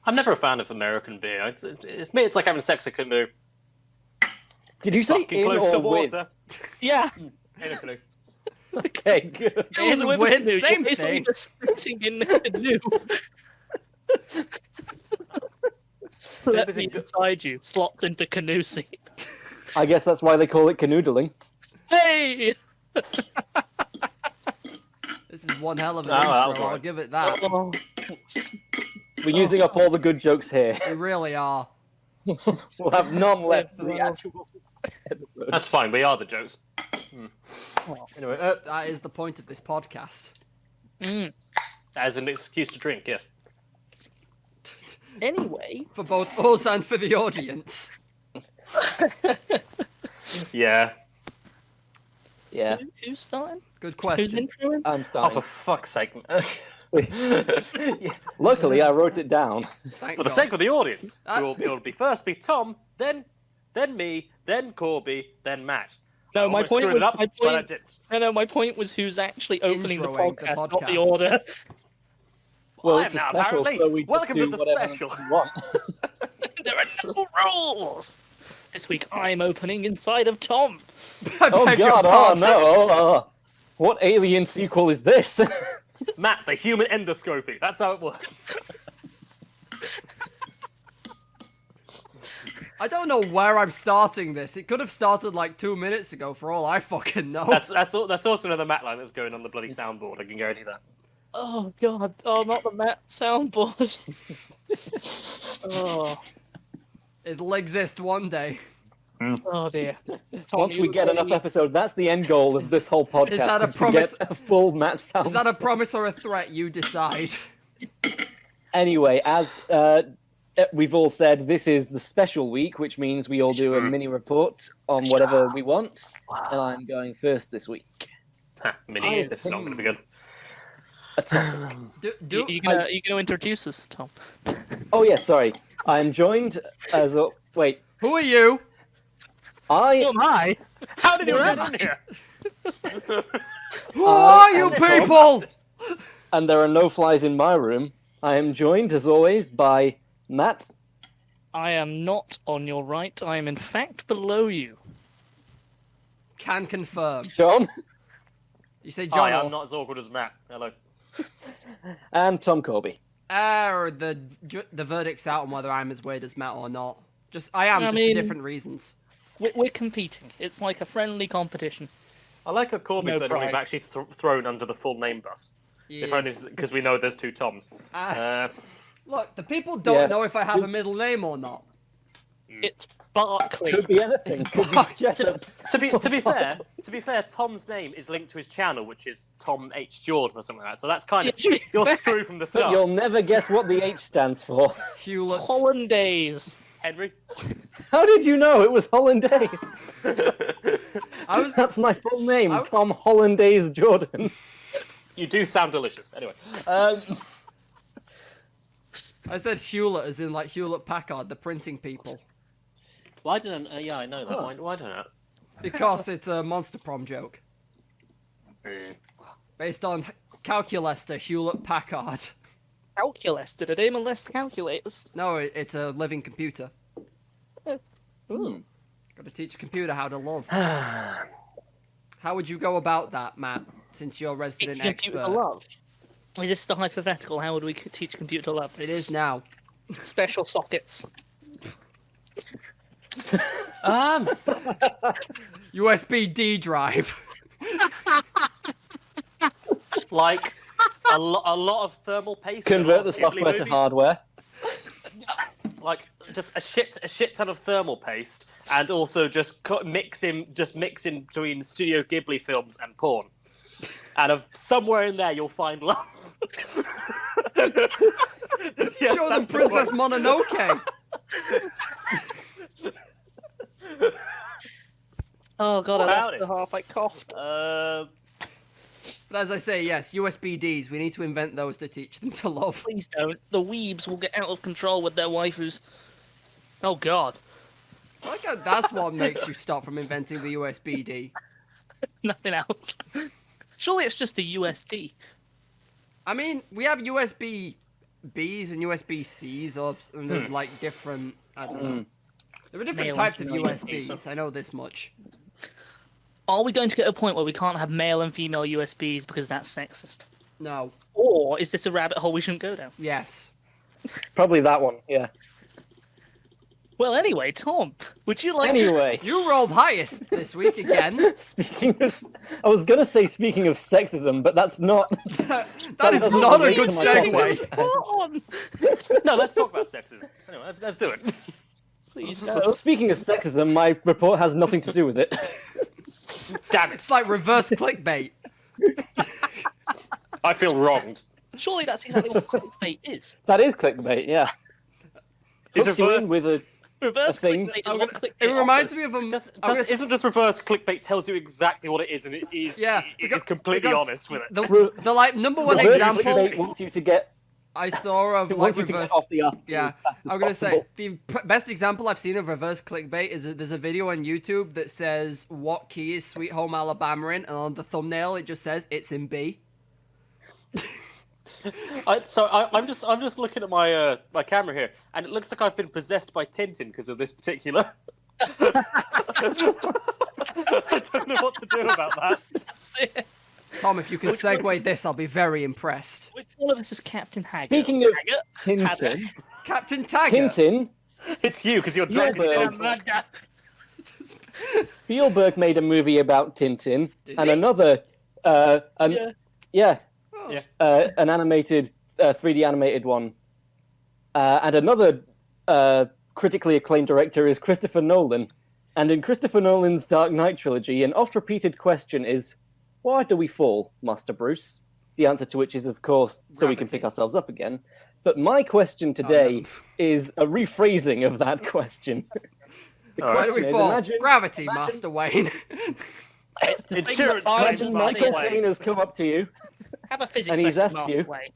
I'm never a fan of American beer. It's me. It's like having sex at canoe. Did you say Fucking in close to or with? water. Yeah. In a canoe. Okay, good. In with, with canoe, same you're basically thing. just sitting in the canoe. Let me inside you. Slots into canoe seat. I guess that's why they call it canoodling. Hey! This is one hell of an Oh, that intro, was I'll right. give it that. Oh, We're using up all the good jokes here. We really are. We'll have none left for the actual episode. That's fine. We are the jokes. Anyway, That is the point of this podcast. as an excuse to drink. Yes. Anyway. For both us and for the audience. Yeah. Yeah, Who's starting? Good Who's question. introing? I'm Oh, for starting. fuck's sake. Luckily, I wrote it down. Thank For the God. sake of the audience, Uh, it will be first be Tom, then me, then Corby, then Matt. No, I my almost point screwed was it up, my but I point. didn't. No, my point was who's actually opening the Introing the podcast, not the podcast. order. Well, I it's am a now, special, apparently. so we just Welcome do to the whatever special. we want. There are no rules. This week I'm opening inside of Tom. I Oh beg your god, oh pardon. no, oh. What alien sequel is this? Matt, the human endoscopy. That's how it works. I don't know where I'm starting this. It could have started like 2 minutes ago for all I fucking know. That's also another Matt line that's going on the bloody soundboard. I can guarantee that. Oh god, oh not the Matt soundboard. Oh, It'll exist one day. oh dear. Tom, Once you we were get enough saying- episodes, that's the end goal of this whole podcast. Is that a to promise? Get a full Matt sound. Is that a promise or a threat? You decide. Anyway, as we've all said, this is the special week, which means we all do a mini report on whatever we want. And I'm going first this week. Mini, this is not going to be good. A topic. You gonna introduce us, Tom? Oh yeah, sorry. I'm joined as a wait. Who are you? Who am I? How did you get in here? Who are you and Tom. people? And there are no flies in my room. I am joined, as always, by Matt. I am not on your right. I am in fact below you. Can confirm. John, You say John. Hi, or- I'm not as awkward as Matt. Hello. and Tom Corby. The verdict's out on whether I'm as weird as Matt or not. I am, just mean- for different reasons. We're competing. It's like a friendly competition. I like how Corby No said we've prize. actually thrown under the full name bus. If only Yes. because we know there's two Toms. Look, the people don't Yeah. know if I have a middle name or not. It's Barkley. Could be anything. Could be Jessup's. to be fair, Tom's name is linked to his channel, which is Tom H Jordan or something like that. So that's kind of you're screwed from the But start. you'll never guess what the H stands for. Hewlett. Hollandaise. Henry. How did you know it was Hollandaise? I was. That's my full name, I- Tom Hollandaise Jordan. You do sound delicious. Anyway, I said Hewlett as in like Hewlett Packard, the printing people, why didn't? Yeah, I know that. Huh. Why don't I? because it's a Monster Prom joke based on Calculester Hewlett Packard. Calculus. Did it molest calculators? No, it's a living computer. Hmm. Got to teach a computer how to love. How would you go about that, Matt? Since you're resident Teach computer expert. love. Is this the hypothetical? How would we teach computer love? It is now. Special sockets. USB-D drive. Like a lot of thermal paste. Convert and the a lot of software Ghibli to movies. hardware. Like just a shit ton of thermal paste, and also just mix in between Studio Ghibli films and porn. And somewhere in there you'll find love. Yes, Show them that's the Princess one. Mononoke. Oh god, I About lost it. the half. I coughed. But as I say, yes, USB-Ds. We need to invent those to teach them to love. Please don't. The weebs will get out of control with their waifus. Oh god. I like how that's what makes you stop from inventing the USB-D. Nothing else. Surely it's just a USD. I mean, we have USB Bs and USB-Cs or they're like different. I don't know. There are different Male types of and female USBs. I know this much. Are we going to get to a point where we can't have male and female USBs because that's sexist? No. Or is this a rabbit hole we shouldn't go down? Yes. Probably that one. Yeah. Well, anyway, Tom, would you like to... Anyway, You rolled highest this week again. speaking of, I was gonna say speaking of sexism, but that's not. That is doesn't not a relate good to my segue. topic. No, let's talk about sexism. Anyway, let's do it. Please So, go. speaking of sexism, my report has nothing to do with it. Damn it! It's like reverse clickbait. I feel wronged. Surely that's exactly what clickbait is. That is clickbait, yeah. Is Hooks you reverse- in with a. Reverse A thing. clickbait is what clickbait It reminds offers. me of a. Isn't just reverse clickbait tells you exactly what it is, and it is Yeah, it is completely because honest with it. the like number one Reverse example clickbait wants you to get. I saw of It like wants you to get reverse. off the article Yeah, as fast as I'm gonna possible. say the best example I've seen of reverse clickbait is that there's a video on YouTube that says what key is Sweet Home Alabama in, and on the thumbnail it just says it's in B. I'm just looking at my my camera here, and it looks like I've been possessed by Tintin because of this particular. I don't know what to do about that. That's it. Tom, if you can segue this, I'll be very impressed. Which one of us is Captain Haggard? Speaking of Haggard? Tintin, Captain Tiger. Tintin, It's you because you're drunk. and you Spielberg. don't talk. Spielberg made a movie about Tintin, Did and he? another, Yeah. Oh. Yeah. an animated, 3D animated one, and another critically acclaimed director is Christopher Nolan. And in Christopher Nolan's Dark Knight trilogy, an oft-repeated question is, "Why do we fall, Master Bruce?" The answer to which is, of course, so we can Gravity. pick ourselves up again. But my question today is a rephrasing of that question. The All right. Why do we question is, fall? imagine- Gravity, imagine- Master Wayne. Insurance Imagine claims, Imagine Master Michael Wayne. Caine has come up to you, Have a physics And he's lesson, asked Mark you. Wayne.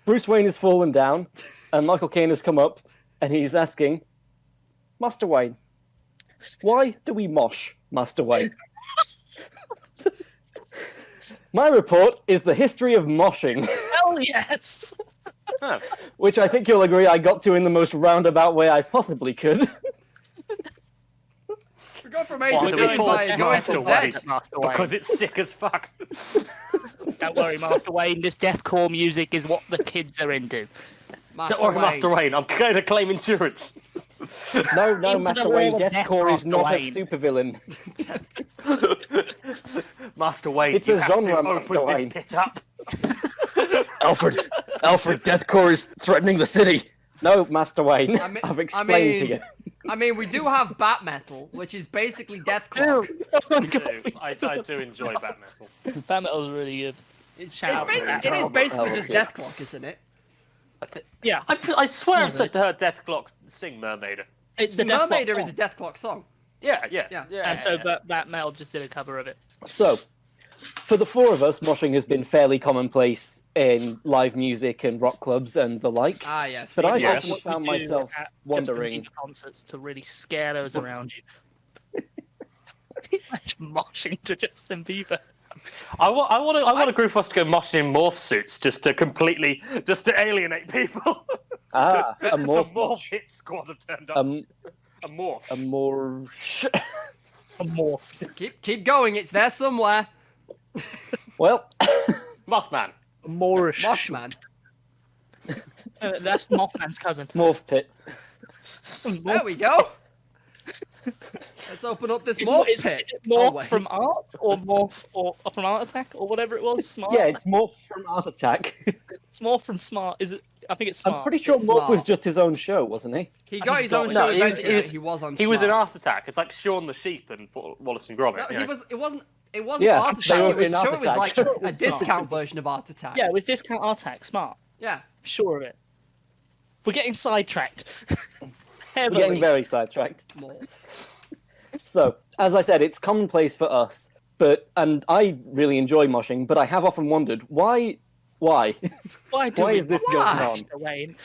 Bruce Wayne has fallen down, and Michael Caine has come up, and he's asking, "Master Wayne, why do we mosh, Master Wayne?" My report is the history of moshing, Hell yes! Oh. which I think you'll agree I got to in the most roundabout way I possibly could. We go from A Why to do B we fall, by going Master to Wayne? Z. Master Wayne. Because it's sick as fuck. Don't worry, Master Wayne. This deathcore music is what the kids are into. Don't worry, Master Wayne. I'm going to claim insurance. No, Into Master the Wayne, world of Deathcore death, is not Master a Wayne. supervillain. Master Wayne, It's you a have genre, to Master open Wayne. this pit up. Alfred, Deathcore is threatening the city. No, Master Wayne, I mean- I've I explained to mean- you. I mean, we do have Bat Metal, which is basically Death Clock. I do enjoy Bat Metal. Bat Metal's really good. Shout out to that. It is basically Oh, just okay. Death Clock, isn't it? Yeah, I swear I've said to her Death Clock sing Mermaider. it's the Death Mermaider Clock is a song. Death Clock song. Yeah. And so Bat Metal just did a cover of it. So, for the four of us, moshing has been fairly commonplace in live music and rock clubs and the like. Ah, yes. But I've Yes. often found We do myself at wondering. Justin Bieber concerts to really scare those around you. Imagine moshing to Justin Bieber. I want a group of us to go moshing in morph suits just to alienate people. A the morph morph mosh. hit squad have turned up. A morph. A more. A morph. Keep going. It's there somewhere. Well, Mothman. A Moorish. Moshman. That's Mothman's cousin. morph pit. There we go. Let's open up this Is, morph is, pit. is it morph wait. from art or morph or from Art Attack or whatever it was? Smart. Yeah, it's morph from Art Attack. It's morph from Smart. Is it? I think it's Smart. I'm pretty sure It's morph was smart. just his own show, wasn't he? He I got think his own no, show he was- eventually. he was- He was on. He was in Smart. Art Attack. It's like Shaun the Sheep and Wallace and Gromit. No, you know. he was. It wasn't. It wasn't Yeah, Art they Attack. were It was in Art sure it was like Attack. a discount version of Art Attack. Yeah, with discount Art Attack. Smart. Yeah. Sure of it. We're getting sidetracked. We're Heavily. getting very sidetracked. Morph. So, as I said, it's commonplace for us, and I really enjoy moshing, but I have often wondered, why? Why Why we is this Why? going on? Wayne?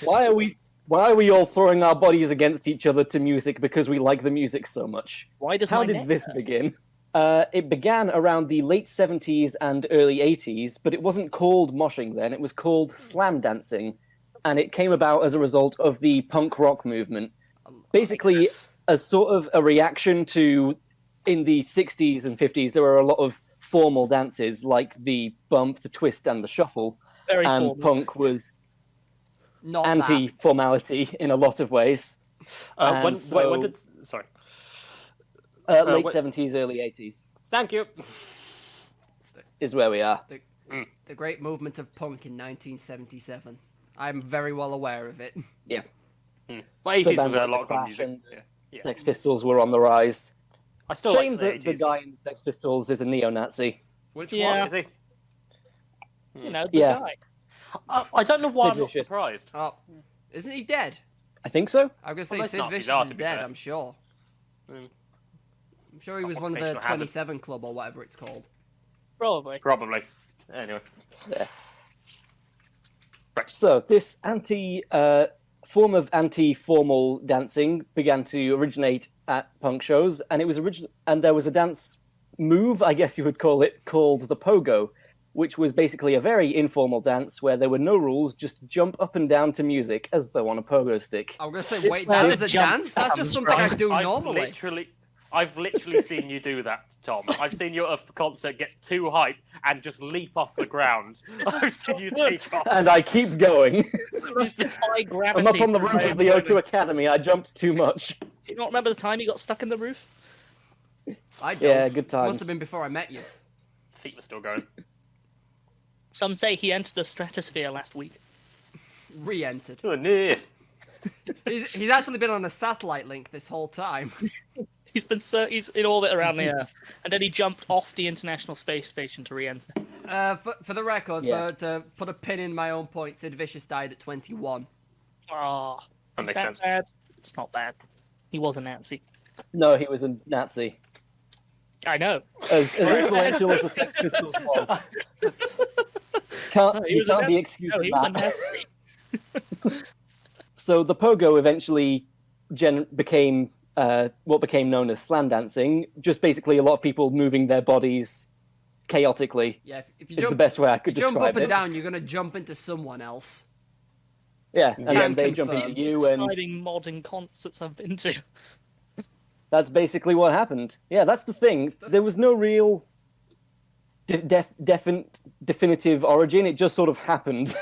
Why are we all throwing our bodies against each other to music because we like the music so much? Why does How my did neck this hurt? begin? It began around the late 70s and early 80s, but it wasn't called moshing then. It was called slam dancing, and it came about as a result of the punk rock movement. Basically, as sort of a reaction to, in the 60s and 50s, there were a lot of formal dances like the bump, the twist, and the shuffle. Very And formal. punk was Not anti-formality in a lot of ways. And When so- did... Sorry. Late what- 70s, early 80s Thank you. is where we are. the great movement of punk in 1977. I'm very well aware of it. Yeah. Well, 80s was bands a like lot The of Clash music. and Yeah. Sex Pistols were on the rise. I still Shame like the that the 80s. guy in the Sex Pistols is a neo-Nazi. Which Yeah. one? Is he? You know, the Yeah. guy. I don't know why I'm not Vicious. surprised. Oh, isn't he dead? I think so. I'm gonna say Well, most Sid Nazis Vicious are, is to be dead. fair. I'm sure. Mm. I'm sure he was one of the occupational hazard. 27 Club or whatever it's called. Probably. Probably. Anyway. Yeah. Right. So this form of anti-formal dancing began to originate at punk shows, and it was and there was a dance move, I guess you would call it, called the pogo, which was basically a very informal dance where there were no rules, just jump up and down to music as though on a pogo stick. I'm gonna say, This wait, man that is is a jump dance? That's just comes something I from- do normally. I've literally seen you do that, Tom. I've seen you at a concert get too hype and just leap off the ground. This is I've seen you so take off. And I keep going. Just defy gravity. I'm up on the roof by of the O2 Academy. I jumped too much. Do you not remember the time you got stuck in the roof? I don't. Yeah, good times. Must have been before I met you. Feet were still going. Some say he entered the stratosphere last week. Re-entered. Oh, near. He's actually been on a satellite link this whole time. He's in orbit around the Earth, and then he jumped off the International Space Station to re-enter. For the record, Yeah. to put a pin in my own point, Sid Vicious died at 21. Oh, That is makes that sense. bad? It's not bad. He was a Nazi. No, he was a Nazi. I know. As influential as the Sex Pistols was. Can't, No, he you was a can't be Nazi. excused No, for he was a that. Nazi. So the pogo eventually became what became known as slam dancing. Just basically a lot of people moving their bodies chaotically Yeah, if you is the jump, best way I could jump describe up and it. down, you're gonna jump into someone else. Yeah, and Can then they jump confirm. into you, and Exciting modern concerts I've been to. that's basically what happened. Yeah, that's the thing. There was no real definitive origin. It just sort of happened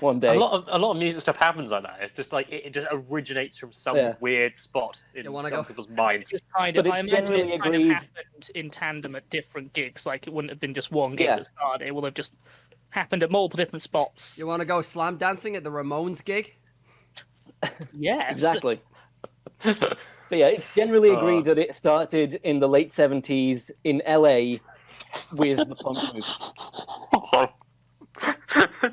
one day. A lot of music stuff happens like that. It's just like it just originates from some Yeah. weird spot in You some wanna go? people's minds. Just kind But of, it's I imagine generally it kind agreed- of happened in tandem at different gigs. Like it wouldn't have been just one gig Yeah. that started. It will have just happened at multiple different spots. You want to go slam dancing at the Ramones gig? Yes. Exactly. But yeah, it's generally agreed that it started in the late 70s in LA with the punk movement. Sorry.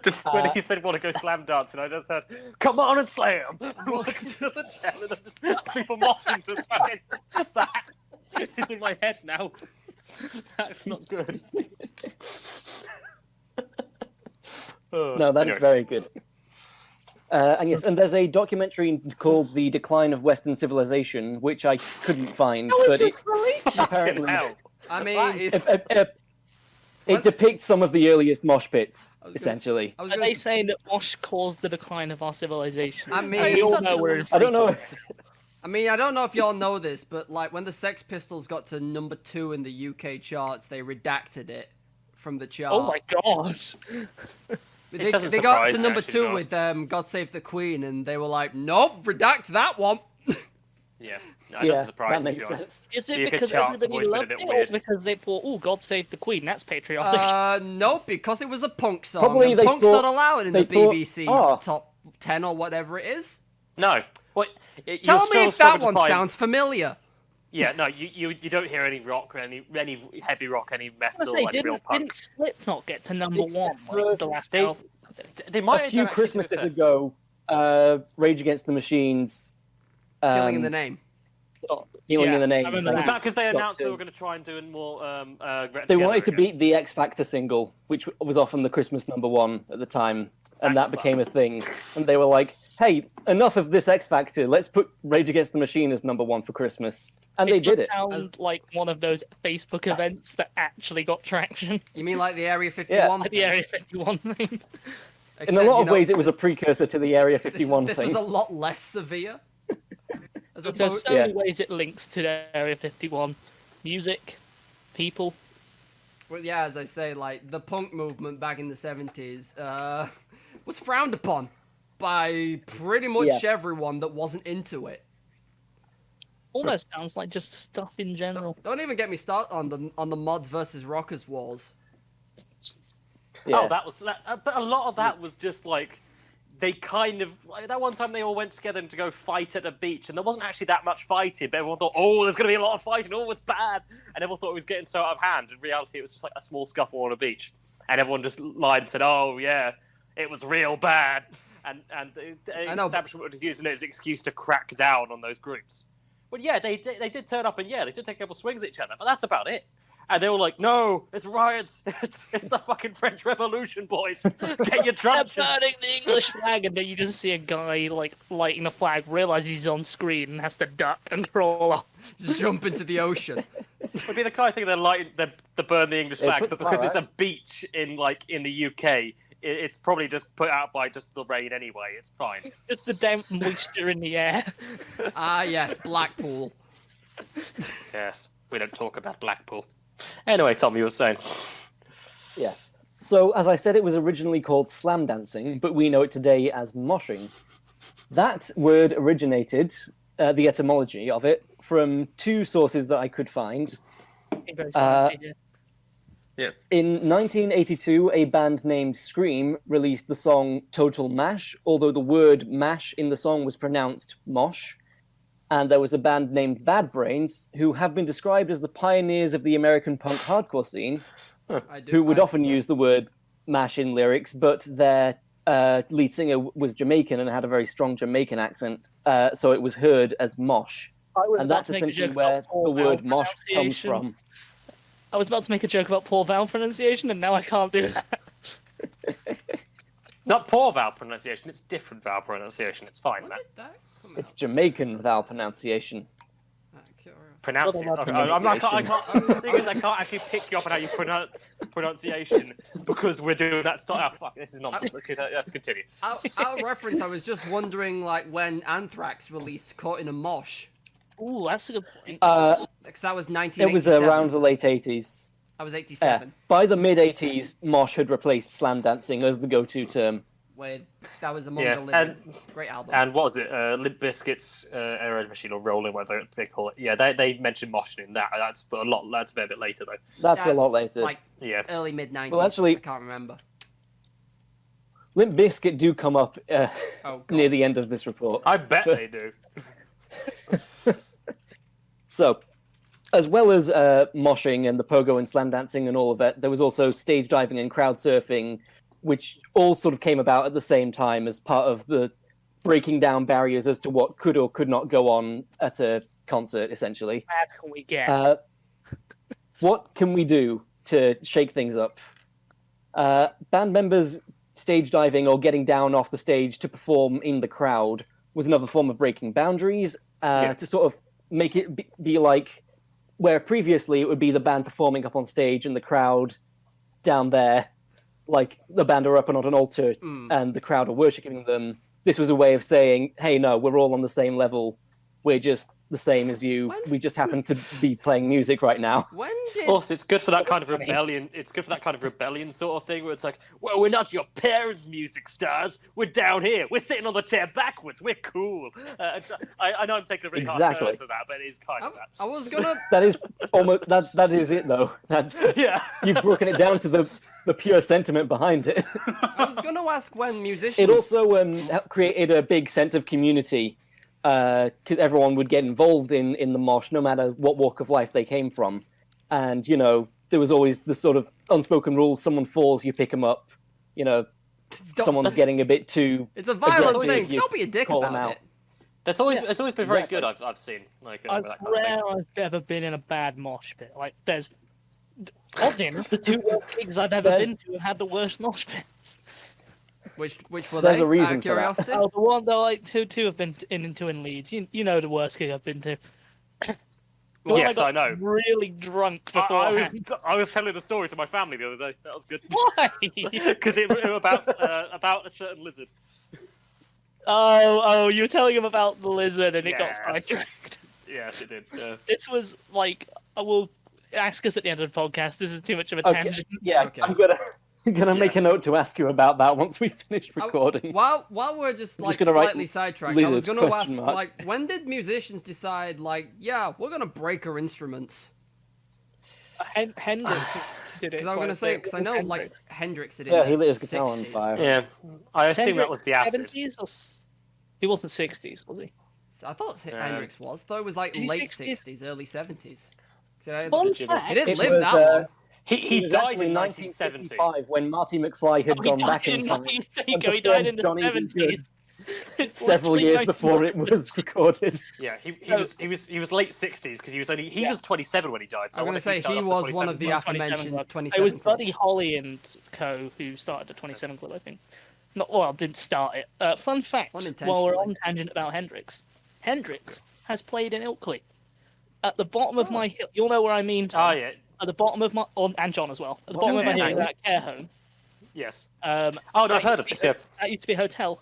Just when he said want to go slam dancing, I just said, "Come on and slam!" Welcome to the channel. And just people moshing to fucking that. It's in my head now. That's not good. No, that is Anyway. very good. And yes, and there's a documentary called "The Decline of Western Civilization," which I couldn't find, but it apparently Fucking hell. I mean, That is- it depicts some of the earliest mosh pits, I was gonna- essentially. I was Are gonna they s- saying that Mosh caused the decline of our civilization? I mean- we all Such know a- we're in I don't know. I don't know if y'all know this, but like when the Sex Pistols got to number 2 in the UK charts, they redacted it from the chart. Oh my god! They doesn't got surprise to me, number actually, 2 to be with God Save the Queen, and they were like, nope, redact that one. Yeah, no, it Yeah, doesn't surprise that me, makes to be honest. sense. Is The it UK because charts have everybody always been a loved bit it, or weird. because they thought, "Oh, God save the Queen"? That's patriotic. No, because it was a punk song. Probably and they punk's thought- not allowed in they the thought, BBC "Oh." top 10 or whatever it is. No. What? Tell me if that one sounds familiar. Yeah, no, you don't hear any rock, any heavy rock, any I metal, was gonna say, any real didn't punk. Slipknot get to number Except 1 for like the last they- album? They might A have few done actually, to be Christmases fair. ago, Rage Against the Machines, Killing in the Name. Healing Yeah, in the Name. I remember Was that. that because they got announced they to- were going to try and do more? They wanted to beat the X Factor single, which was often the Christmas #1 at the time, and that became a thing. And they were like, "Hey, enough of this X Factor. Let's put Rage Against the Machine as #1 for Christmas." And they did does it. sound like one of those Facebook events that actually got traction. You mean like the Area 51 Like thing? the Area 51 thing. In a Except, lot you of know, ways, it was a this- precursor to the Area This, 51 this thing. was a lot less severe. As There's opposed, so many ways it links to the Area 51. Music, people. well, yeah, as I say, like the punk movement back in the 70s was frowned upon by pretty much everyone that wasn't into it. Almost sounds like just stuff in general. Don't even get me started on the mods versus rockers wars. Yeah. Oh, that was that. But a lot of that was just like they kind of like, that one time they all went together to go fight at a beach, and there wasn't actually that much fighting. But everyone thought, oh, there's going to be a lot of fighting. Oh, it's bad, and everyone thought it was getting so out of hand. In reality, it was just like a small scuffle on a beach, and everyone just lied and said, oh yeah, it was real bad, and the establishment was using it as an excuse to crack down on those groups. But yeah, they did turn up, and yeah, they did take a couple swings at each other, but that's about it. And they were like, no, it's riots. It's the fucking French Revolution, boys. Get your They're truncheons. burning the English flag, and then you just see a guy like lighting the flag, realize he's on screen, and has to duck and crawl off. Just jump into the ocean. It would be the kind of thing they burn the English flag, put but the because fire it's a beach in the UK, it's probably just put out by just the rain anyway. It's fine. Just the damp moisture in the air. Ah, yes, Blackpool. Yes, we don't talk about Blackpool. Anyway, Tom, you were saying. Yes. So, as I said, it was originally called slam dancing, but we know it today as moshing. That word originated, the etymology of it, from two sources that I could find. In 1982, a band named Scream released the song Total Mash, although the word mash in the song was pronounced mosh. And there was a band named Bad Brains, who have been described as the pioneers of the American punk hardcore scene, who would often use the word mash in lyrics, but their lead singer was Jamaican and had a very strong Jamaican accent, so it was heard as mosh. And that's essentially where the word mosh comes from. I was about to make a joke about poor vowel pronunciation, and now I can't do that. Not poor vowel pronunciation, it's different vowel pronunciation. It's fine, man. It's Jamaican vowel pronunciation. Pronounce it. Okay, I can't actually pick you up on how you pronounce pronunciation because we're doing that stuff. Oh, fuck, this is nonsense. Okay, let's continue. Out of reference, I was just wondering, like, when Anthrax released Caught in a Mosh. Ooh, that's a good point. Because that was 1987. It was around the late 80s. I was 87. By the mid 80s, mosh had replaced slam dancing as the go-to term. That was Among Yeah, the Living. Great album. And what was it? Limp Bizkit's Air Machine or Rolling, whatever they call it. Yeah, they mentioned moshing in that. That's a bit later though. That's a lot later. Like Yeah. early mid 90s. Well, actually- I can't remember. Limp Bizkit do come up Oh, God. near the end of this report. I bet they do. So, as well as moshing and the pogo and slam dancing and all of it, there was also stage diving and crowd surfing, which all sort of came about at the same time as part of the breaking down barriers as to what could or could not go on at a concert, essentially. How bad can we get? What can we do to shake things up? Band members stage diving or getting down off the stage to perform in the crowd was another form of breaking boundaries, to sort of make it be like where previously it would be the band performing up on stage and the crowd down there, like the band are up and on an altar and the crowd are worshipping them. This was a way of saying, hey, no, we're all on the same level. We're just the same as you. We just happen to be playing music right now. When did... Also, it's good for that kind of rebellion. It's good for that kind of rebellion sort of thing where it's like, well, we're not your parents' music stars. We're down here. We're sitting on the chair backwards. We're cool. I know I'm taking a really hard turn to that, but it is kind of that. I was gonna... That is almost that is it though. That's Yeah. You've broken it down to the pure sentiment behind it. I was gonna ask when musicians... It also created a big sense of community, because everyone would get involved in the mosh, no matter what walk of life they came from. And, you know, there was always the sort of unspoken rule, someone falls, you pick them up. You know, someone's getting a bit too It's a violent aggressive, thing. you Don't be a dick call them about out. it. It's always been very good. I've seen like It's that kind of thing. rare I've ever been in a bad mosh pit. Like, there's... Oddly enough, the two worst gigs I've ever been to have had the worst mosh pits. Which were There's they? a reason Out of for that. curiosity? Oh, the one that like two have been into in Leeds. You know the worst gig I've been to. The one Yes, got I know. really drunk I beforehand. was telling the story to my family the other day. That was good. Why? Because it was about a certain lizard. Oh, you were telling him about the lizard and it got Yes. sidetracked. Yes, it did. This was like, I will ask us at the end of the podcast. This is too much of a Okay, tangent. yeah, Okay. I'm gonna make a Yes. note to ask you about that once we finish recording. While we're just I'm like just gonna write slightly sidetracked, I was lizards, going to ask, question mark. like, when did musicians decide, like, yeah, we're going to break our instruments? Hendrix did it. Because I'm going to say, because I know, like, Hendrix did it Yeah, in he the lit his guitar on 60s. fire. Yeah, I assume that was the acid. 70s or he wasn't 60s, was he? I thought Hendrix was. I thought it was like Is he late 60s? 60s, early 70s. So Fun he fact. didn't It live was, that long. He was died actually in 1970 1970. when Marty McFly had He gone died back in in time. 1970. He died in the Johnny B. Good 70s. several Literally years before it was recorded. Yeah, he was late 60s because he was 27 when he died. So I'm I going to wonder if say he started was off one of the 27. aforementioned 27 It was Club. Buddy Holly and co who started the 27 Club, I think. Didn't start it. Fun fact, while we're Unintentionally. on tangent about Hendrix, Hendrix has played in Ilkley. At the bottom of my hill, you'll know where I mean, Tom. Oh yeah, At the bottom of my, and John as well. At the bottom of my hill, that care home. yes. Oh Oh no, I've heard of this. Yeah. That used to be a hotel.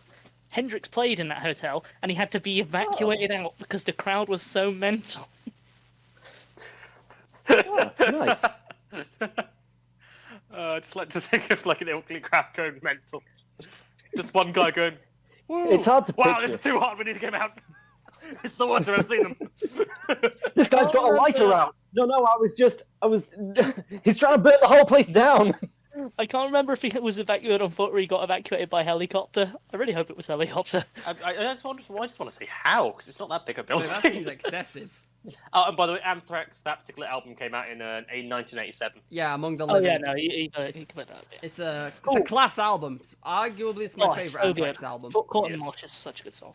Hendrix played in that hotel, and he had to be evacuated out because the crowd was so mental. Oh, nice. I'd just like to think of like an Ilkley crowd going mental. Just one guy going, "Whoa, It's hard to wow, picture. this is too hot. We need to get him out." It's the worst I've ever seen them. This guy's got a lighter out. No, he's trying to burn the whole place down. I can't remember if he was evacuated on foot or he got evacuated by helicopter. I really hope it was helicopter. I just want to say how, because it's not that big a So building. that seems excessive. Oh, and by the way, Anthrax, that particular album came out in 1987. Yeah, Among the Oh Living. yeah, no, he covered that bit. It's a class album. Arguably, it's my Oh, favorite it's so Anthrax good. album. Caught in Yes. March is such a good song.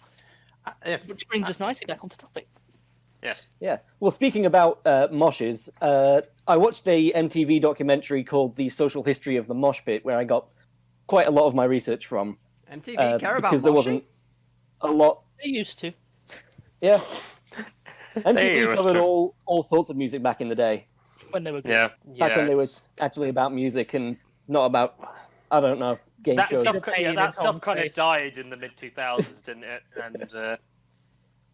Yeah. Which brings us nicely back onto topic. Yes. Yeah. Well, speaking about moshes, I watched a MTV documentary called "The Social History of the Mosh Pit," where I got quite a lot of my research from. MTV care about because there moshing? wasn't a lot. They used to. Yeah. They MTV were covered true. all sorts of music back in the day. When they were good. Yeah. Back when they were actually about music and not about, I don't know, game That shows. stuff kind of died in the mid 2000s, didn't it? And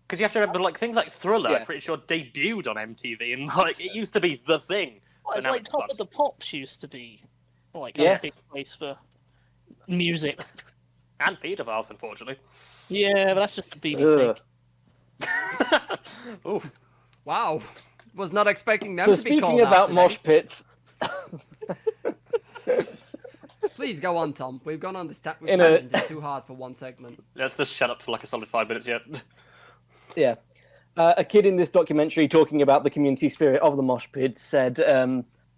because you have to remember, like things like Thriller, Yeah. I'm pretty sure debuted on MTV, and like it used to be the thing. Well, it's but now like Top fucked. of the Pops used to be like Yes. a big place for music. And pedophiles, unfortunately. Yeah, but that's just the BBC. Ugh. Ooh. Wow. Was not expecting them So to be called speaking out about today. mosh pits, Please go on, Tom. We've gone on this we've In a- tangented too hard for one segment. Let's just shut up for like a solid 5 minutes yet. yeah, a kid in this documentary talking about the community spirit of the mosh pit said,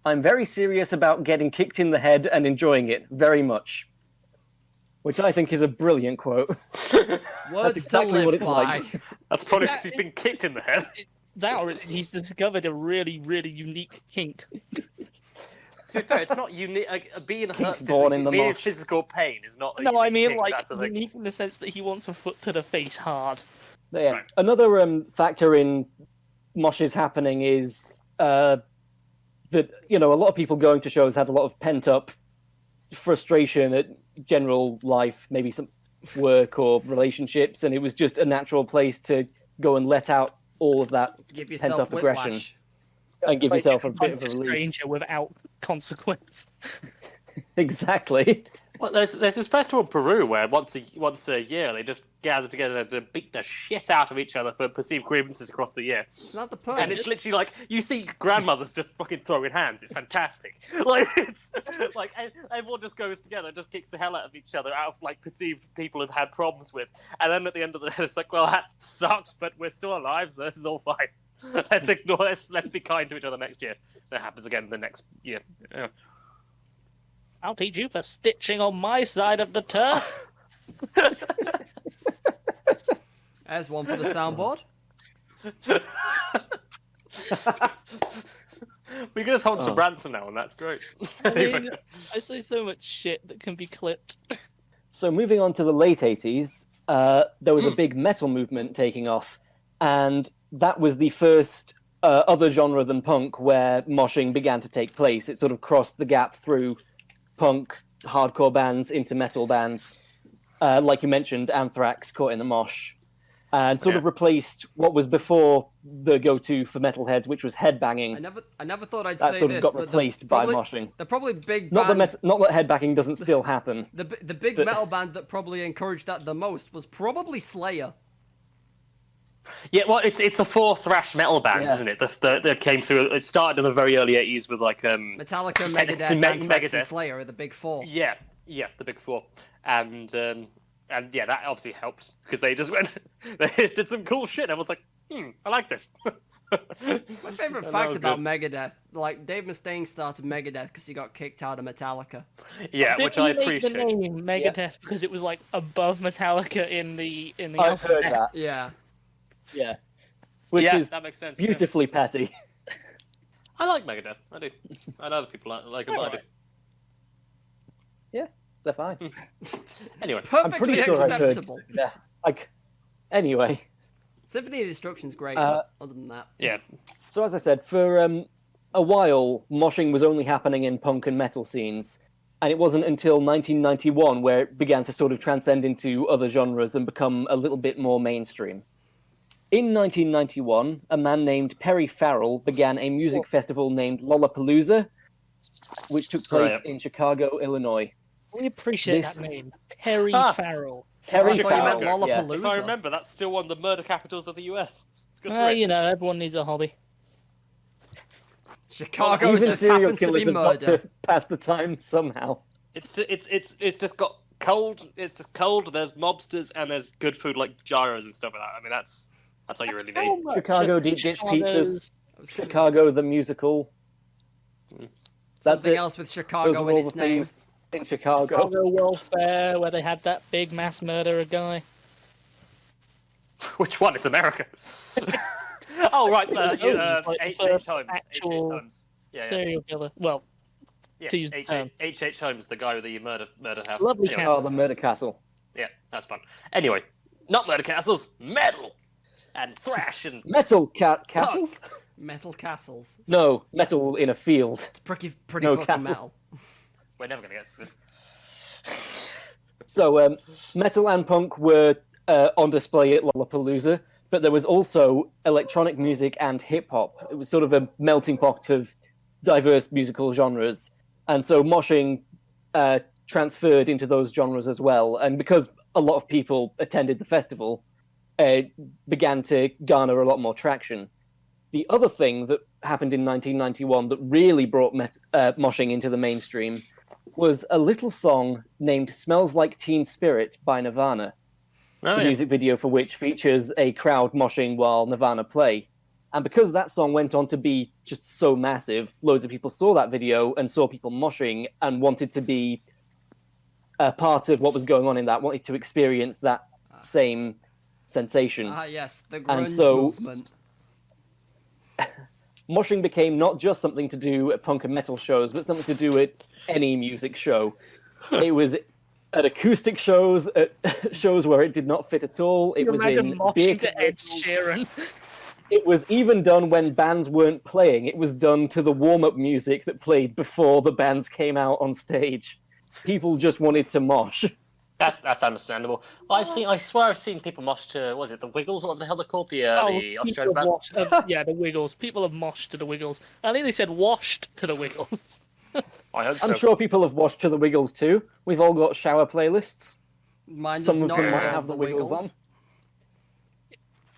"I'm very serious about getting kicked in the head and enjoying it very much," which I think is a brilliant quote. Words exactly to live what it's by. like. That's probably That- because he's been kicked in the head. That or he's discovered a really, really unique kink. To be fair, it's not unique. Being Kink's hurt, born in the being in mosh. physical pain is not. a No, I unique mean kink, like that's the thing. unique in the sense that he wants a foot to the face hard. Yeah. Right. Another factor in moshes happening is that a lot of people going to shows had a lot of pent up frustration at general life, maybe some work or relationships, and it was just a natural place to go and let out all of that Give pent yourself up aggression whiplash. and give Like, yourself a punch bit of a release. stranger without consequence. Exactly. Well, there's this festival in Peru where once a year they just gather together to beat the shit out of each other for perceived grievances across the year. It's not the And point. it's literally like you see grandmothers just fucking throwing hands. It's fantastic. Like it's like everyone just goes together and just kicks the hell out of each other out of like perceived people have had problems with. And then at the end of the day, it's like, well, that sucks, but we're still alive, so this is all fine. Let's ignore this. Let's be kind to each other next year. That happens again the next year. Yeah. I'll teach you for stitching on my side of the turf. There's one for the soundboard. We can just hold Oh. some ransom now, and that's great. I mean, I say so much shit that can be clipped. So moving on to the late 80s, there was a big metal movement taking off, and that was the first other genre than punk where moshing began to take place. It sort of crossed the gap through punk, hardcore bands into metal bands. Like you mentioned, Anthrax caught in the mosh. And sort of replaced what was before the go-to for metalheads, which was headbanging. I never thought I'd That say sort of this, got but replaced by moshing. The probably big Not band, that headbanging doesn't still happen. the big metal band that probably encouraged that the most was probably Slayer. Yeah, well, it's the four thrash metal bands, Yeah. isn't it? That came through. It started in the very early '80s with like Metallica, Megadeth, Anthrax, and Megadeth. Slayer are the big four. Yeah, the big four, and yeah, that obviously helped because they just went, they just did some cool shit. And everyone's like, I like this. My favorite fact about Megadeth, like Dave Mustaine started Megadeth because he got kicked out of Metallica. Yeah, which I appreciate. The name Megadeth because it was like above Metallica in the I've heard that. Yeah. Yeah. Which is that makes sense. beautifully petty. I like Megadeth. I do. I know other people like them, but I do. Yeah, they're fine. Anyway, I'm pretty Perfectly sure acceptable. I've heard. Yeah. Like, anyway. Symphony of Destruction's great, but other than that. yeah. So as I said, for a while, moshing was only happening in punk and metal scenes, and it wasn't until 1991 where it began to sort of transcend into other genres and become a little bit more mainstream. In 1991, a man named Perry Farrell began a music festival named Lollapalooza, which took place in Chicago, Illinois. We appreciate that name, Perry Farrell. Perry I thought you Farrell, meant Lollapalooza. If I remember, that's still one of the murder capitals of the US. Good for Well, it. you know, everyone needs a hobby. Chicago Even just serial happens to killers be have got murder. to pass the time somehow. It's just got cold. It's just cold. There's mobsters and there's good food like gyros and stuff like that. I mean, that's all you really need. Chicago deep dish pizzas, I was gonna Chicago the musical. say That's Something it. else with Those Chicago are in all the its name. things in Chicago. Chicago World Fair, where they had that big mass murderer guy. Which one? It's America. Oh right, Like the H.H. first Holmes. actual H.H. Holmes. Yeah. Serial killer. Well, Yes, to use the term. H.H. Holmes, the guy with the murder house. Lovely Anyway, castle. Oh, the murder castle. Yeah, that's fun. Anyway, not murder castles, metal and thrash and Metal castles? Metal castles. No, metal in a field. It's pretty No fucking castle. metal. we're never gonna get to this. So, metal and punk were on display at Lollapalooza, but there was also electronic music and hip hop. It was sort of a melting pot of diverse musical genres, and so moshing transferred into those genres as well. And because a lot of people attended the festival, it began to garner a lot more traction. The other thing that happened in 1991 that really brought moshing into the mainstream was a little song named Smells Like Teen Spirit by Nirvana, Oh, the yeah. music video for which features a crowd moshing while Nirvana play. And because that song went on to be just so massive, loads of people saw that video and saw people moshing and wanted to be a part of what was going on in that, wanted to experience that same sensation. Ah, yes, the And grunge so- movement. Moshing became not just something to do at punk and metal shows, but something to do at any music show. It was at acoustic shows, at shows where it did not fit at all. It was Imagine in moshing beer to Ed commercials. Sheeran. It was even done when bands weren't playing. It was done to the warm-up music that played before the bands came out on stage. People just wanted to mosh. That's understandable. I swear I've seen people mosh to, was it the Wiggles? What the hell they're called? The People Australian have band? washed, yeah, the Wiggles. People have moshed to the Wiggles. I think they said washed to the Wiggles. I hope I'm so. sure people have watched To the Wiggles too. We've all got shower playlists. Mine does Some of not them might involve have the Wiggles on.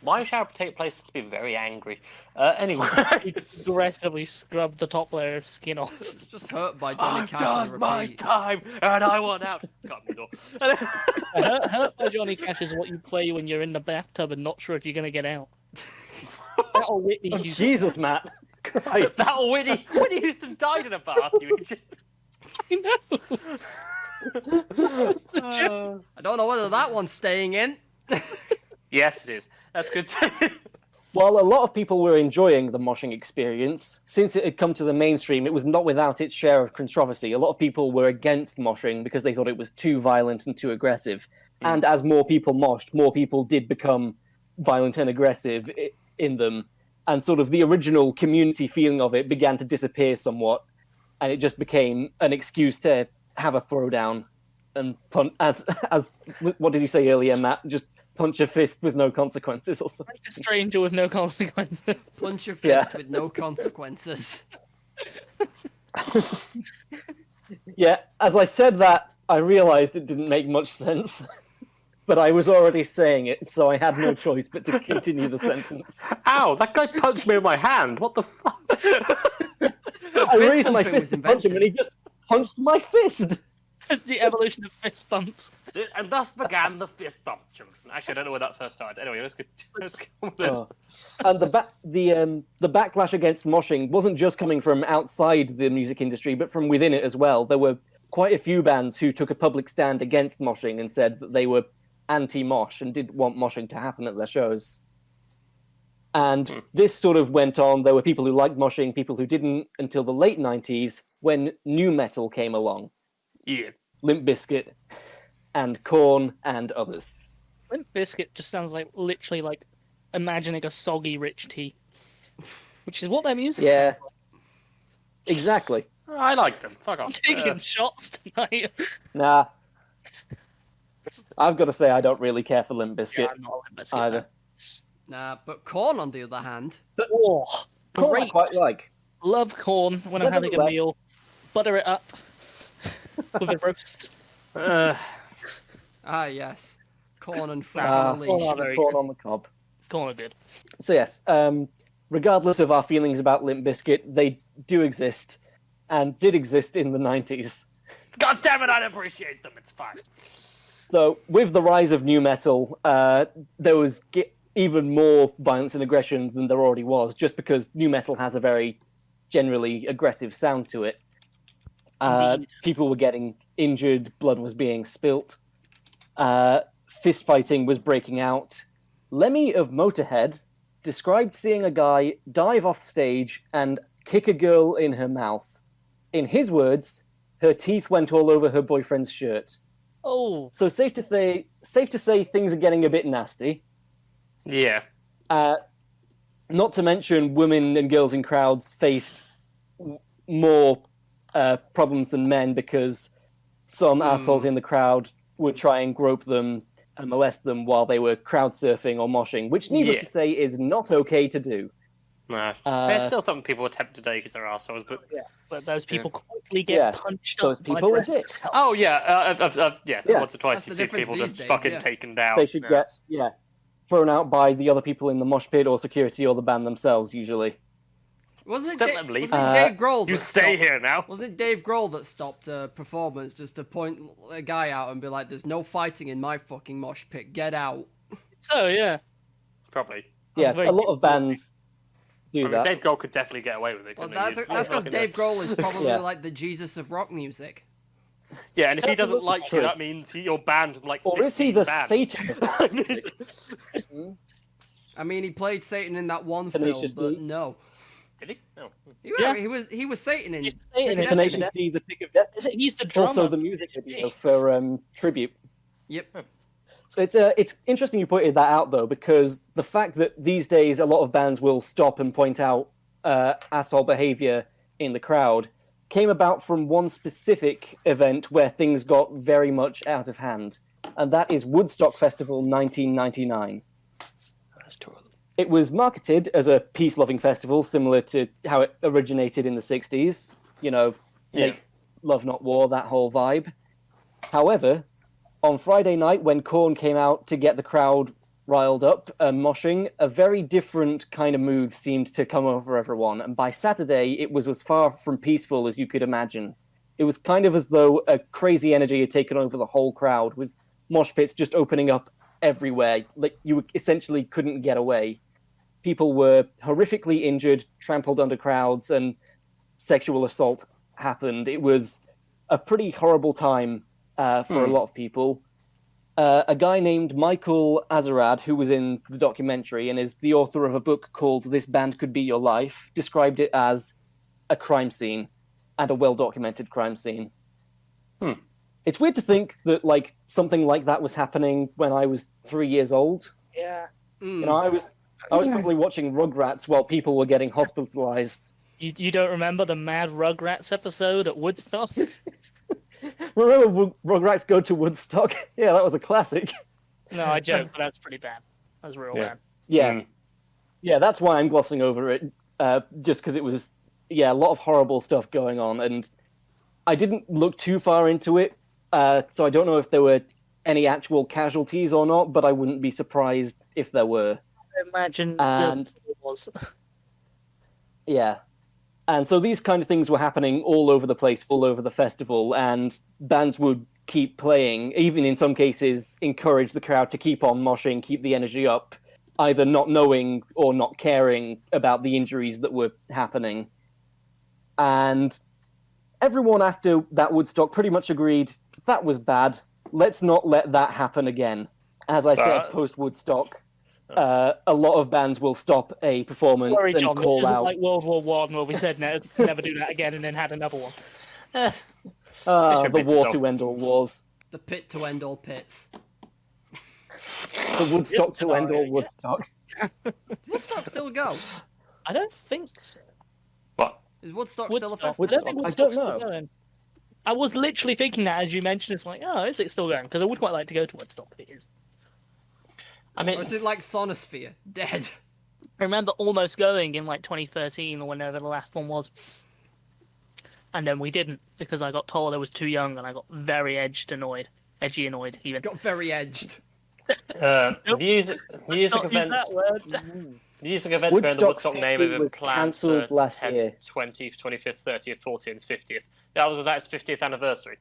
My shower take place to be very angry. Anyway. You aggressively scrub the top layer of skin off. Just hurt by Johnny I've Cash on done my repeat. time and I want out. Got me door. Hurt by Johnny Cash is what you play when you're in the bathtub and not sure if you're going to get out. That or Whitney Oh, Houston. Jesus, Matt. Christ. That Whitney Houston died in a bath, you idiot. I know. I don't know whether that one's staying in. Yes, it is. That's good. While a lot of people were enjoying the moshing experience, since it had come to the mainstream, it was not without its share of controversy. A lot of people were against moshing because they thought it was too violent and too aggressive. And as more people moshed, more people did become violent and aggressive in them. and sort of the original community feeling of it began to disappear somewhat, and it just became an excuse to have a throwdown and punch. As what did you say earlier, Matt? Just punch a fist with no consequences or something. A stranger with no consequences. Punch your fist with no consequences. Yeah, as I said that, I realized it didn't make much sense. But I was already saying it, so I had no choice but to continue the sentence. Ow, that guy punched me in my hand. What the fuck? I raised my fist to punch him, and he just punched my fist. The evolution of fist bumps. And thus began the fist bump. Actually, I don't know where that first started. Anyway, let's go on with this. Oh. And the backlash against moshing wasn't just coming from outside the music industry, but from within it as well. There were quite a few bands who took a public stand against moshing and said that they were anti-mosh and didn't want moshing to happen at their shows. And this sort of went on. There were people who liked moshing, people who didn't, until the late 90s when nu metal came along. Yeah. Limp Bizkit and Korn and others. Limp Bizkit just sounds like literally like imagining a soggy rich tea, which is what their music Yeah, sounds like. exactly. I like them. Fuck I'm off. taking shots tonight. Nah. I've got to say, I don't really care for Limp Bizkit Yeah, I'm not a Limp Bizkit either. fan. Nah, but Korn, on the other hand, Oh, Korn I great. quite like. Love corn when I'm having a Nevertheless- meal. Butter it up with a roast. yes, Korn and Freak Ah, on a Leash. Korn are very Corn good. on the cob. Corn are good. So yes, regardless of our feelings about Limp Bizkit, they do exist, and did exist in the 90s. God damn it, I appreciate them. It's fine. So with the rise of nu metal, there was even more violence and aggression than there already was, just because nu metal has a very generally aggressive sound to it. Indeed. People were getting injured, blood was being spilt, fist fighting was breaking out. Lemmy of Motorhead described seeing a guy dive off stage and kick a girl in her mouth. In his words, her teeth went all over her boyfriend's shirt. Oh, So safe to say things are getting a bit nasty. Yeah. Not to mention women and girls in crowds faced more problems than men because some assholes in the crowd would try and grope them and molest them while they were crowd surfing or moshing, which needless Yeah. to say is not okay to do. Nah. There's still some people attempt today because they're assholes, but but those people quickly get Yeah, punched those up by people the are rest of the dicks. crowd. oh yeah, yeah. Yeah. Once or twice That's you the see difference people these just days, fucking yeah. taken down. They should get thrown out by the other people in the mosh pit or security or the band themselves usually. Wasn't it, Don't let them leave. wasn't it Dave Grohl? You that stay stopped- here now. Wasn't it Dave Grohl that stopped a performance just to point a guy out and be like, "There's no fighting in my fucking mosh pit. Get out." So yeah, Probably. Yeah, very a lot of bands I do mean, that. Dave Grohl could definitely get away with it. Well, couldn't he? that's because He's Dave Grohl is probably Yeah. like the Jesus of rock music. Yeah, and if he That's doesn't absolutely like true. you, that means you're banned from like. Or is he 15 the bands. Satan? I mean, he played Satan in that one film, Tenacious but D. no, Did he? No. he was Satan in. he's Satan. Yes, Tenacious yes. D, The Thick of Destiny. He's the drummer. Also the music video for Tribute. Yep. So it's interesting you pointed that out though, because the fact that these days a lot of bands will stop and point out asshole behavior in the crowd came about from one specific event where things got very much out of hand, and that is Woodstock Festival 1999. That's two of them. It was marketed as a peace-loving festival, similar to how it originated in the 60s. You know, Yeah. make love not war, that whole vibe. However, on Friday night, when Korn came out to get the crowd riled up and moshing, a very different kind of mood seemed to come over everyone. And by Saturday, it was as far from peaceful as you could imagine. It was kind of as though a crazy energy had taken over the whole crowd, with mosh pits just opening up everywhere. Like, you essentially couldn't get away. People were horrifically injured, trampled under crowds, and sexual assault happened. It was a pretty horrible time for a lot of people. A guy named Michael Azarad, who was in the documentary and is the author of a book called This Band Could Be Your Life, described it as a crime scene, and a well-documented crime scene. It's weird to think that something like that was happening when I was 3 years old. Yeah. You know, I I was probably watching Rugrats while people were getting hospitalized. You don't remember the Mad Rugrats episode at Woodstock? Remember Rugrats Go to Woodstock? Yeah, that was a classic. No, I joke, but that's pretty bad. That's real bad. Yeah. Yeah, that's why I'm glossing over it, just because it was, a lot of horrible stuff going on, and I didn't look too far into it, so I don't know if there were any actual casualties or not, but I wouldn't be surprised if there were. I imagine And there was. yeah. And so these kind of things were happening all over the place, all over the festival, and bands would keep playing, even in some cases encourage the crowd to keep on moshing, keep the energy up, either not knowing or not caring about the injuries that were happening. And everyone after that Woodstock pretty much agreed, that was bad, let's not let that happen again. As I said, post-Woodstock, a lot of bands will stop a performance Sorry, and John, this call isn't out... like World War One where we said never do that again and then had another one. the war to end all wars. The pit to end all pits. The Woodstock to end all Woodstocks. Does Woodstock still go? I don't think so. What? Is Woodstock still a Woodstock. festival? I don't think I Woodstock's don't still know. going. I was literally thinking that as you mentioned. It's like, oh, is it still going? Because I would quite like to go to Woodstock if it is. I mean, Or is it like Sonosphere? Dead. I remember almost going in like 2013 or whenever the last one was. And then we didn't because I got told I was too young and I got very edgy annoyed even. Got very edged. music Not use events. that word. Music events bearing the Woodstock Woodstock name 50 have been was planned cancelled for last 10th, year. 20th, 25th, 30th, 40th, 50th. That was its 50th anniversary.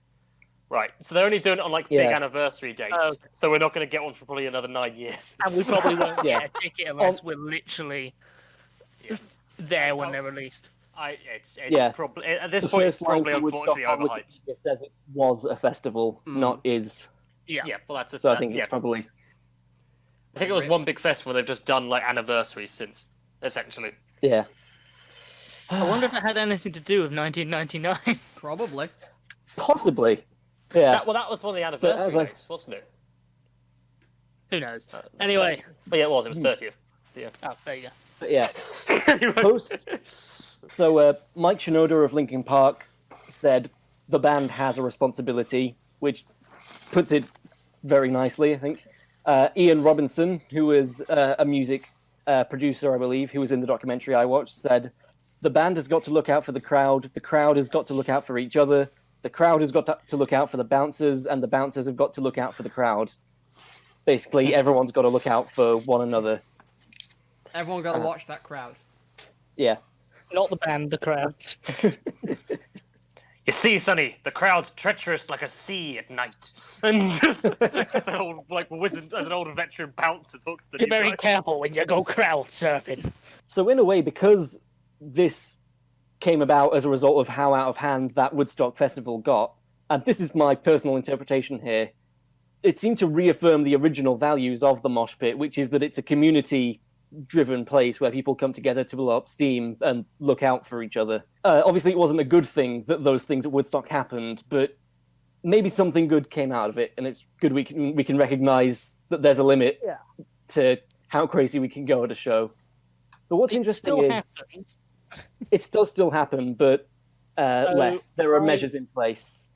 Right, so they're only doing it on like big Yeah. anniversary dates, Oh, okay. so we're not going to get one for probably another 9 years. And we probably won't Yeah. get a ticket unless we're literally there when they're released. It's Yeah. probably at this The point it's first line probably for Woodstock unfortunately on overhyped. Wikipedia says it was a festival, not is. Yeah. Yeah, well that's just So I think it's yeah. probably... I think it was one big festival. They've just done like anniversaries since, essentially. Yeah. I wonder if it had anything to do with 1999. Probably. Possibly. Yeah. That was one of the as anniversary I- dates, wasn't it? Who knows? Anyway. But yeah, it was. It was 30th. Yeah. Oh, there you go. But yeah. Anyway. So Mike Shinoda of Linkin Park said the band has a responsibility, which puts it very nicely, I think. Ian Robinson, who is a music producer, I believe, who was in the documentary I watched, said, the band has got to look out for the crowd has got to look out for each other, the crowd has got to look out for the bouncers, and the bouncers have got to look out for the crowd. Basically, everyone's got to look out for one another. Everyone got to watch that crowd. Yeah. Not the band, the crowd. You see, Sonny, the crowd's treacherous like a sea at night. And as an old wizard, as an old veteran bouncer talks to the Be new very guy. careful when you go crowd surfing. So in a way, because this came about as a result of how out of hand that Woodstock festival got, and this is my personal interpretation here, it seemed to reaffirm the original values of the mosh pit, which is that it's a community-driven place where people come together to blow up steam and look out for each other. Obviously, it wasn't a good thing that those things at Woodstock happened, but maybe something good came out of it, and it's good we can recognize that there's a limit to how crazy we can go at a show. But what's interesting still is happens. it does still happen, but less. There are measures in place.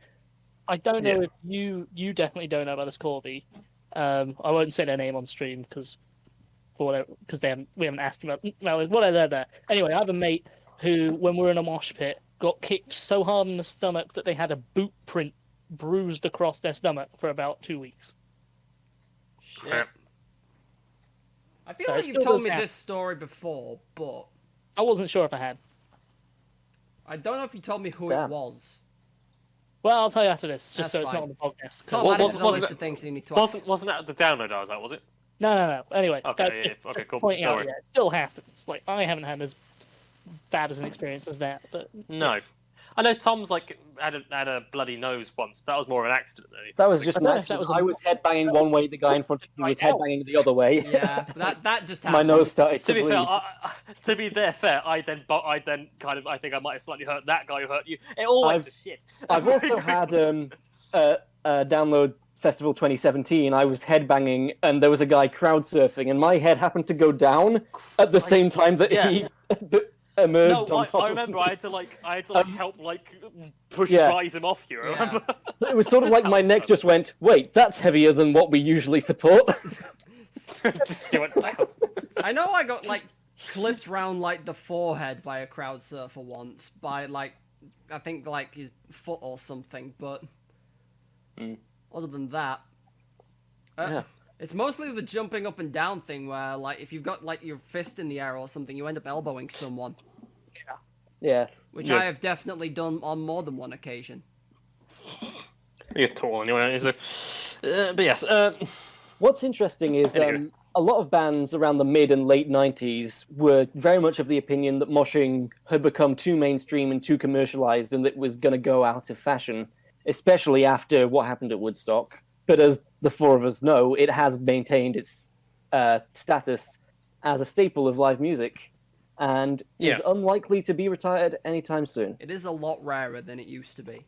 I don't know if you definitely don't know about this, Corby. I won't say their name on stream because we haven't asked them. Well, whatever. There. Anyway, I have a mate who, when we were in a mosh pit, got kicked so hard in the stomach that they had a boot print bruised across their stomach for about 2 weeks. Shit. I feel So like it you've still told does me happen. this story before, but I wasn't sure if I had. I don't know if you told me who Damn. it was. Well, I'll tell you after this, just That's so it's not fine. on the podcast. Tom, Well, add it wasn't- to the wasn't list it- of things you need to ask. Wasn't that the download I was at, was it? No. Anyway, Okay, just okay, cool. pointing Don't out, worry. it still happens. Like, I haven't had as bad as an experience as that, but No. I know Tom's had a bloody nose once. That was more of an accident than anything. That was just I an don't know if accident. that was a- I was headbanging one way, the guy in front of me was Right now. headbanging the other way. Yeah, but that just My happened. nose started To to be bleed. fair, I then kind of I think I might have slightly hurt that guy who hurt you. It all went to shit. I've also had a download Festival 2017, I was headbanging and there was a guy crowd surfing, and my head happened to go down at the same time that he emerged on top I remember of me. I had to help push rise him off you. Remember? It was sort of like my neck just went, wait, that's heavier than what we usually support. Just went down. I know I got clipped round the forehead by a crowd surfer once by I think his foot or something, but other than that, it's mostly the jumping up and down thing where if you've got your fist in the air or something, you end up elbowing someone. Yeah. Which I have definitely done on more than one occasion. You're tall anyway, so. But yes. What's interesting is Anyway. a lot of bands around the mid and late 90s were very much of the opinion that moshing had become too mainstream and too commercialized and that it was going to go out of fashion, especially after what happened at Woodstock. But as the four of us know, it has maintained its status as a staple of live music and is unlikely to be retired anytime soon. It is a lot rarer than it used to be.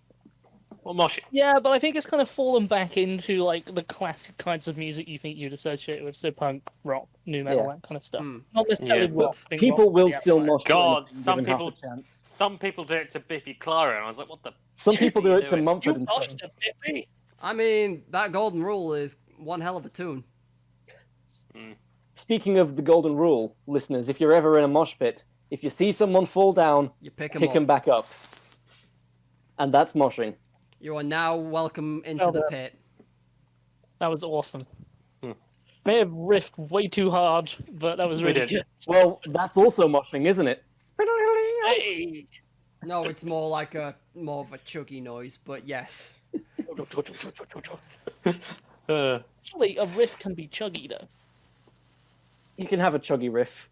Well, moshing. Yeah, but I think it's kind of fallen back into the classic kinds of music you think you'd associate with, so punk, rock, new metal, that kind of stuff. Not necessarily rock. I think People rock's will the still outside. mosh. God, given some half people, a chance. some people do it to Biffy Clyro, and I was like, what the? Some people do it to doing? Mumford You and moshed Sons. to Biffy. I mean, that golden rule is one hell of a tune. Speaking of the golden rule, listeners, if you're ever in a mosh pit, if you see someone fall down, You pick 'em pick up. them back up. And that's moshing. You are now welcome into the pit. That was awesome. May have riffed way too hard, but that was really did. good. Well, that's also moshing, isn't it? Hey! No, it's more more of a chuggy noise, but yes. Actually, a riff can be chuggy, though. You can have a chuggy riff.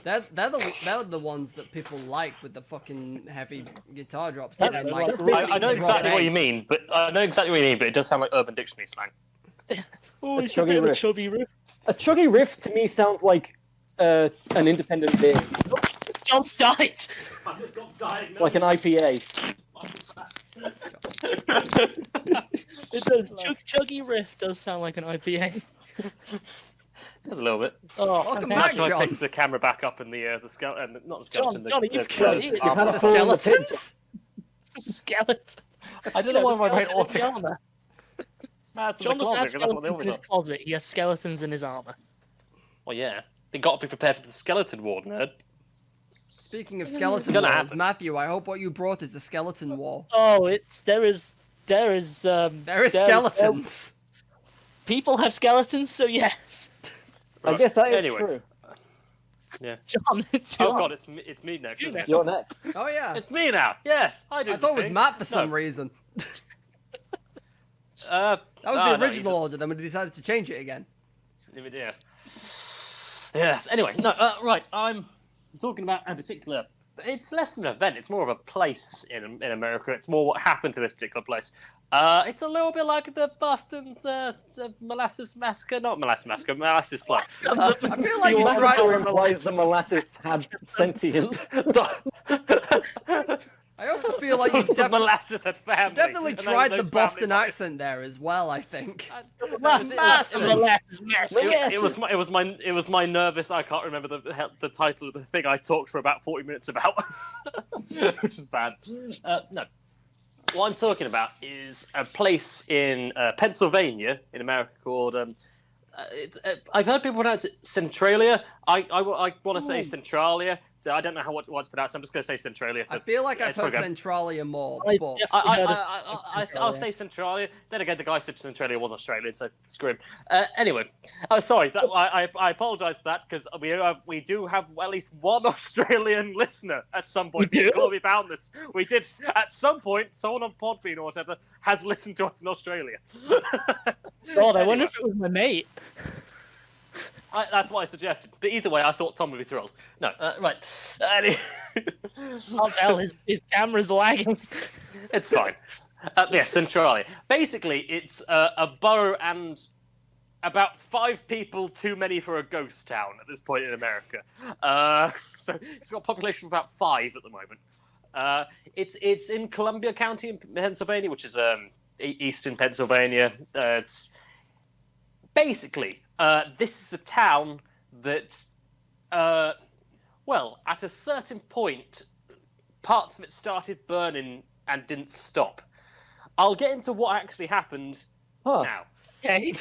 They're the ones that people like with the fucking heavy guitar drops. That's and, like- I know exactly what you mean, but it does sound like Urban Dictionary slang. Oh, A it's a chuggy bit of a riff. chubby riff. A chuggy riff to me sounds like an independent beer, John's died! like an IPA. It does. Chuggy riff does sound like an IPA. There's a little bit. Oh, Welcome fantastic. back, I John. picked the camera back up in the skeleton, not the skeleton. John, are you the crazy? You've had a The fall in the pit. skeletons? Skeleton. I don't know why my brain Skeleton in the auto. armor. That's in John the doesn't have closet, 'cause that's what they skeletons in always his are. closet. He has skeletons in his armor. Well, yeah. They got to be prepared for the skeleton ward, nerd. Speaking of skeleton gonna wars, happen. Matthew, I hope what you brought is a skeleton wall. Oh, there is. There is skeletons. People have skeletons, so yes. I guess that is Anyway. true. John. Oh god, it's me next. Isn't it? You're next. Oh yeah. It's me now. Yes, I do. I thought it was Matt for some reason. That was the original order, then we decided to change it again. Yes. Yes. Anyway, no. Right. I'm talking about a particular. It's less of an event. It's more of a place in America. It's more what happened to this particular place. It's a little bit like the Boston the molasses massacre, not molasses massacre, molasses flood. I feel like The you massacre tried. implies the molasses had sentience. I also feel like you the molasses had family. definitely and tried those the Boston family- accent there as well. I think. It was my nervous. I can't remember the title of the thing I talked for about 40 minutes about, which is bad. No, what I'm talking about is a place in Pennsylvania in America called. I've heard people pronounce it Centralia. I want to say Centralia. So I don't know what it's pronounced. I'm just going to say Centralia. I feel like I've it's heard program. Centralia more, I but I'll say Centralia. Then again, the guy said Centralia was Australian, so screw him. Anyway, sorry, I apologise for that because we do have at least one Australian listener at some point. We do? Corby found this. We did at some point. Someone on Podbean or whatever has listened to us in Australia. God, I wonder if it was my mate. That's what I suggested. But either way, I thought Tom would be thrilled. No, right. Can't tell, his camera's lagging. It's fine. Yes, Centralia. Basically, it's a borough and about 5 people too many for a ghost town at this point in America. So it's got a population of about 5 at the moment. It's in Columbia County in Pennsylvania, which is eastern Pennsylvania. It's basically this is a town that, well, at a certain point, parts of it started burning and didn't stop. I'll get into what actually happened now. Okay.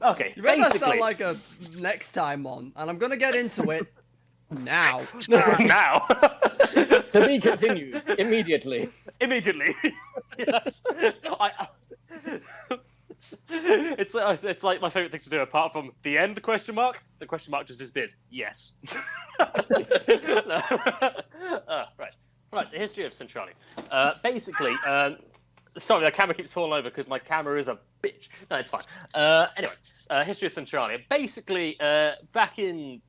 Okay. You better basically, sound like a next time on, and I'm gonna get into it now. now. To be continued immediately. Immediately. Yes. It's like my favourite thing to do, apart from the end question mark. The question mark just disappears. Yes. Right. The history of Centralia. Basically, sorry, the camera keeps falling over because my camera is a bitch. No, it's fine. Anyway, history of Centralia. Basically, back in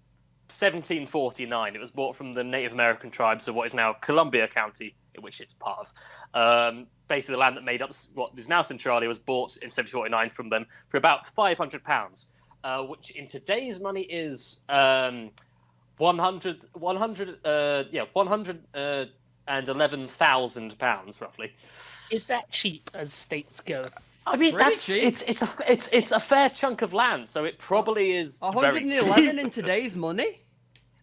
1749, it was bought from the Native American tribes of what is now Columbia County, in which it's part of. Basically, the land that made up what is now Centralia was bought in 1749 from them for about £500, which in today's money is 111,000 pounds roughly. Is that cheap as states go? I mean, Pretty that's cheap. it's a fair chunk of land, so it probably is 111 in today's money.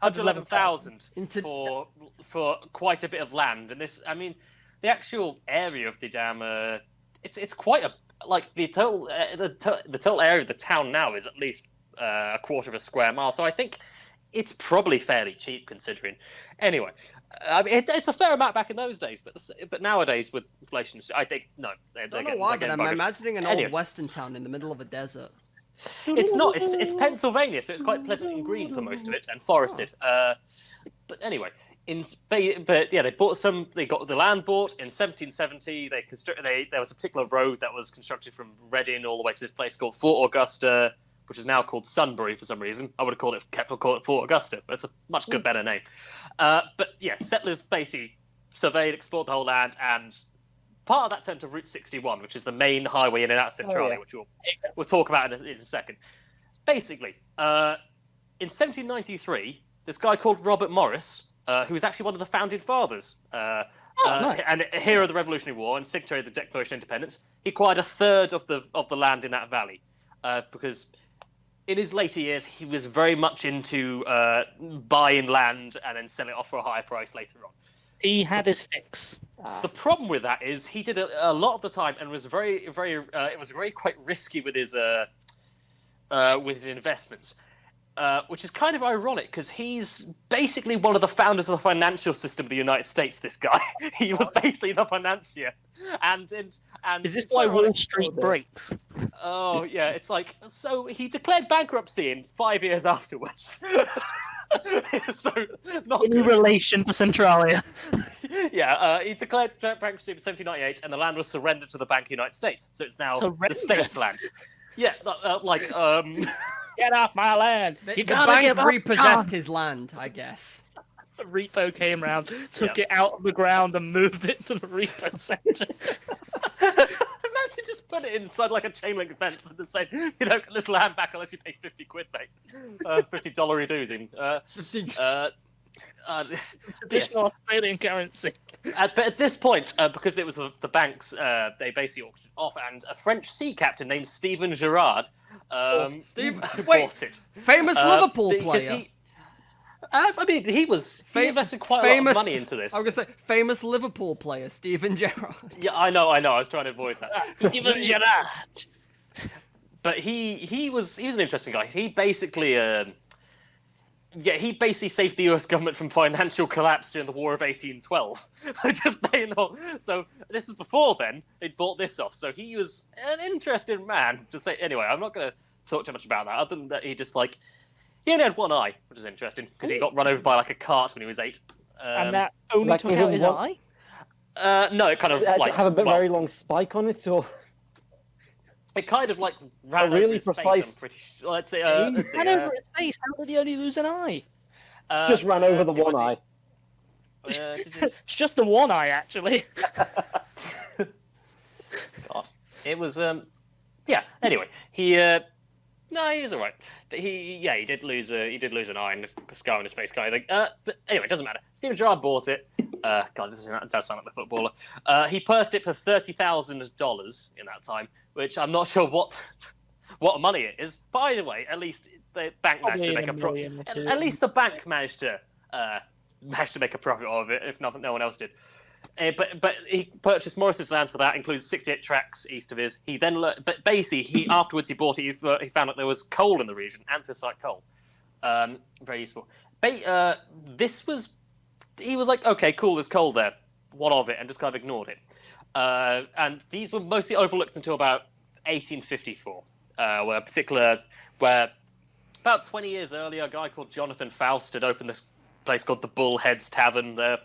111,000 Into- for quite a bit of land, and this, I mean, the actual area of the dam, it's quite a the total area of the town now is at least a quarter of a square mile, so I think it's probably fairly cheap considering. Anyway, I mean, it's a fair amount back in those days, but nowadays with inflation, I think no. I don't know why, but I'm imagining an old western town in the middle of a desert. It's not. It's Pennsylvania, so it's quite pleasant and green for most of it, and forested. But anyway, they bought some. They got the land bought in 1770. There was a particular road that was constructed from Reading all the way to this place called Fort Augusta, which is now called Sunbury for some reason. I would have kept it Fort Augusta, but it's a much better name. But yeah, settlers basically surveyed, explored the whole land, and part of that turned to Route 61, which is the main highway in and out of Centralia, which we'll talk about in a second. Basically, in 1793, this guy called Robert Morris, who was actually one of the founding fathers, Nice. and a hero of the Revolutionary War and signatory of the Declaration of Independence, he acquired a third of the land in that valley, because in his later years, he was very much into buying land and then selling it off for a higher price later on. He had his fix. The problem with that is he did it a lot of the time and was very quite risky with his investments, which is kind of ironic because he's basically one of the founders of the financial system of the United States. This guy, he was basically the financier, and Is this why Wall Street breaks? Oh yeah, it's like, so he declared bankruptcy in 5 years afterwards. So not In good. relation to Centralia. Yeah, he declared bankruptcy in 1798, and the land was surrendered to the Bank of the United States. So it's now Surrendered? the state's land. Yeah, Get off my land! The You gotta bank give up, repossessed his land, I guess. The repo came round, took it out of the ground, and moved it to the repo centre. imagine just put it inside like a chain link fence and just say, you don't get this land back unless you pay 50 quid, mate. $50 dues in. Traditional Australian currency. But at this point, because it was the banks, they basically auctioned off, and a French sea captain named Stephen Girard Steve, bought it. famous Liverpool because player. He invested quite a lot of money into this. I was gonna say famous Liverpool player Steven Gerrard. Yeah, I know. I was trying to avoid that. Even Gerard. But he was an interesting guy. He basically saved the U.S. government from financial collapse during the War of 1812. Just paying all. So this is before then. They'd bought this off. So he was an interesting man. To say anyway, I'm not going to talk too much about that. Other than that, he only had one eye, which is interesting because he got run over by like a cart when he was 8. And that only took out his eye? No, it kind of have a very long spike on it, or it kind of like ran over really his face, precise. I'm pretty sure. Let's see. Ran over his face. How did he only lose an eye? just ran over the let's see one what eye. It's just the one eye, actually. God, it was yeah. Anyway, he he's all right. But he did lose an eye and a scar on his face, kind of thing. But anyway, it doesn't matter. Steven Gerrard bought it. God, does sound like the footballer. He purchased it for $30,000 in that time, which I'm not sure what money it is. But either way, at least the bank managed to make at least the bank managed to make a profit of it, if no one else did. But he purchased Morris's lands for that, includes 68 tracts east of his. He then but basically afterwards he bought it. He found that there was coal in the region, anthracite coal. Very useful. He was like, okay, cool, there's coal there. What of it? And just kind of ignored it. And these were mostly overlooked until about 1854, where about 20 years earlier, a guy called Jonathan Faust had opened this place called the Bullheads Tavern there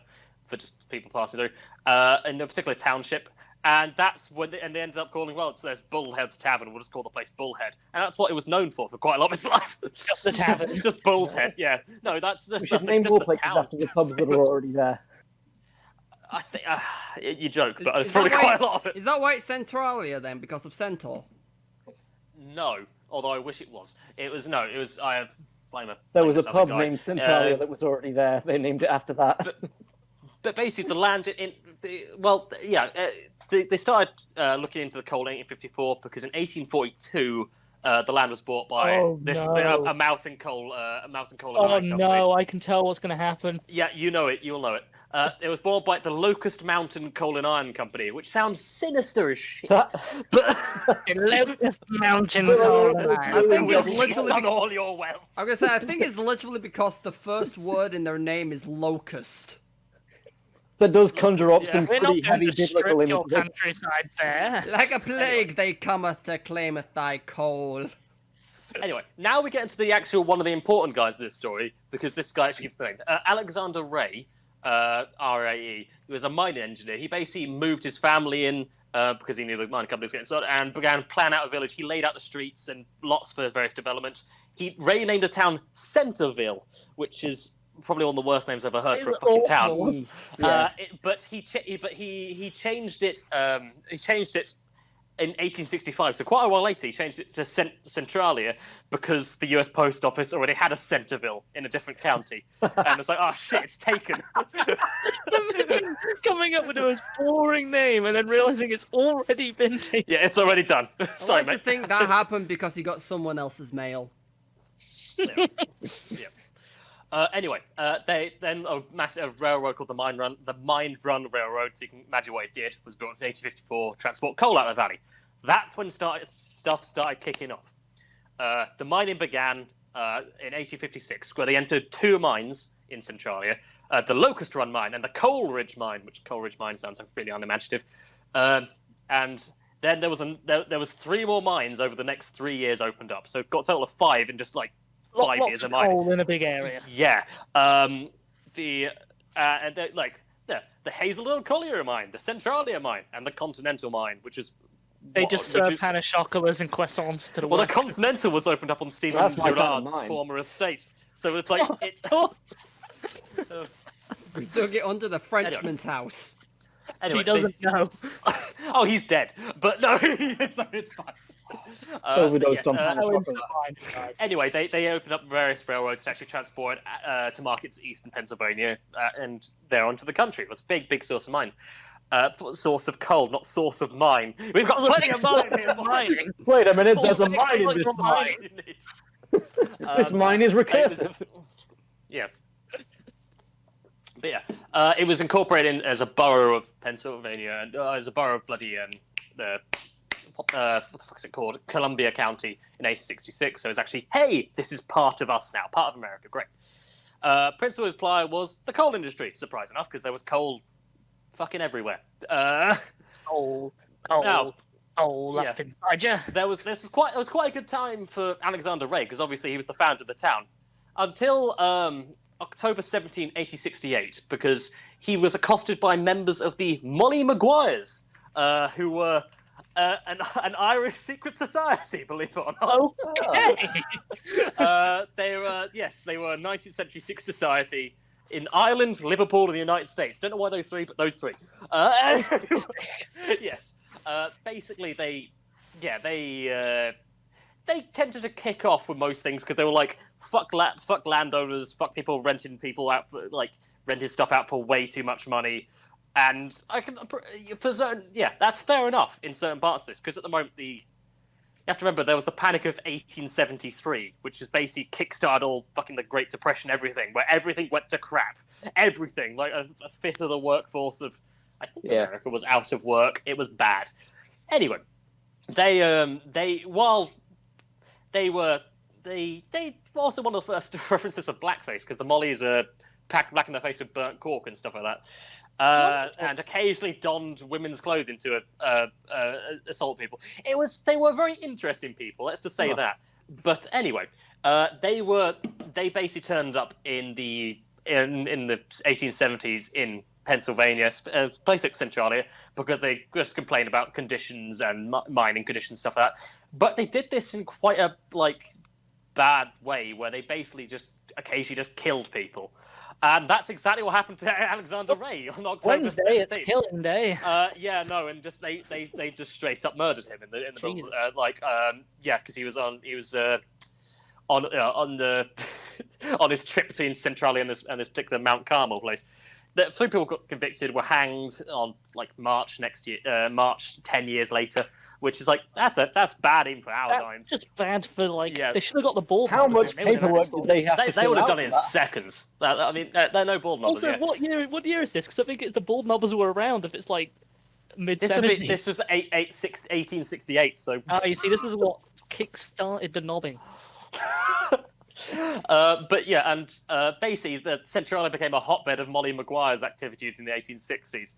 for just people passing through in a particular township. And that's when they ended up calling, well, there's Bullhead's Tavern, we'll just call the place Bullhead. And that's what it was known for quite a lot of its life. Just the tavern. Just Bull's Head, yeah. No, that's We should name all places after the pubs that are already there. I think you joke, but there's probably quite a lot of it. Is that why it's Centralia then, because of Centaur? No, although I wish it was. There was a pub named Centralia that was already there. They named it after that. But basically, the land they started looking into the coal in 1854 because in 1842 the land was bought by a mountain coal. No! I can tell what's going to happen. Yeah, you know it. You'll know it. It was bought by the Locust Mountain Coal and Iron Company, which sounds sinister as shit. Locust Mountain Coal and Iron. I think it's literally all your wealth. I'm gonna say I think it's literally because the first word in their name is locust. That does conjure up some We're pretty not going heavy to strip biblical your imagery. countryside fair. Like a plague, they cometh to claimeth thy coal. Anyway, now we get into the actual one of the important guys of this story, because this guy actually gives the name. Alexander Ray, R-A-E, he was a mining engineer. He basically moved his family in because he knew the mining company was getting started, and began to plan out a village. He laid out the streets and lots for various development. Ray named the town Centerville, which is probably one of the worst names I've ever heard for a fucking town. But he changed it. He changed it in 1865. So quite a while later, he changed it to Centralia because the U.S. Post Office already had a Centerville in a different county, and it's like, oh shit, it's taken. Coming up with the most boring name and then realizing it's already been taken. Yeah, it's already done. I Sorry, like mate. to think that happened because he got someone else's mail. Yeah. Anyway, they then a massive railroad called the Mine Run Railroad, so you can imagine what it did, was built in 1854 to transport coal out of the valley. That's when stuff started kicking off. The mining began in 1856, where they entered two mines in Centralia, the Locust Run Mine and the Coal Ridge Mine, which Coal Ridge Mine sounds really unimaginative. And then there was three more mines over the next 3 years opened up, so it got a total of 5 in just like 5 Lots years of of mining. coal in a big area. Yeah. The Hazelden Colliery Mine, the Centralia Mine, and the Continental Mine, which is They just serve panishokulas and croissants to the well, the workers. Continental was opened up on Stephen That's my kind of Gerrard's mine. former estate, so it's like it's. We dug it under the Frenchman's house. Anyway, He doesn't know. Oh, he's dead. But no, it's fine. Overdosed on Go Panish into the mine side. Anyway, they opened up various railroads to actually transport to markets east in Pennsylvania and there onto the country. It was a big source of mine. Source of coal, not source of mine. We've got plenty of mine here. Mining. Wait a minute, there's a Well, mine in like this you're mine. mining. This mine is recursive. Yeah. But yeah, it was incorporated in as a borough of Pennsylvania, as a borough of bloody what the fuck is it called? Columbia County in 1866. So it's actually, hey, this is part of us now, part of America. Great. Principal supply was the coal industry. Surprise enough, because there was coal fucking everywhere. Coal Now, up inside you. It was quite a good time for Alexander Ray, because obviously he was the founder of the town until October 17, 1868, because he was accosted by members of the Molly Maguires, who were an Irish secret society, believe it or not. Okay. They were a 19th century secret society in Ireland, Liverpool, and the United States. Don't know why those three, but those three. Yes. Basically, they tended to kick off with most things because they were like, fuck landowners, fuck people renting people out, like rent his stuff out for way too much money. And I can, for certain, that's fair enough in certain parts of this, because at the moment you have to remember there was the Panic of 1873, which is basically kickstarted all fucking the Great Depression, everything, where everything went to crap, everything, like a fifth of the workforce of, I think America was out of work. It was bad. Anyway, they were also one of the first references of blackface, because the Mollies are packed black in their face with burnt cork and stuff like that. And occasionally donned women's clothing to assault people. They were very interesting people. Let's just say that. But anyway, they basically turned up in the 1870s in Pennsylvania, a place like Centralia, because they just complained about conditions and mining conditions, stuff like that. But they did this in quite a bad way, where they basically just occasionally just killed people. And that's exactly what happened to Alexander Ray on October Wednesday. 17th. It's killing day. And just they just straight up murdered him in the middle, because he was on on his trip between Centralia and this particular Mount Carmel place. The 3 people got convicted, were hanged on March next year, March 10 years later. Which is that's bad even for our times. Just bad for they should have got the ball. How much paperwork did they have to They would have done it in that? seconds. I mean, they're no bald knobbers. Also, what year is this? Because I think it's the bald knobbers who were around. If it's like mid-70s. This was 1868. So. You see, this is what kick-started the knobbing. Basically, the Centralia became a hotbed of Molly Maguire's activities in the 1860s.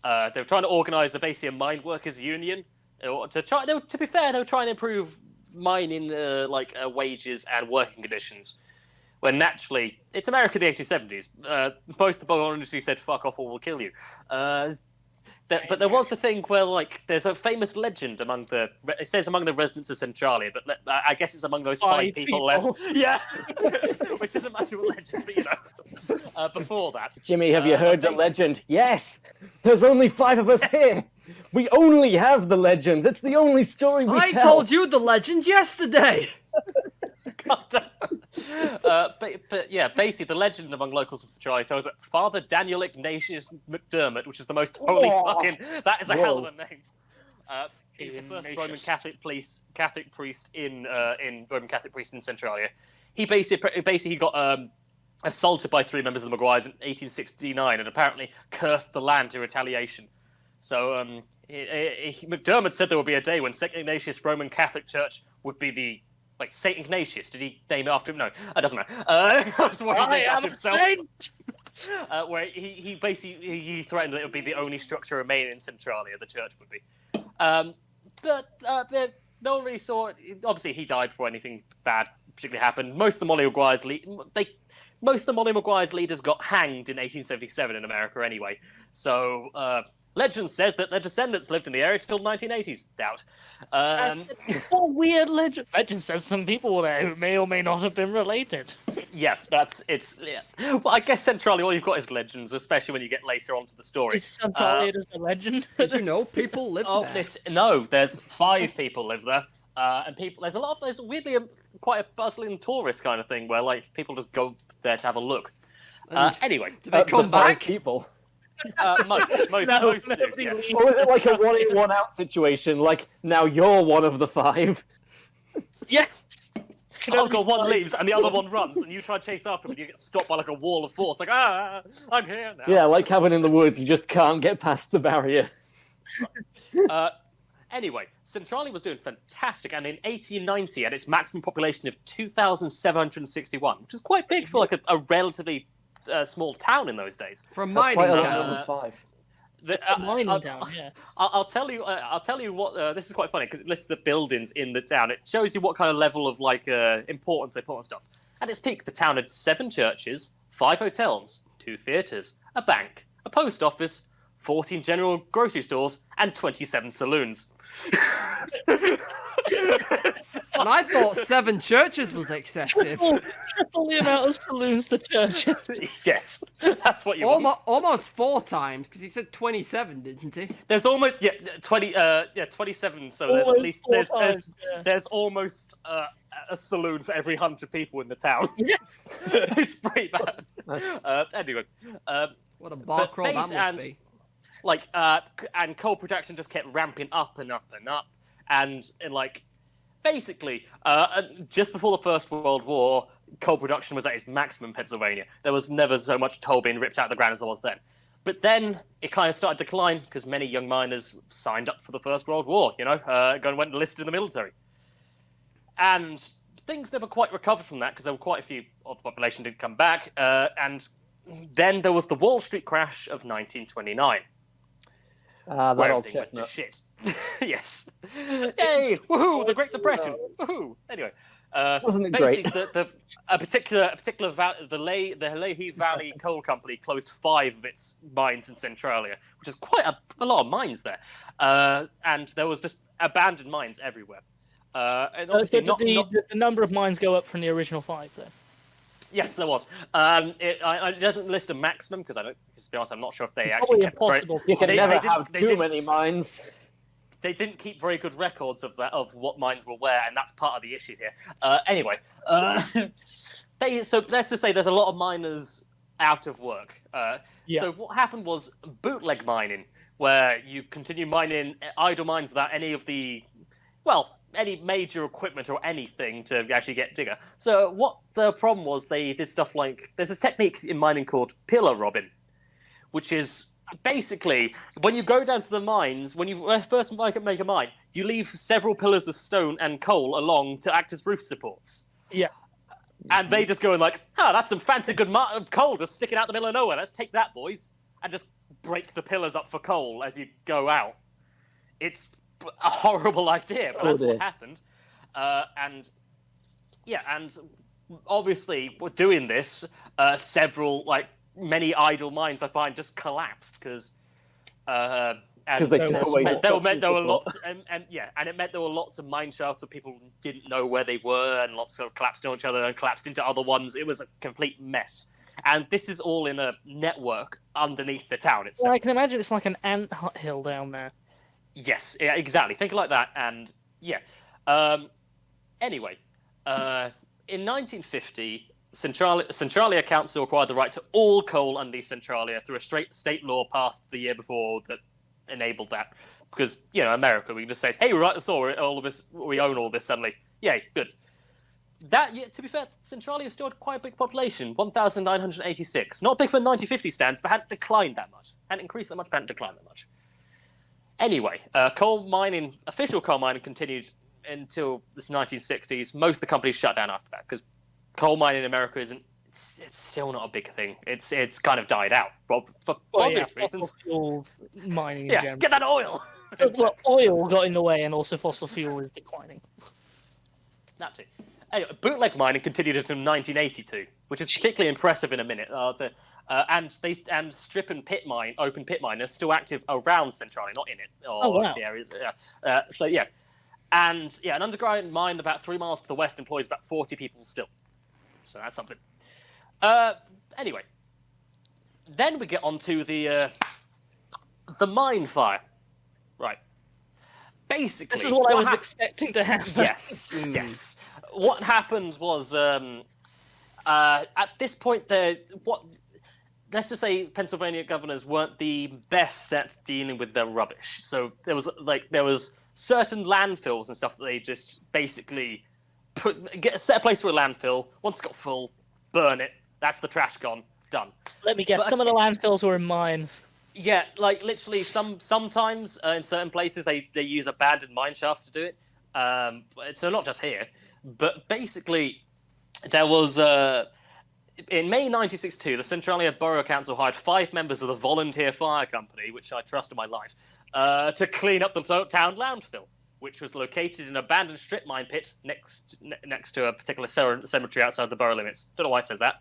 They were trying to organise a mine workers' union. To be fair, they were trying to improve mining wages and working conditions. When naturally, it's America in the 1870s. Most of the oil industry said, "Fuck off, or we'll kill you." But there was a thing where there's a famous legend among the residents of Centralia, but I guess it's among those 5 people left. Yeah, which isn't much of a legend, but before that. Jimmy, have you heard the legend? Yes, there's only 5 of us here. We only have the legend. That's the only story we tell. I told you the legend yesterday. Basically the legend among locals of Centralia. So it was Father Daniel Ignatius McDermott, which is the most holy fucking. That is a hell of a name. He's the first Roman Catholic priest in Roman Catholic priest in Centralia. He basically got assaulted by 3 members of the Maguires in 1869, and apparently cursed the land in retaliation. So McDermott said there would be a day when St. Ignatius Roman Catholic Church would be the St. Ignatius. Did he name it after him? No, it doesn't matter. I am a saint. Where he basically threatened that it would be the only structure remaining in Centralia. The church would be. But no one really saw it. Obviously, he died before anything bad particularly happened. Most of the Molly Maguire's leaders got hanged in 1877 in America anyway. So legend says that their descendants lived in the area till 1980s. Doubt. What weird legend? Legend says some people there who may or may not have been related. Yeah, Well, I guess Centralia, all you've got is legends, especially when you get later onto the story. Is Centralia just a legend? Did you know people live there? No, there's 5 people live there. And there's weirdly quite a bustling tourist kind of thing where people just go there to have a look. Anyway. Do they come back? People. Most do, yes. Or is it like a 1 in 1 out situation? Now you're one of the 5. Yes. One leaves and the other one runs, and you try to chase after him, and you get stopped by a wall of force. I'm here now. Yeah, like Cabin in the Woods, you just can't get past the barrier. Anyway, Centralia was doing fantastic, and in 1890 had its maximum population of 2,761, which is quite big for a relatively small town in those days. For a mining town. 5. Mining town, yeah. I'll tell you what. This is quite funny because it lists the buildings in the town. It shows you what kind of level of importance they put on stuff. At its peak, the town had 7 churches, 5 hotels, 2 theatres, a bank, a post office, 14 general grocery stores, and 27 saloons. And I thought 7 churches was excessive. Triple the amount of saloons the churches. Yes, that's what you want. Almost 4 times, because he said 27, didn't he? There's almost 27. So there's at least there's almost a saloon for every 100 people in the town. It's pretty bad. Anyway, What a bar crawl that must and, be. Like, and coal production just kept ramping up and up and up, and like, basically, just before the First World War, coal production was at its maximum in Pennsylvania. There was never so much coal being ripped out of the ground as there was then. But then it kind of started to decline because many young miners signed up for the First World War, went and enlisted in the military. And things never quite recovered from that because there were quite a few of the population didn't come back. And then there was the Wall Street crash of 1929. Where everything went to shit. Yes. Yay! Woohoo! The Great Depression. Woohoo! Anyway. Wasn't it great? The the Leahy Valley Coal Company closed 5 of its mines in Centralia, which is quite a lot of mines there, and there was just abandoned mines everywhere. And So did the number of mines go up from the original 5 then? Yes, there was. It doesn't list a maximum because to be honest, I'm not sure if they actually kept impossible. You can never have too many mines. They didn't keep very good records of what mines were where, and that's part of the issue here. Anyway, so let's just say there's a lot of miners out of work. So what happened was bootleg mining, where you continue mining idle mines without any major equipment or anything to actually get digger. So what the problem was, they did stuff like, there's a technique in mining called pillar robbing, which is basically, when you go down to the mines, when you first make a mine, you leave several pillars of stone and coal along to act as roof supports. Yeah. And they just go and like, that's some fancy good coal just sticking out the middle of nowhere. Let's take that, boys. And just break the pillars up for coal as you go out. It's a horrible idea, but that's what happened. And obviously, we're doing this, many idle mines left behind just collapsed because they took away it meant there were lots of mine shafts that people didn't know where they were, and lots of collapsed on each other and collapsed into other ones. It was a complete mess, and this is all in a network underneath the town itself. Well, I can imagine it's like an ant hill down there. Yes, yeah, exactly. Think like that, and yeah. Anyway, in 1950. Centralia Council acquired the right to all coal underneath Centralia through a state law passed the year before that enabled that. Because, America, we just say, hey, we write this all of this, we own all this suddenly. Yay, good. To be fair, Centralia still had quite a big population, 1,986. Not big for 1950 stands, but hadn't declined that much. Hadn't increased that much, but hadn't declined that much. Anyway, official coal mining continued until the 1960s. Most of the companies shut down after that, because coal mining in America it's still not a big thing. It's kind of died out for obvious reasons. Fossil fuel mining in general. Get that oil! Well, oil got in the way, and also fossil fuel is declining. That too. Anyway, bootleg mining continued until 1982, which is particularly impressive in a minute. And strip and open pit miners still active around Centralia, not in it, or the areas. And an underground mine about 3 miles to the west employs about 40 people still. So that's something. Anyway, then we get on to the mine fire. Right. Basically, this is what I was expecting to happen. Yes, yes. What happened was, at this point, let's just say Pennsylvania governors weren't the best at dealing with their rubbish. So there was certain landfills and stuff that they just basically set a place for a landfill. Once it's got full, burn it. That's the trash gone. Done. Let me guess. Some of the landfills were in mines. Yeah, like literally. Sometimes in certain places they use abandoned mine shafts to do it. So not just here, but basically there was in May 1962, the Centralia Borough Council hired 5 members of the Volunteer Fire Company, which I trust in my life, to clean up the town landfill, which was located in an abandoned strip mine pit next to a particular cemetery outside the borough limits. Don't know why I said that.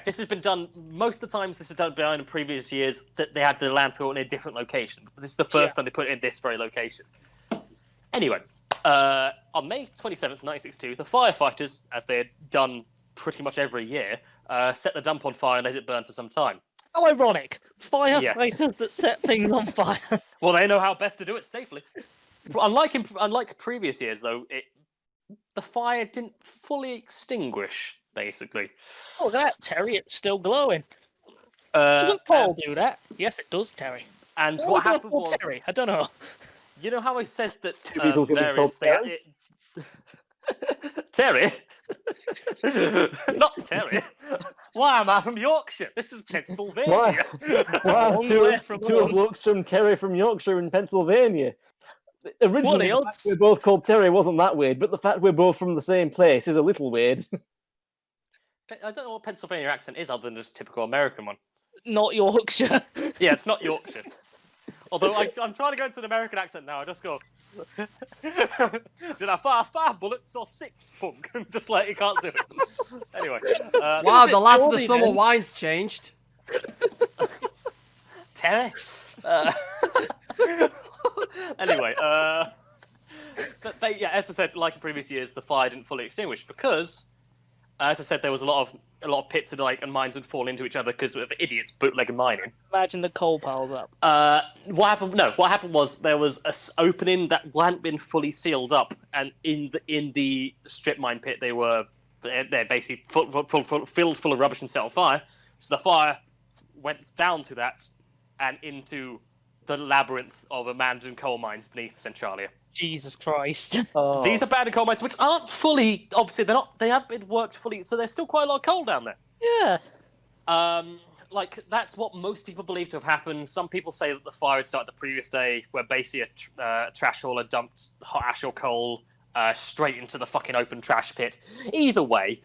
This has been done, most of the times this has been done in previous years, that they had the landfill in a different location. But this is the first time they put it in this very location. Anyway, on May 27th, 1962, the firefighters, as they had done pretty much every year, set the dump on fire and let it burn for some time. How ironic. Firefighters that set things on fire. Well, they know how best to do it safely. Unlike previous years, though, the fire didn't fully extinguish, basically. Oh, look at that, Terry, it's still glowing. Doesn't Paul do that? Yes, it does, Terry. And Why what was there a happened Paul was, Terry? I don't know. you know how I said that Two people can be called various Terry? Not Terry. Why am I from Yorkshire? This is Pennsylvania. Why Long two way from home. blokes from Terry from Yorkshire in Pennsylvania? Originally, the else? fact we're both called Terry wasn't that weird, but the fact we're both from the same place is a little weird. I don't know what Pennsylvania accent is other than just typical American one. Not Yorkshire. Yeah, it's not Yorkshire. Although I'm trying to go into an American accent now. I just go, did I fire 5 bullets or 6, punk? Just like you can't do it. Anyway. Wow, the last of the Corby, summer then. wine's changed. Terry? Anyway, as I said, like in previous years, the fire didn't fully extinguish because, as I said, there was a lot of pits and mines had fallen into each other because of idiots bootlegging mining. Imagine the coal piled up. What happened? No, what happened was there was an opening that hadn't been fully sealed up, and in the strip mine pit, they're basically filled full of rubbish and set on fire. So the fire went down to that and into the labyrinth of abandoned coal mines beneath Centralia. Jesus Christ. Oh. These abandoned coal mines, which aren't fully, obviously, they haven't been worked fully, so there's still quite a lot of coal down there. Yeah. Like, that's what most people believe to have happened. Some people say that the fire had started the previous day, where basically a trash hauler dumped hot ash or coal straight into the fucking open trash pit. Either way,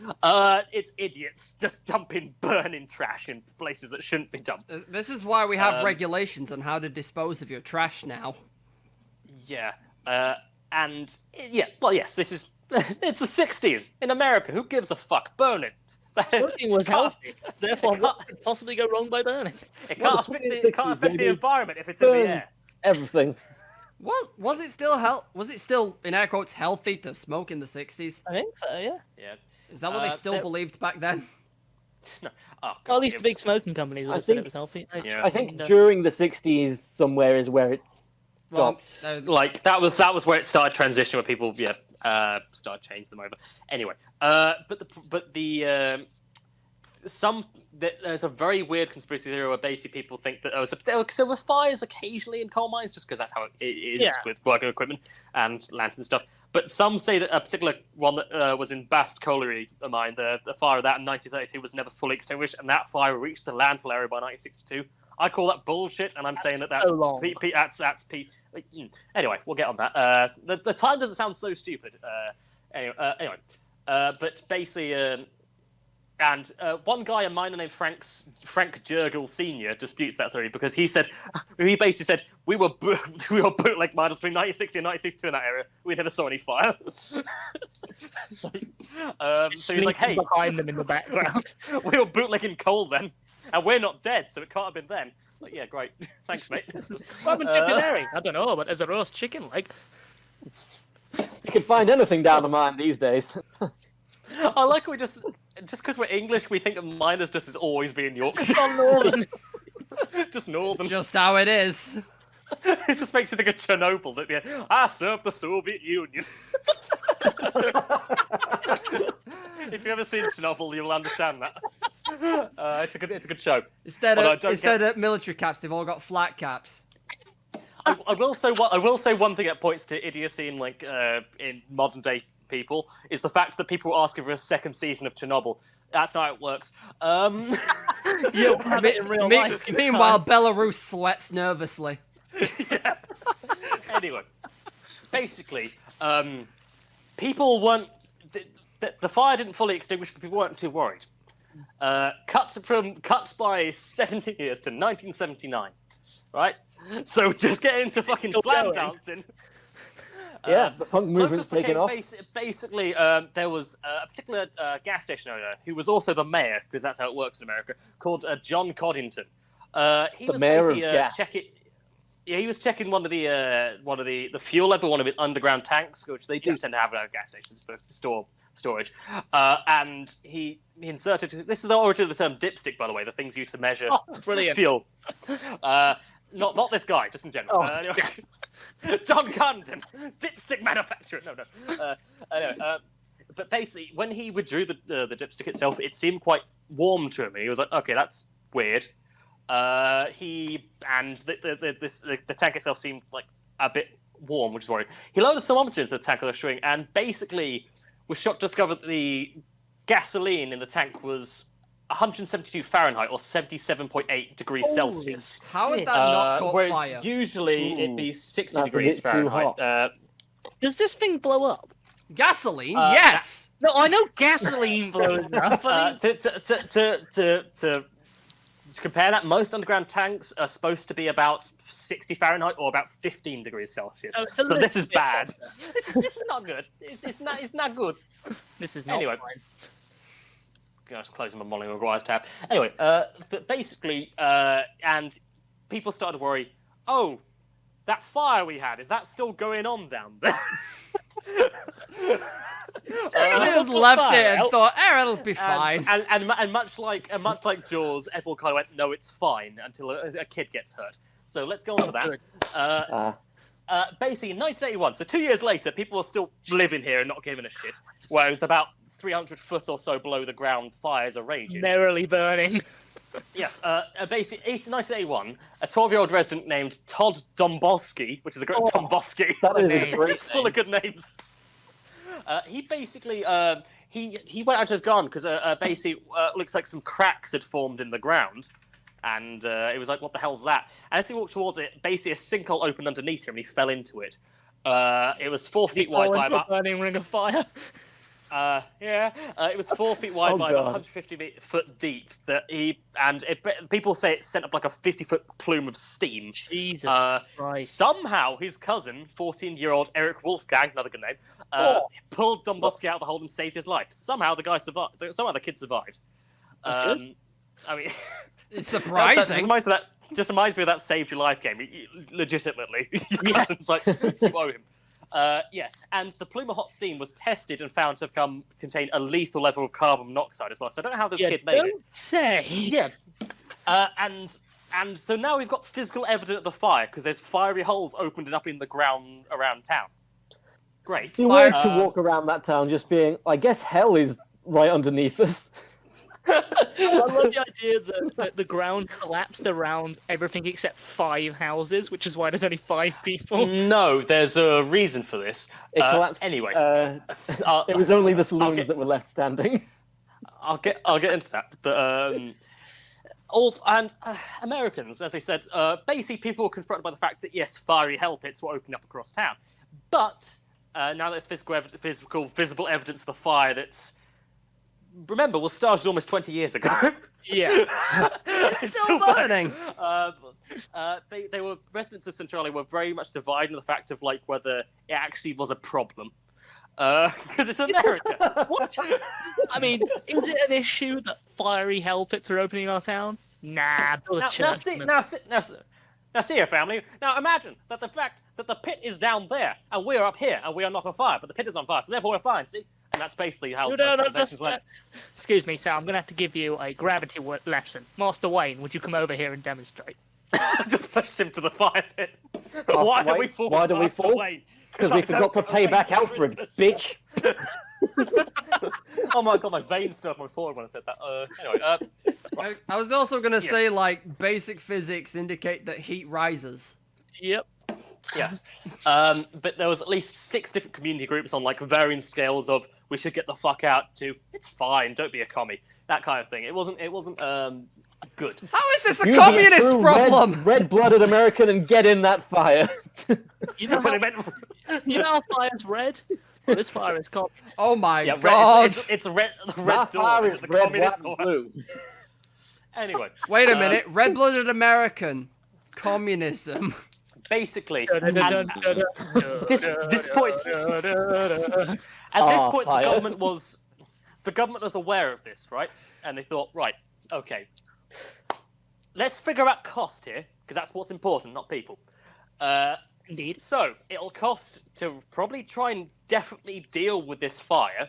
it's idiots just dumping burning trash in places that shouldn't be dumped. This is why we have regulations on how to dispose of your trash now. Yeah. Well, yes, this is... it's the 60s in America. Who gives a fuck? Burn it. Smoking was healthy. Therefore, what could possibly go wrong by burning? It can't affect the environment if it's in the air. Everything. Was it still in air quotes healthy to smoke in the 60s? I think so, yeah. Yeah. Is that what they still believed back then? No. Oh, God, Well, at least it the big was- smoking companies would have said it was healthy. Yeah. I think during the 60s somewhere is where it stopped. Like that was where it started transition, where people started changing them over. Anyway, there's a very weird conspiracy theory where basically people think that there were fires occasionally in coal mines, just because that's how it is with working equipment and lanterns and stuff. But some say that a particular one that was in Bast Colliery mine, the fire of that in 1932 was never fully extinguished, and that fire reached the landfill area by 1962. I call that bullshit, and I'm saying that's so long. Anyway, we'll get on that. The time doesn't sound so stupid. Anyway, but basically, and one guy, a miner named Frank Jurgel Sr. disputes that theory because he basically said we were bootleg miners between 1960 and 1962 in that area. We never saw any fire. So he's like, hey, behind them in the background. we were bootlegging coal then. And we're not dead, so it can't have been then. Like, yeah, great. Thanks, mate. What happened to Canary? I don't know, but there's a roast chicken leg. You can find anything down the mine these days. I like we just because we're English, we think of miners just as always being Yorkshire. On Northern. Just northern. Just how it is. It just makes you think of Chernobyl. That I served the Soviet Union. If you've ever seen Chernobyl, you'll understand that. It's a good show. Instead of military caps, they've all got flat caps. I will say one thing that points to idiocy in modern day people is the fact that people are asking for a second season of Chernobyl. That's not how it works. You'll have it in real life. Meanwhile, Belarus sweats nervously. Yeah. Anyway, basically, people weren't. The fire didn't fully extinguish, but people weren't too worried. Cut by 70 years to 1979, right? So just get into fucking slam dancing. Yeah, the punk movement's taken off. Basically, there was a particular gas station owner who was also the mayor, because that's how it works in America, called John Coddington. He was mayor of basically gas. he was checking one of the fuel level, one of his underground tanks, which they do tend to have at gas stations for storage. And he inserted. This is the origin of the term dipstick, by the way. The things used to measure Brilliant. fuel. Not this guy, just in general. Oh, Anyway. John Condon, dipstick manufacturer. No. Anyway, but basically, when he withdrew the dipstick itself, it seemed quite warm to him. He was like, okay, that's weird. The tank itself seemed like a bit warm, which is worrying. He lowered the thermometer into the tank of the string, and basically was shocked to discover that the gasoline in the tank was 172 Fahrenheit or 77.8 degrees Celsius. How would that not caught whereas fire? usually it'd be 60 That's a degrees bit too Fahrenheit. Does this thing blow up? Gasoline? Yes! No, I know gasoline blows up. I mean, To compare that, most underground tanks are supposed to be about 60 Fahrenheit or about 15 degrees Celsius. it's a So this is little bit bad. better. This is not good. It's not good. This is not Anyway. fine. Gosh, closing my Molly Maguire's tab. Anyway, but basically, and people started to worry, oh, that fire we had, is that still going on down there? They just left it and thought, it'll be fine. And much like Jaws, everyone kind of went, no, it's fine, until a kid gets hurt. So let's go on to that. Basically, in 1981, so 2 years later, people are still living here and not giving a shit. Whereas about 300 foot or so below the ground, fires are raging. Merrily burning. Yes, basically, 1981, a 12-year-old resident named Todd Domboski, which is a great Domboski. That is a name. great Full name. of good names. He basically he went out to his garden because basically looks like some cracks had formed in the ground, and it was like, what the hell's that? And as he walked towards it, basically a sinkhole opened underneath him, and he fell into it. It was 4 feet wide by about burning ring of fire. it was 4 feet wide by about 150 foot deep. People say it sent up like a 50-foot plume of steam. Jesus Christ. Somehow his cousin, 14-year-old Eric Wolfgang, another good name, pulled Domboski out of the hole and saved his life. Somehow the guy survived. Somehow the kid survived. That's good. I mean, It's surprising. just reminds me of that Saved Your Life game. Legitimately, your cousin's like, you owe him. Yes, and the plume of hot steam was tested and found to contain a lethal level of carbon monoxide as well. So I don't know how this kid made it. Don't say. Yeah, and so now we've got physical evidence of the fire because there's fiery holes opened up in the ground around town. Great. It's weird to walk around that town just being, I guess hell is right underneath us. I love the idea that the ground collapsed around everything except 5 houses, which is why there's only 5 people. No, there's a reason for this. It collapsed. Anyway, It was only the saloons that were left standing. I'll get into that, but Americans, as they said, basically people were confronted by the fact that yes, fiery hell pits were opening up across town, but now there's visible evidence of the fire that's. Remember, was started almost 20 years ago. Yeah. It's still burning. Residents of Centralia were very much divided on the fact of like whether it actually was a problem. Because it's America. What? I mean, is it an issue that fiery hell pits are opening in our town? Nah, build a church. Now see here, family. Now imagine that the fact that the pit is down there and we're up here and we are not on fire, but the pit is on fire, so therefore we're fine. See, and that's basically how conversations went. Excuse me, Sal. I'm gonna have to give you a gravity lesson. Master Wayne, would you come over here and demonstrate? Just push him to the fire pit. Why do we fall? Why do we fall? Because we forgot to pay back Alfred, bitch. Oh my god, my veins stuck my forehead when I said that. Anyway, I was also going to say, like, basic physics indicate that heat rises. Yep. yes. But there was at least 6 different community groups on like varying scales of we should get the fuck out to it's fine, don't be a commie, that kind of thing. It wasn't good. How is this a communist problem? Red-blooded American and get in that fire. You know how fire's red? Well, this fire is communist. Oh my Yeah, god! it's a red. The That red door fire is is the red, communist black, and one. blue. Anyway, Wait a minute, red-blooded American, communism. basically, at this point, fire. the government was aware of this, right? And they thought, right, okay, let's figure out cost here because that's what's important, not people. Indeed. So it'll cost to probably try and definitely deal with this fire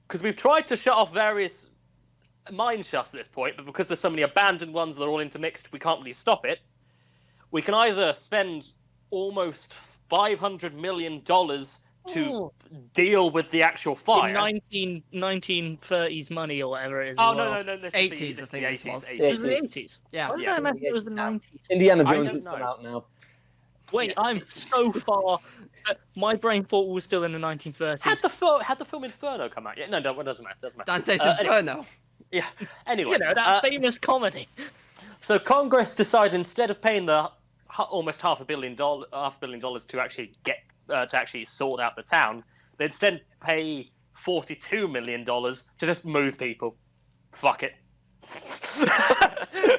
because we've tried to shut off various mine shafts at this point, but because there's so many abandoned ones that are all intermixed, we can't really stop it. We can either spend almost $500 million to deal with the actual fire. In 1930s money or whatever it is. Oh, as well. no. This 80s, is I think this was. 80s. It was the 80s. Yeah. Why did I imagine it was the 90s? Indiana I Jones don't has come know. out now. Wait, Yes. I'm so far. My brain thought we were still in the 1930s. Had the film Inferno come out? Yeah, no, it doesn't matter. Dante's Anyway, Inferno. yeah. Anyway, You know, that famous comedy. so Congress decided instead of paying the almost $500 million to actually get to actually sort out the town, they instead pay $42 million to just move people. Fuck it.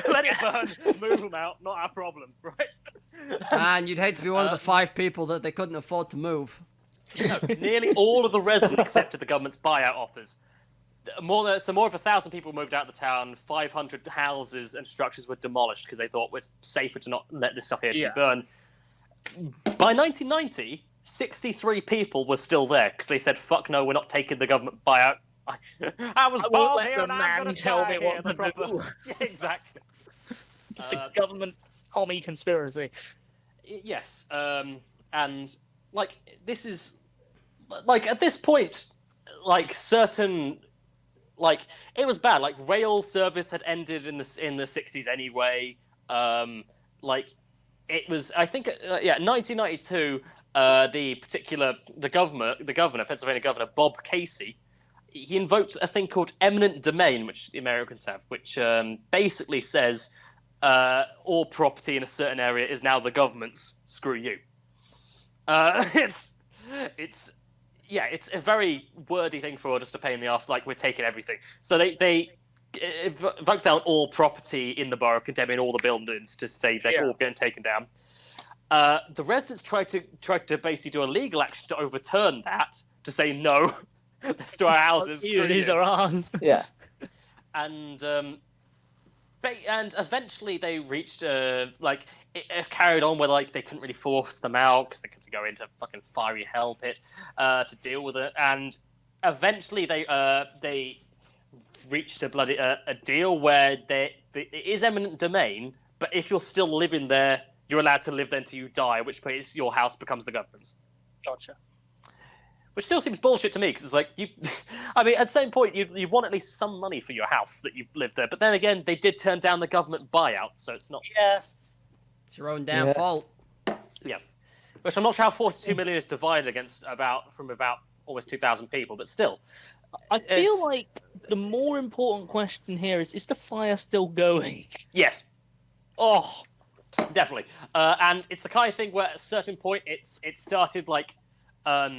Let it burn. Move them out. Not our problem, right? And you'd hate to be one of the 5 people that they couldn't afford to move. No, nearly all of the residents accepted the government's buyout offers. More of 1,000 people moved out of the town. 500 houses and structures were demolished because they thought it was safer to not let this stuff here to burn. By 1990, 63 people were still there because they said, "Fuck no, we're not taking the government buyout." I was born let here the and I'm man gonna tell die me what here. to The proper- do. Yeah, exactly. It's a government commie conspiracy. Yes, and like this is like at this point, like certain like it was bad. Like rail service had ended in the 60s anyway. Like it was, I think, 1992. The governor, Pennsylvania Governor Bob Casey, he invoked a thing called eminent domain, which the Americans have, which basically says all property in a certain area is now the government's. Screw you. It's a very wordy thing for us to pay in the arse. Like we're taking everything. So they invoked down all property in the borough, condemning all the buildings to say they're all getting taken down. The residents tried to basically do a legal action to overturn that, to say no, let's do our houses. These are ours. Yeah. And eventually they reached it's carried on where like they couldn't really force them out because they couldn't go into fucking fiery hell pit to deal with it, and eventually they reached a deal where it is eminent domain, but if you're still living there, you're allowed to live there until you die, at which point your house becomes the government's. Gotcha. Which still seems bullshit to me, because it's like, at the same point, you want at least some money for your house that you've lived there. But then again, they did turn down the government buyout, so it's not... Yeah. It's your own damn fault. Yeah. Which I'm not sure how 42 million is divided from about almost 2,000 people, but still. I feel like the more important question here is the fire still going? Yes. Oh, definitely. And it's the kind of thing where at a certain point, it started like... the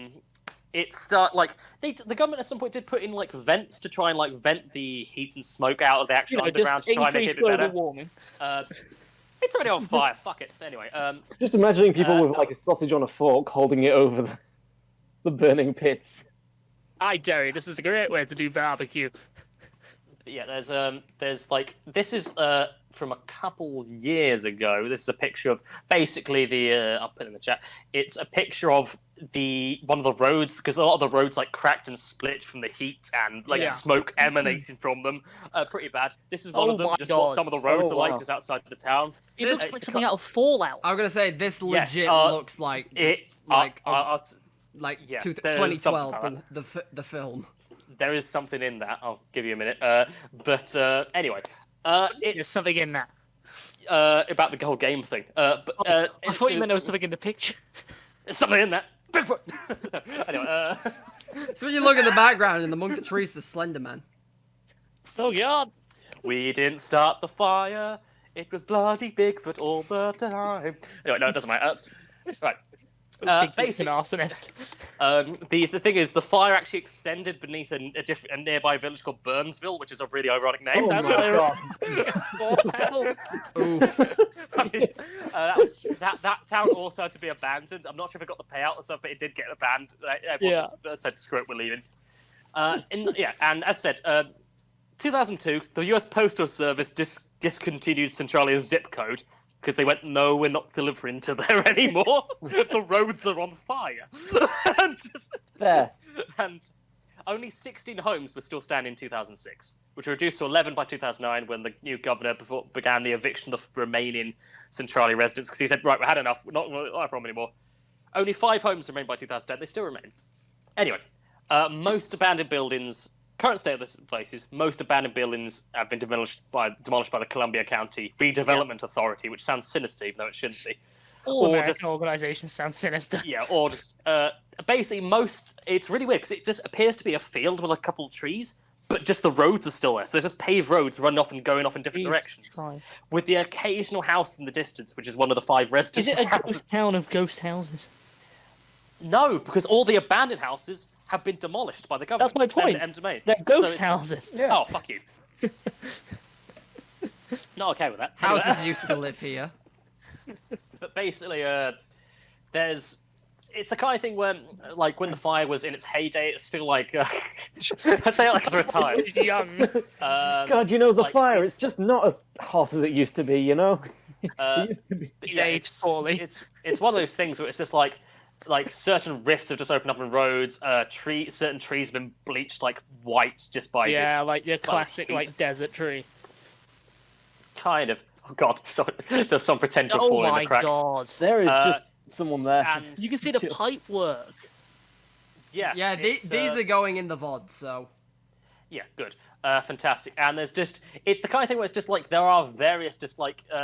government at some point did put in like vents to try and like vent the heat and smoke out of the actual underground to try and make it a bit better. Warming. It's already on fire. Fuck it. Anyway, Just imagining people with like a sausage on a fork holding it over the burning pits. I dare you. This is a great way to do barbecue. yeah, there's like this is from a couple years ago. This is a picture of basically I'll put it in the chat. It's a picture of one of the roads, because a lot of the roads like cracked and split from the heat and like smoke emanating from them. Pretty bad. This is one of them. Just what some of the roads are like, just outside the town. It looks like something out of Fallout. I'm gonna say this legit looks like it. 2012, the film. There is something in that. I'll give you a minute. But anyway, There's something in that. About the whole game thing. I thought you meant there was something in the picture. There's something in that. Bigfoot. Anyway, So when you look in the background, in the monkey tree's the Slender Man. Oh god. we didn't start the fire. It was bloody Bigfoot all the time. Anyway, no, it doesn't matter. Right. Bigfoot's an arsonist. The thing is, the fire actually extended beneath a nearby village called Burnsville, which is a really ironic name. Oh That's my god. Oof. that town also had to be abandoned. I'm not sure if it got the payout or something, but it did get abandoned. Everyone said, screw it, we're leaving. And as said, 2002, the US Postal Service discontinued Centralia's zip code because they went, no, we're not delivering to there anymore. The roads are on fire. Fair. And only 16 homes were still standing in 2006, which were reduced to 11 by 2009 when the new governor began the eviction of the remaining Centrale residents, because he said, right, we had enough, we're not a problem anymore. Only 5 homes remained by 2010. They still remain. Anyway, most abandoned buildings, current state of the places, most abandoned buildings have been demolished by the Columbia County Redevelopment Authority, which sounds sinister, even though it shouldn't be. All American organizations sound sinister. Yeah, or just basically it's really weird because it just appears to be a field with a couple of trees, but just the roads are still there. So there's just paved roads running off and going off in different directions. Christ. With the occasional house in the distance, which is one of the 5 residents. Is it a ghost town of ghost houses? No, because all the abandoned houses have been demolished by the government. That's my point. Domain. They're ghost houses. Yeah. Oh, fuck you. Not okay with that. Houses used to live here. But basically, it's the kind of thing where, like, when the fire was in its heyday, it's still like, I say it like it's retired. Young. God, the like, fire, it's just not as hot as it used to be, It used to be. He's aged poorly. It's one of those things where it's just like certain rifts have just opened up in roads. Certain trees have been bleached like white just by like your classic heat. desert tree. Kind of. Oh god, there's some potential fall in the crack. Oh my god! There is just someone there. And You can see the pipe work. Yeah, these are going in the VOD, so... Yeah, good. Fantastic. And it's the kind of thing where it's just like, there are various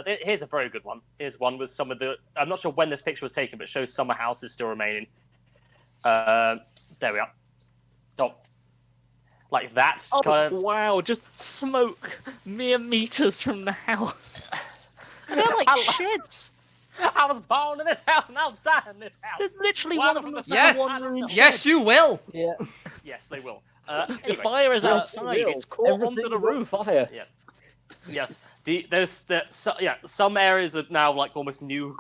here's a very good one. Here's one with some of the, I'm not sure when this picture was taken, but it shows summer houses still remaining. There we are. Oh. Like that kind of... wow, just smoke mere meters from the house. They're like sheds. I was born in this house and I'll die in this house. There's literally Why one of would them. the- Yes! One-room Yes, you will! Yeah. Yes, they will. The Anyway, fire is outside. It's caught onto the roof. Fire. yes. Some areas are now like almost new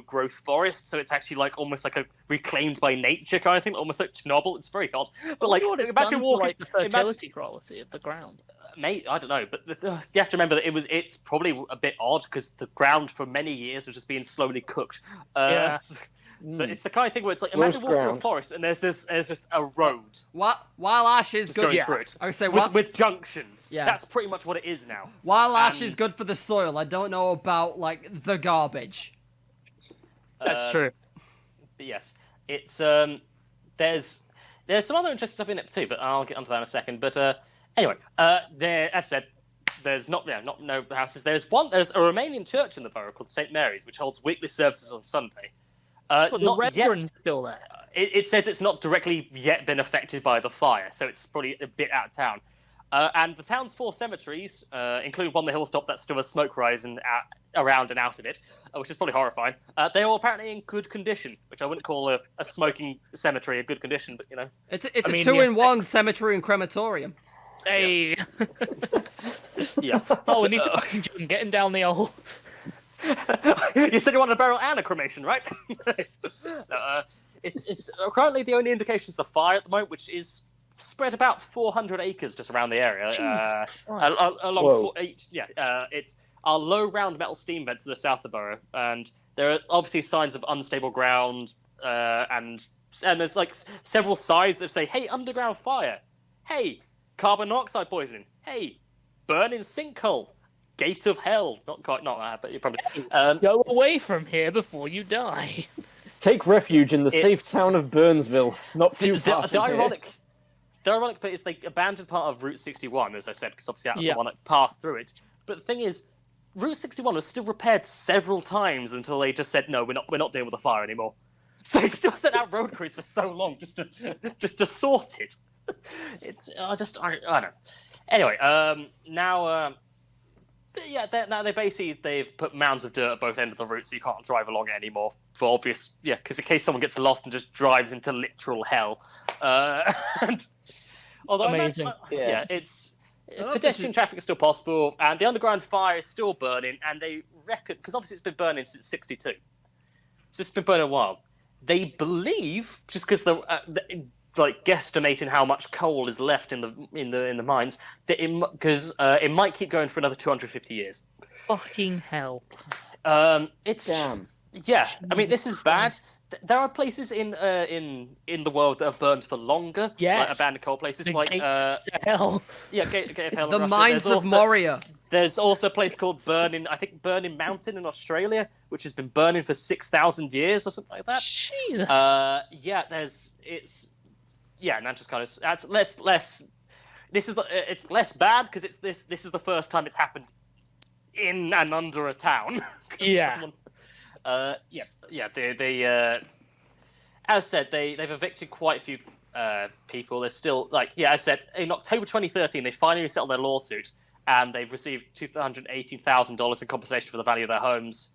growth forest, so it's actually like almost like a reclaimed by nature kind of thing, almost like Chernobyl. It's very odd. But like, what it's imagine done for, walking, like the fertility quality of the ground. mate, I don't know, but you have to remember that it's probably a bit odd because the ground for many years was just being slowly cooked. Yeah. But it's the kind of thing where it's like, imagine walking through a forest and there's just a road While Ash is just good... going through it. I would say, With junctions. Yeah. That's pretty much what it is now. while Ash And- is good for the soil, I don't know about, like, the garbage. That's true. But yes, it's there's some other interesting stuff in it too, but I'll get onto that in a second. But anyway, as I said, there's no houses. There's a Romanian church in the borough called St Mary's, which holds weekly services on Sunday. But the Not yet. reverend's still there. It says it's not directly yet been affected by the fire, so it's probably a bit out of town. And the town's 4 cemeteries, including one on the hilltop that still has smoke rising around and out of it, which is probably horrifying. They're all apparently in good condition, which I wouldn't call a smoking cemetery a good condition, but you know. It's a 2-in-1 cemetery and crematorium. Hey. Yeah. Oh, we need to fucking Jim. Get him down the hole. You said you wanted a burial and a cremation, right? No, it's currently the only indications of fire at the moment, which is spread about 400 acres just around the area. Along it's our low round metal steam vents to the south of the borough, and there are obviously signs of unstable ground, and there's like several signs that say, "Hey, underground fire! Hey, carbon monoxide poisoning! Hey, burning sinkhole! Gate of hell!" Not quite, not that, but you probably. Go away from here before you die. Take refuge in the safe It's- town of Burnsville, not too far The from here. ironic bit is the abandoned part of Route 61, as I said, because obviously that's Yeah. the one that passed through it. But the thing is, Route 61 was still repaired several times until they just said, no, we're not dealing with the fire anymore. So they still sent out road crews for so long just to sort it. It's I don't know. Anyway, now they've put mounds of dirt at both ends of the route, so you can't drive along it anymore. For obvious, because in case someone gets lost and just drives into literal hell. And although Amazing. it's know if pedestrian this is- traffic is still possible, and the underground fire is still burning, and they reckon, because obviously it's been burning since '62, so it's been burning a while. They believe, just because like guesstimating how much coal is left in the mines, that it might keep going for another 250 years. Fucking hell. It's Damn. yeah. I mean, this is bad. there are places in the world that have burned for longer. Yes. Like abandoned coal places, The like Gate to Hell. yeah, Gate of Hell. in The Russia. Mines There's of Moria. There's also a place called Burning Mountain in Australia, which has been burning for 6,000 years or something like that. Jesus. And that's just kind of that's less. It's less bad because this is the first time it's happened in and under a town. Yeah. They as I said, they've evicted quite a few people. There's still as I said, in October 2013, they finally settled their lawsuit, and they've received $218,000 in compensation for the value of their homes,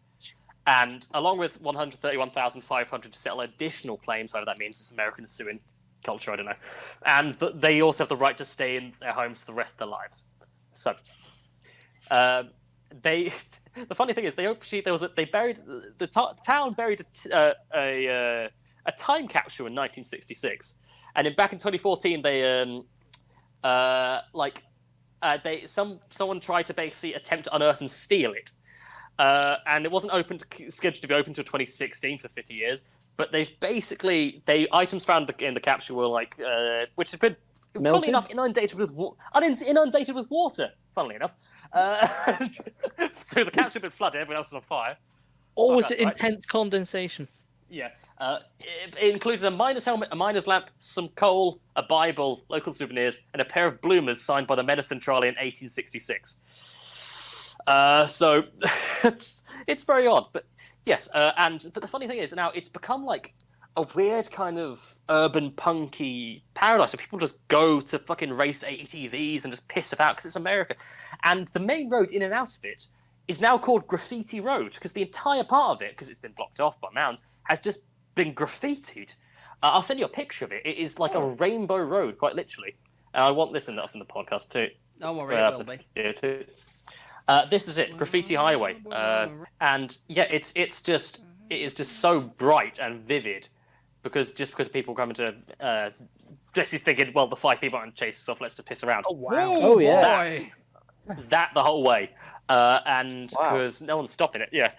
and along with $131,500 to settle additional claims. Whatever that means, it's American suing culture. I don't know. And they also have the right to stay in their homes for the rest of their lives. So, the funny thing is, the town buried a time capsule in 1966, and back in 2014, someone tried to basically attempt to unearth and steal it, and it wasn't scheduled to be open until 2016 for 50 years. But items found in the capsule were which had been funnily enough inundated with water. Funnily enough, so the capsule had been flooded. Everyone else was on fire. Or was it intense condensation? Yeah. It included a miner's helmet, a miner's lamp, some coal, a Bible, local souvenirs, and a pair of bloomers signed by the Medicine Trolley in 1866. So it's very odd, but yes. But the funny thing is, now it's become like a weird kind of urban punky paradise where people just go to fucking race ATVs and just piss about because it's America. And the main road in and out of it is now called Graffiti Road because the entire part of it, because it's been blocked off by mounds, has just been graffitied. I'll send you a picture of it. It is like a rainbow road, quite literally. And I want this up in the podcast too. Don't worry, it will be. Yeah, too. This is it, Graffiti Highway, and yeah, it is just so bright and vivid because people come into Jesse thinking, well, the 5 people aren't chasing us off, let's just piss around. Oh wow! Oh yeah! That the whole way, and because no one's stopping it. Yeah,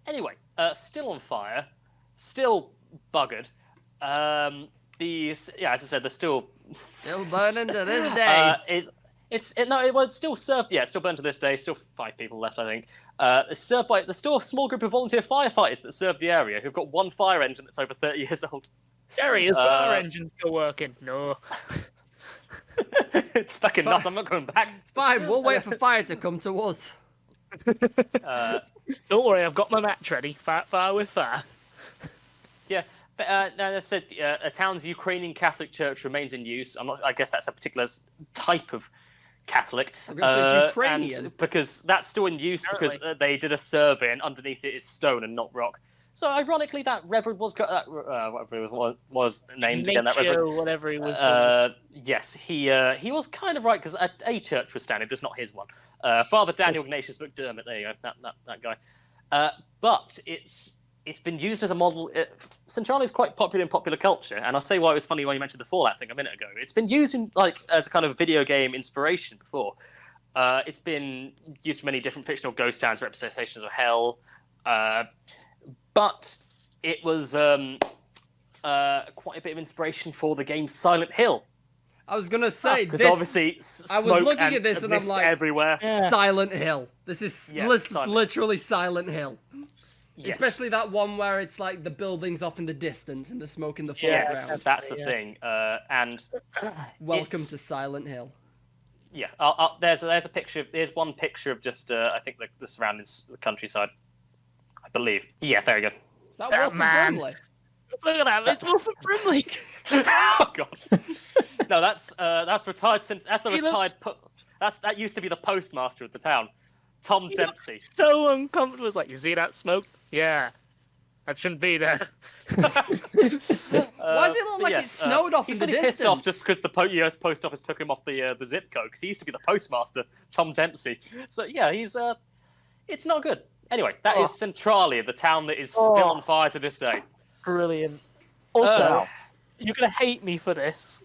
Anyway, still on fire, still buggered. As I said, they're still burning to this day. It's still served. Yeah, it's still burned to this day. Still 5 people left, I think. It's served by. There's still a small group of volunteer firefighters that serve the area who've got one fire engine that's over 30 years old. Jerry, is fire engine still working? No. It's fucking nuts. I'm not going back. It's fine. We'll wait for fire to come to us. Don't worry, I've got my match ready. Fire with fire. Yeah. But, now, as I said, a town's Ukrainian Catholic Church remains in use. I guess that's a particular type of Catholic. I'm going to say Ukrainian. Because that's still in use because they did a survey and underneath it is stone and not rock. So ironically, that reverend was whatever it was named again. That reverend, whatever he was. Called. Yes, he was kind of right because a church was standing, just not his one. Father Daniel Ignatius McDermott. There you go, that guy. But it's been used as a model. St. Charlie is quite popular in popular culture, and I'll say why it was funny when you mentioned the Fallout thing a minute ago. It's been used in as a kind of video game inspiration before. It's been used for many different fictional ghost towns, representations of hell. But it was quite a bit of inspiration for the game Silent Hill. I was gonna say because obviously I was looking at this and I'm like, everywhere. Silent Hill. This is literally Silent Hill. Yes. Especially that one where it's like the buildings off in the distance and the smoke in the foreground. Yes, that's the thing. And welcome to Silent Hill. Yeah, there's a picture. There's one picture of just I think the surroundings, the countryside. I believe. Yeah, very good. Is that Wolf and Brimley? Look at that! It's Wolf and Brimley. Oh god. No, that's retired. That's the retired. That used to be the postmaster of the town, Tom Dempsey. So uncomfortable. It's like, you see that smoke? Yeah, that shouldn't be there. Why does it look like it snowed off in the distance? He's pissed off just because the US post office took him off the zip code because he used to be the postmaster, Tom Dempsey. So yeah, he's it's not good. Anyway, that is Centralia, the town that is still on fire to this day. Brilliant. Also, you're gonna hate me for this.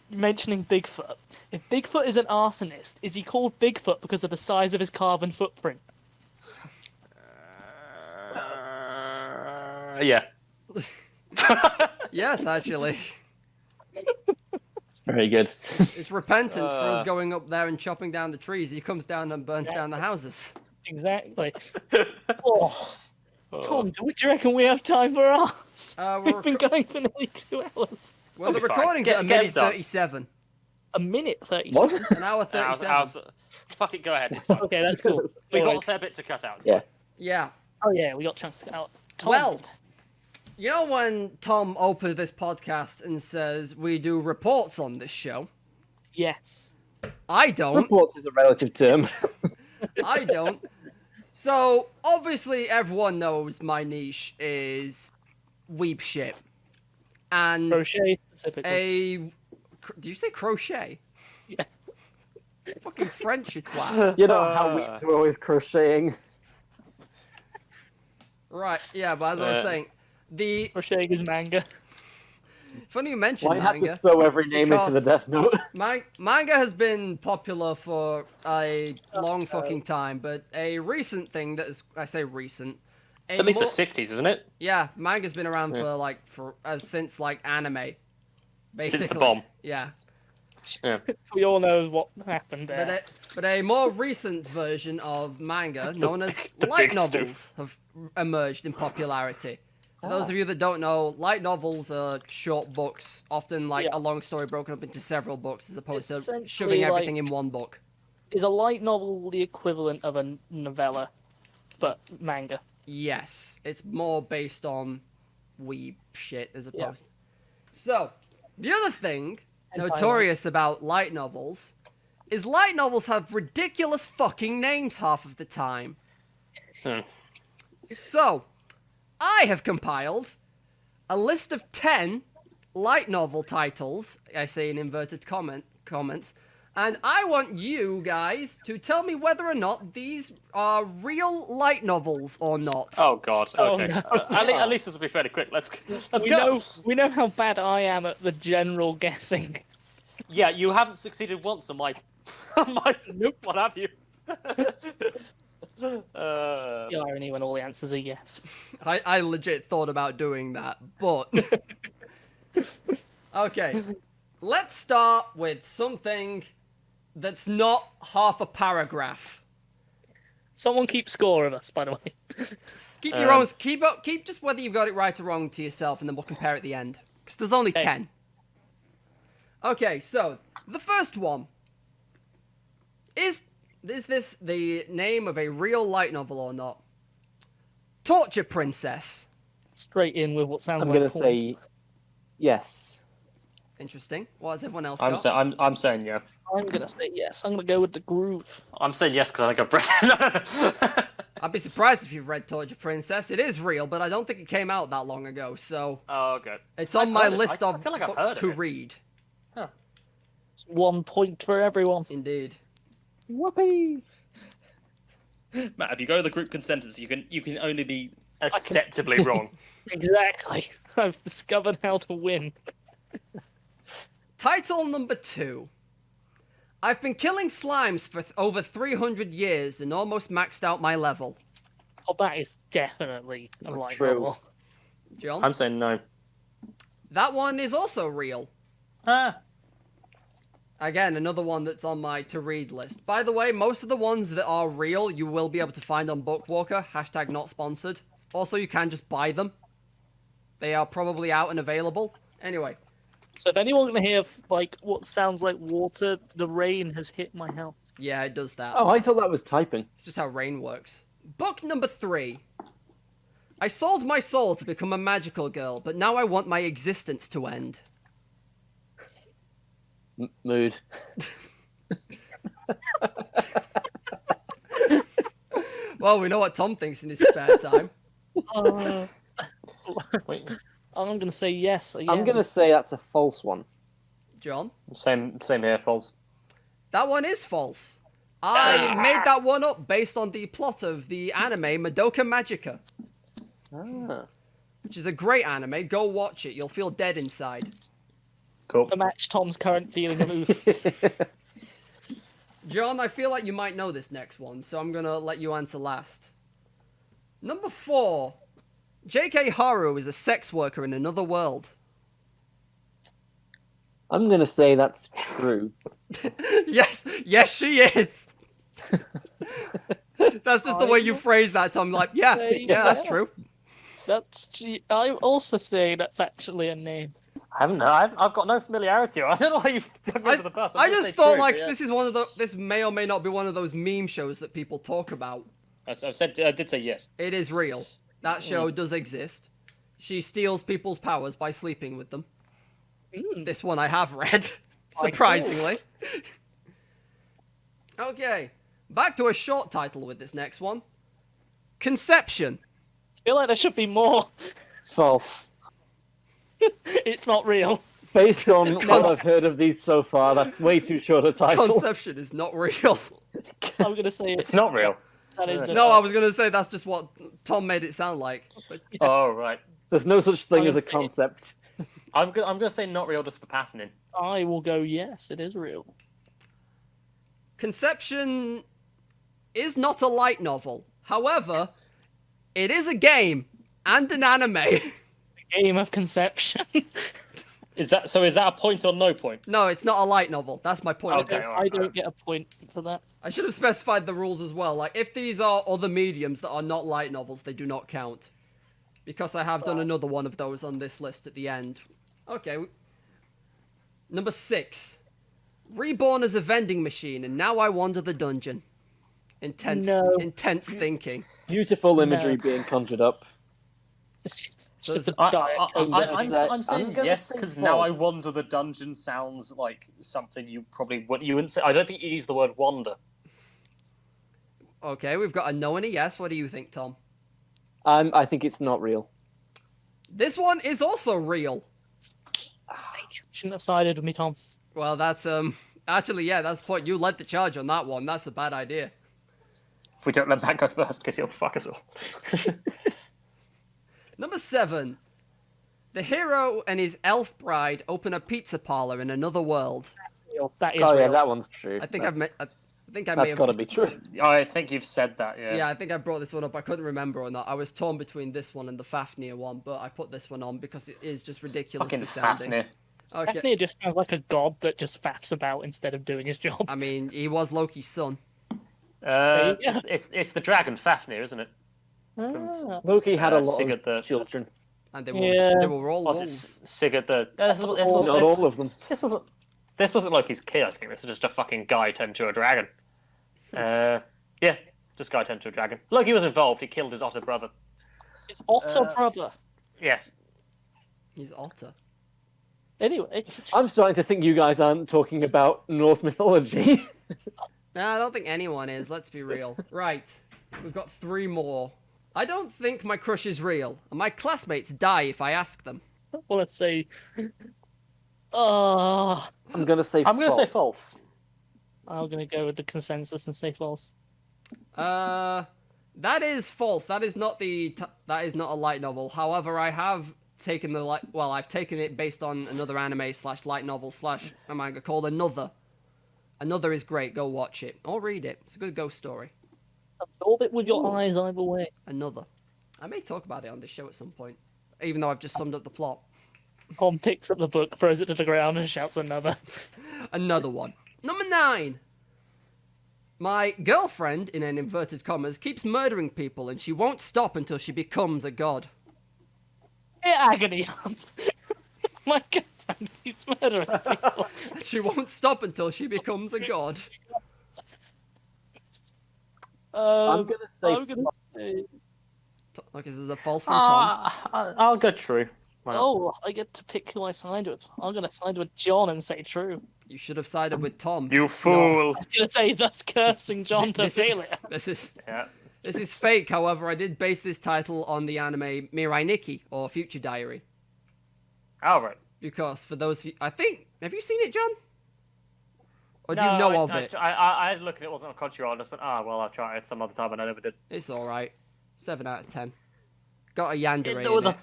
Mentioning Bigfoot. If Bigfoot is an arsonist, is he called Bigfoot because of the size of his carbon footprint? Yeah. Yes, actually. It's very good. It's repentance for us going up there and chopping down the trees. He comes down and burns down the houses. Exactly. Oh. Tom, do you reckon we have time for ours? We've been going for nearly 2 hours. Well, the We'll be fine. recording's Get- at a get minute it done. 37. A minute 37. What? An hour 37. Fuck it, go ahead. It's fine. Okay, that's cool. We got a Alright. fair bit to cut out. It's Yeah. fine. Yeah. Oh yeah, we got a chance to get out. Tom. Well, you know when Tom opened this podcast and says we do reports on this show? Yes. I don't. Reports is a relative term. I don't. So, obviously, everyone knows my niche is weep shit. And Crochet specifically. do you say crochet? Yeah. It's fucking French, you twat. You know how we are always crocheting. Right, yeah, but as I was saying, the Crocheting is manga. funny you mention Why have manga. to sew every name into the because- Death Note? Manga has been popular for a long fucking time, but a recent thing that is, I say recent. It's at least more- the 60s, isn't it? Yeah, manga's been around for since anime, basically. Since the bomb. Yeah, Yeah. We all know what happened there. but a more recent version of manga, known as The light big novels, have emerged in popularity. For those of you that don't know, light novels are short books, often a long story broken up into several books, as opposed to Essentially, shoving everything in one book. Is a light novel the equivalent of a novella, but manga? Yes, it's more based on weeb shit as Yeah. opposed. So, the other thing And notorious about light novels is light novels have ridiculous fucking names half of the time. Hmm. So, I have compiled a list of 10 light novel titles, I say in inverted comments, and I want you guys to tell me whether or not these are real light novels or not. Oh god. Oh, Okay. no. At least this will be fairly quick. Let's we go. we know how bad I am at the general guessing. Yeah, you haven't succeeded once on my nope. What have you? The irony when all the answers are yes. I legit thought about doing that, but... Okay, let's start with something that's not half a paragraph. Someone keep score of us, by the way. Keep your own... Keep just whether you've got it right or wrong to yourself, and then we'll compare at the end. Because there's only 10. Okay, so, the first one. Is this the name of a real light novel or not? Torture Princess. Straight in with what sounds I'm like gonna porn. say yes. Interesting. What has everyone else I'm got? I'm saying yeah. I'm gonna say yes. I'm gonna go with the groove. I'm saying yes because I got breath. I'd be surprised if you've read Torture Princess. It is real, but I don't think it came out that long ago, so... Oh, good. It's on I've my heard it. list I of feel like I've books heard of to it. read. It's 1 point for everyone. Indeed. Whoopee! Matt, if you go to the group consensus, you can only be acceptably wrong. Exactly. I've discovered how to win. Title number 2. I've been killing slimes for over 300 years and almost maxed out my level. Oh, that is definitely a That's light true. novel. John? I'm saying no. That one is also real. Ah. Again, another one that's on my to-read list. By the way, most of the ones that are real, you will be able to find on Bookwalker. # not sponsored. Also, you can just buy them. They are probably out and available. Anyway. So if anyone can hear what sounds like water, the rain has hit my house. Yeah, it does that. Oh, I thought that was typing. It's just how rain works. Book number 3. I sold my soul to become a magical girl, but now I want my existence to end. Mood. Well, we know what Tom thinks in his spare time. Wait. I'm gonna say yes. Again. I'm gonna say that's a false one. John? Same here, false. That one is false. I made that one up based on the plot of the anime Madoka Magica, Ah. which is a great anime. Go watch it. You'll feel dead inside. Cool. To match Tom's current feeling of oof. John, I feel like you might know this next one, so I'm gonna let you answer last. Number 4 J.K. Haru is a sex worker in another world. I'm gonna say that's true. Yes, she is. That's just the way you phrase that, Tom. Like, yeah, that's true. I'm also saying that's actually a name. I've got no familiarity. I don't know why you took me under the bus. I just thought this is one of the. This may or may not be one of those meme shows that people talk about. I did say yes. It is real. That show does exist. She steals people's powers by sleeping with them. This one I have read, surprisingly. Okay, back to a short title with this next one. Conception. I feel like there should be more. False. It's not real. Based on what I've heard of these so far, that's way too short a title. Conception is not real. I'm gonna say It's not real. That is No, I was gonna say that's just what Tom made it sound like. But Oh, right. There's no such thing as a concept. I'm gonna say not real just for patterning. I will go. Yes, it is real. Conception is not a light novel. However, it is a game and an anime. Game of conception. Is that a point or no point? No, it's not a light novel. That's my point. Okay, I don't get a point for that. I should have specified the rules as well. Like, if these are other mediums that are not light novels, they do not count. Because I have done another one of those on this list at the end. Okay. Number 6. Reborn as a vending machine, and now I wander the dungeon. Intense thinking. Beautiful imagery being conjured up. So Just a diet Coke. I'm saying yes because now I wander the dungeon sounds like something you wouldn't say. I don't think you use the word wander. Okay, we've got a no and a yes. What do you think, Tom? I think it's not real. This one is also real. Shouldn't have sided with me, Tom. Well, that's actually, yeah, that's the point. You led the charge on that one. That's a bad idea. If we don't let Matt go first, because he'll fuck us all. Number 7. The hero and his elf bride open a pizza parlor in another world. That is Oh real. yeah, that one's true. I think I may That's have. got to be true. I think you've said that, yeah. Yeah, I think I brought this one up. I couldn't remember or not. I was torn between this one and the Fafnir one, but I put this one on because it is just ridiculously Fucking sounding. Fafnir. Okay. Fafnir just sounds like a god that just faffs about instead of doing his job. I mean, he was Loki's son. It's the dragon Fafnir, isn't it? Ah. Loki had a lot Sigurd of the- children. And they Yeah. were all Was wolves. it Sigurd the... Not all of them. This wasn't Loki's kid, I think. This was just a fucking guy turned into a dragon. Yeah, just guy turned into a dragon. Loki was involved. He killed his otter brother. It's also brother. Yes. He's Otter. Anyway. I'm starting to think you guys aren't talking about Norse mythology. No, I don't think anyone is. Let's be real. Right. We've got 3 more. I don't think my crush is real, and my classmates die if I ask them. Well, let's say. Oh, I'm gonna say. I'm going to say false. I'm gonna go with the consensus and say false. That is false. That is not that is not a light novel. However, I have taken I've taken it based on another anime / light novel / a manga called Another. Another is great. Go watch it or read it. It's a good ghost story. Absorb it with your eyes either way. Another. I may talk about it on this show at some point, even though I've just summed up the plot. Tom picks up the book, throws it to the ground, and shouts another. Another one. Number 9. My girlfriend, in an inverted commas, keeps murdering people, and she won't stop until she becomes a god. Agony hunt. My girlfriend keeps murdering people. She won't stop until she becomes a god. I'm gonna say. say. Okay, this is a false from Tom. I'll go true. Why not? Oh, I get to pick who I signed with. I'm gonna side with John and say true. You should have sided with Tom. You fool! I was gonna say that's cursing John to failure. This is Yeah. this is fake. However, I did base this title on the anime Mirai Nikki or Future Diary. All right. Because for those of you, I think, have you seen it, John? Or do you know of it? I looked at it, wasn't on Crunchyroll, and I just went, well, I'll try it some other time, and I never did. It's alright. 7 out of 10. Got a yandere It knew in it.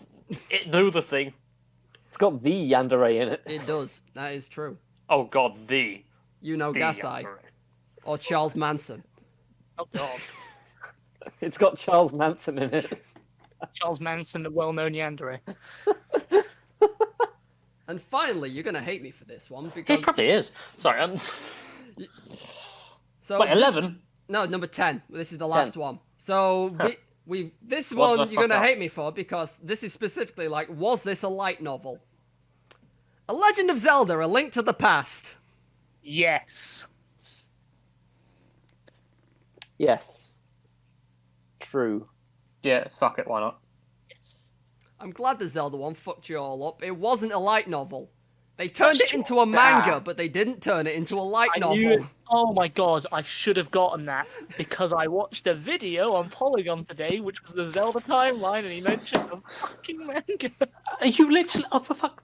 It knew the thing. It's got the yandere in it. It does. That is true. Oh god, the Gasai. Yandere. Or Charles Manson. Oh god. It's got Charles Manson in it. Charles Manson, the well-known yandere. And finally, you're gonna hate me for this one He because probably is. Sorry, so wait, this- 11? No, number 10. This is the last one. So Huh. we this What one the you're fuck gonna up? hate me for because this is specifically like, was this a light novel? A Legend of Zelda: A Link to the Past. Yes. Yes. True. Yeah, fuck it, why not? Yes. I'm glad the Zelda one fucked you all up. It wasn't a light novel. They turned That's it into a manga, Ah. but they didn't turn it into a light I novel. knew it. Oh my god, I should have gotten that because I watched a video on Polygon today, which was the Zelda timeline, and he mentioned a fucking manga. Are you literally... Oh, for fuck...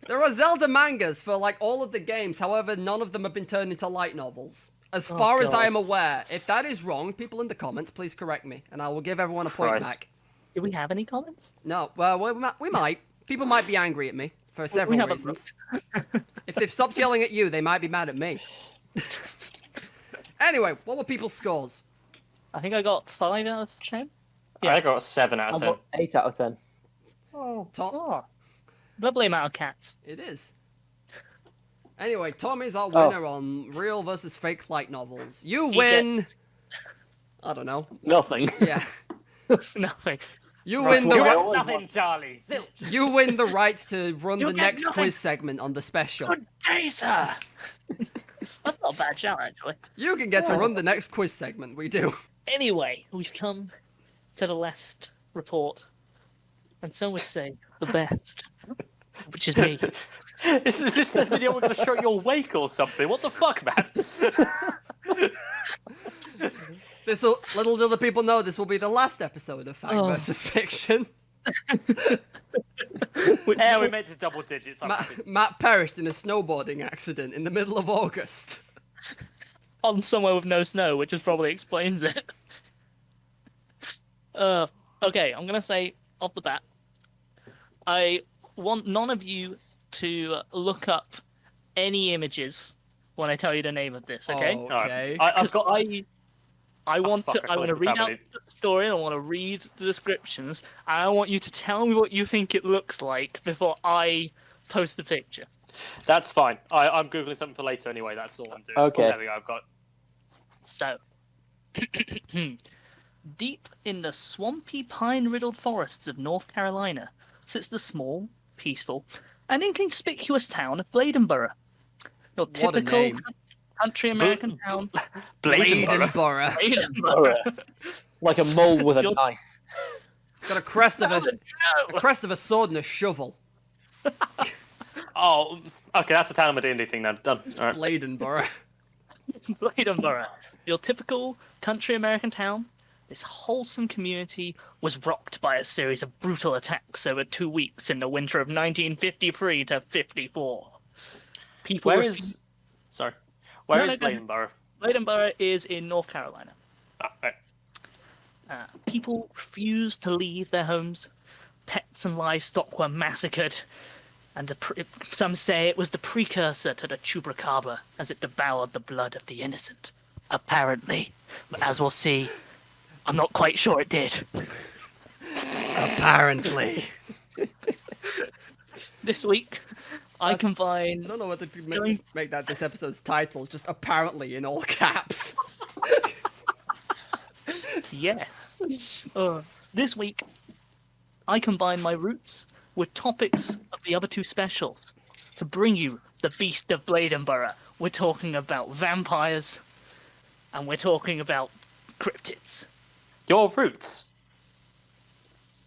There are Zelda mangas for like all of the games, however, none of them have been turned into light novels. As far as God. I am aware, if that is wrong, people in the comments, please correct me, and I will give everyone a point Christ. back. Do we have any comments? No, well, we might. People might be angry at me for several haven't reasons. If they've stopped yelling at you, they might be mad at me. Anyway, what were people's scores? I think I got 5 out of 10. I got a 7 out I of 10. got 8 out of 10. Tom? Oh, lovely amount of cats. It is. Anyway, Tom is our Oh. winner on real versus fake light novels. You He win. gets I don't know. Nothing. Yeah. nothing. You Right, win the well, You I got always nothing, want- Charlie. Zilch. you win the right to run You the get next nothing. quiz segment on the special. Good day, sir. That's not a bad shout, actually. You can get to run the next quiz segment. We do. Anyway, we've come to the last report, and some would say the best, which is me. Is this the video we're going to show your wake or something? What the fuck, man? This will little do the people know this will be the last episode of Fact Oh. versus Fiction. Yeah, we made it to double digits. I'm happy. Matt perished in a snowboarding accident in the middle of August. On somewhere with no snow, which just probably explains it. Okay, I'm gonna say off the bat, I want none of you to look up any images when I tell you the name of this. Okay? Okay. Alright. I've 'Cause got. I want fuck, to. I I want to thought read out family. the story. I want to read the descriptions, and I want you to tell me what you think it looks like before I post the picture. That's fine. I'm googling something for later anyway. That's all I'm doing. Okay. There we go. I've got. So, deep in the swampy, pine-riddled forests of North Carolina sits the small, peaceful, and inconspicuous town of Bladenboro. Your What a typical name. country American town. Bladenboro. Bladenboro. Bladenboro. Like a mole with a You're- knife. It's got a crest of a No. crest of a sword and a shovel. Oh, okay. That's a town of a D&D thing now. Done. All right. Bladenboro. Bladenboro. Your typical country American town. This wholesome community was rocked by a series of brutal attacks over 2 weeks in the winter of 1953 to 54. People Where were- is? Sorry. Where No, is no, no. Bladenboro? Bladenboro is in North Carolina. Ah, right. People refused to leave their homes. Pets and livestock were massacred. And some say it was the precursor to the chupacabra as it devoured the blood of the innocent. Apparently. But as we'll see, I'm not quite sure it did. Apparently. This week, I combine... I don't know whether to make that this episode's title, just apparently in all caps. Yes. This week, I combine my roots with topics of the other two specials to bring you the Beast of Bladenboro. We're talking about vampires, and we're talking about cryptids. Your roots.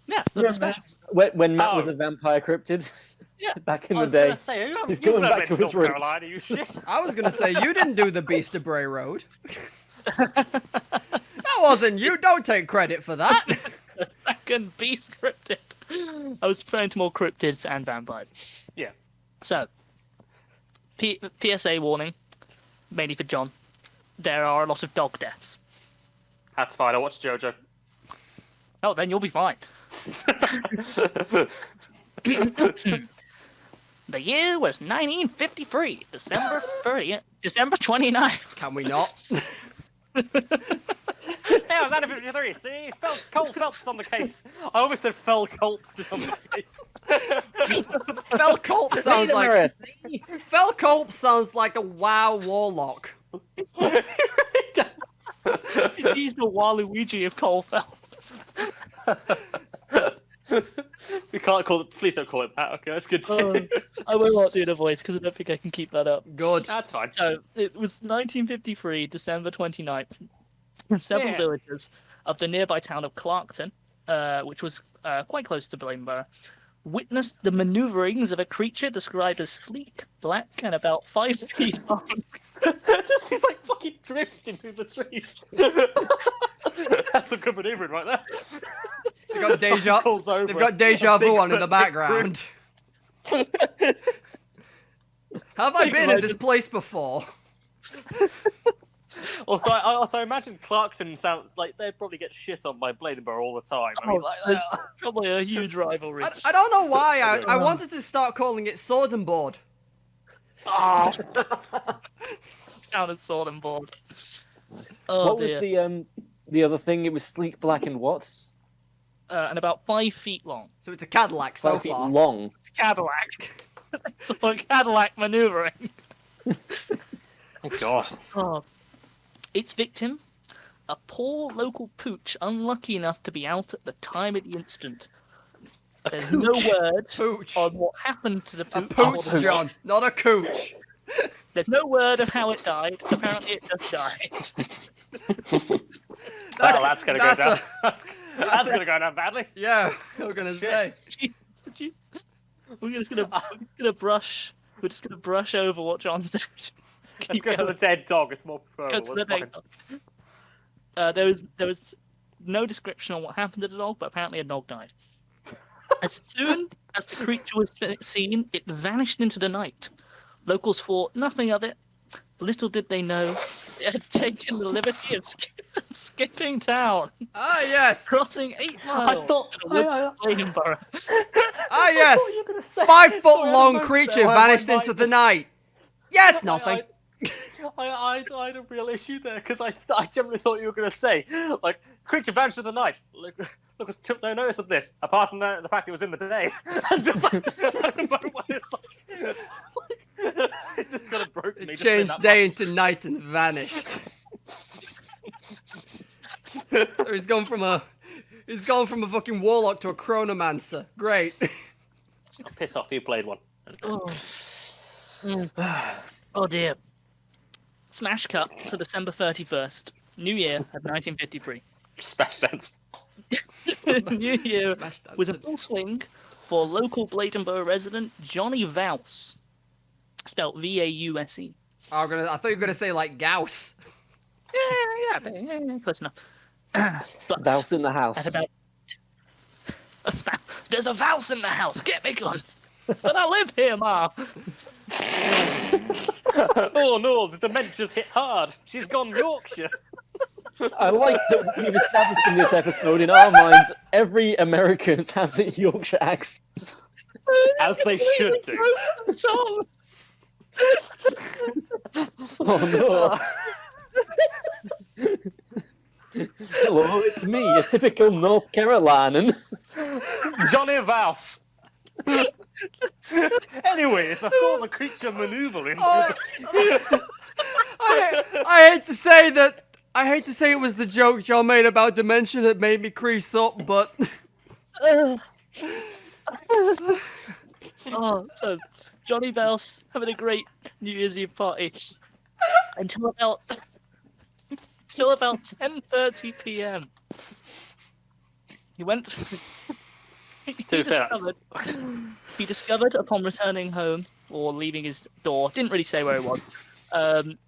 Yeah, the specials. When Matt Oh. was a vampire cryptid Yeah. back in I the was gonna day. say, He's you've going never back been to his North roots. Carolina, you shit. I was gonna say you didn't do the Beast of Bray Road. That wasn't you. Don't take credit for that. Second beast cryptid. I was referring to more cryptids and vampires. Yeah. So, PSA warning, mainly for John. There are a lot of dog deaths. That's fine. I watched JoJo. Oh, then you'll be fine. The year was 1953, December 30th, December 29th. Can we not? Yeah, it was 1953. See, Cole Phelps is on the case. I almost said Fel Colps is on the case. Fel Culp sounds like Mirror, see? Fel Culp sounds like a WoW warlock. He's the Waluigi of Cole Phelps. We can't call it. Please don't call it that. Okay, that's good. I will not do the voice because I don't think I can keep that up. Good. That's fine. So it was 1953, December 29th. Several villagers of the nearby town of Clarkton, which was quite close to Blainborough, witnessed the maneuverings of a creature described as sleek, black, and about 5 feet long. Just he's like fucking drifting through the trees. That's some good maneuvering right there. They've got deja vu on in the background. Have I been in this place before? Also, I imagine Clarkson sound like they'd probably get shit on by Bladenborough all the time. I mean, like, There's probably a huge rivalry. I don't know why. I wanted to start calling it Sword and Board. Oh. Down at Sword and Board. Oh, What dear. was the other thing? It was sleek, black, and what? And about 5 feet long. So it's a Cadillac so 5 feet far. long. It's Cadillac. It's like Cadillac maneuvering. oh god. Oh. Its victim, a poor local pooch unlucky enough to be out at the time of the incident. There's no word Pooch. on what happened to the A pooch. pooch, John, not a cooch. There's no word of how it died. Apparently, it just died. Well, that's gonna go down. That's That's gonna go down badly. Yeah, I'm gonna say. We're just gonna brush. We're just gonna brush over what John's doing. Let's go to the dead dog. It's more preferable. Go to the It's fine. dead dog. There was no description on what happened to the dog, but apparently a dog died. As soon as the creature was seen, it vanished into the night. Locals thought nothing of it. Little did they know it had taken the liberty of skipping town, Ah, yes. crossing 8 miles I thought. to the woods of Bladenborough. Ah, yes. 5 foot long creature vanished into the night. Yeah, it's nothing. I had a real issue there because I generally thought you were going to say like creature vanished in the night. Look, took no notice of this apart from the fact it was in the day. And just like, it just kind of broke me. It changed day into night and vanished. So he's gone from a fucking warlock to a chronomancer. Great. Piss off! You played one. Oh. Oh dear. Smash cut to December 31st, New Year of 1953. Smash dance. New Year Smash dance. was in full swing for local Bladenborough resident Johnny Vause, spelled V-A-U-S-E. I thought you were gonna say like Gauss. Yeah, close enough. But Vouse in the at house. about there's a Vause in the house. Get me gun. But I live here, Ma. Oh no, the dementia's hit hard. She's gone Yorkshire. I like that we've established in this episode, in our minds, every American has a Yorkshire accent. As they should do. Tom. Oh no. Hello, it's me, a typical North Carolinian. Johnny Vause. Anyways, I saw the creature maneuvering. I hate to say that. I hate to say it was the joke John made about dementia that made me crease up, but Oh, so Johnny Vause having a great New Year's Eve party until about 10:30 p.m. He went. He discovered upon returning home or leaving his door, didn't really say where it was.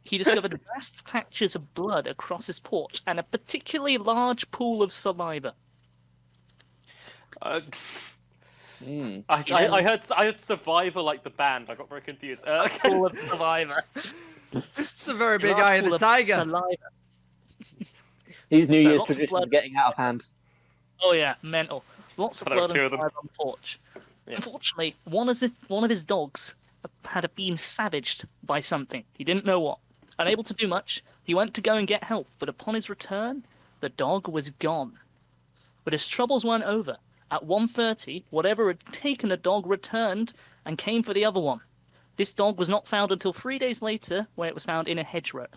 He discovered vast patches of blood across his porch and a particularly large pool of saliva. I heard Survivor like the band. I got very confused. Pool of saliva. it's a very big eye of the Pool tiger. Saliva. These New So Year's lots of traditions blood. are getting out of hand. Oh yeah, mental. Lots of I don't blood hear and them. blood on the porch. Yeah. Unfortunately, one of his dogs had been savaged by something. He didn't know what. Unable to do much, he went to go and get help, but upon his return, The dog was gone. But his troubles weren't over. At 1:30, whatever had taken the dog returned and came for the other one. This dog was not found until 3 days later, when it was found in a hedgerow.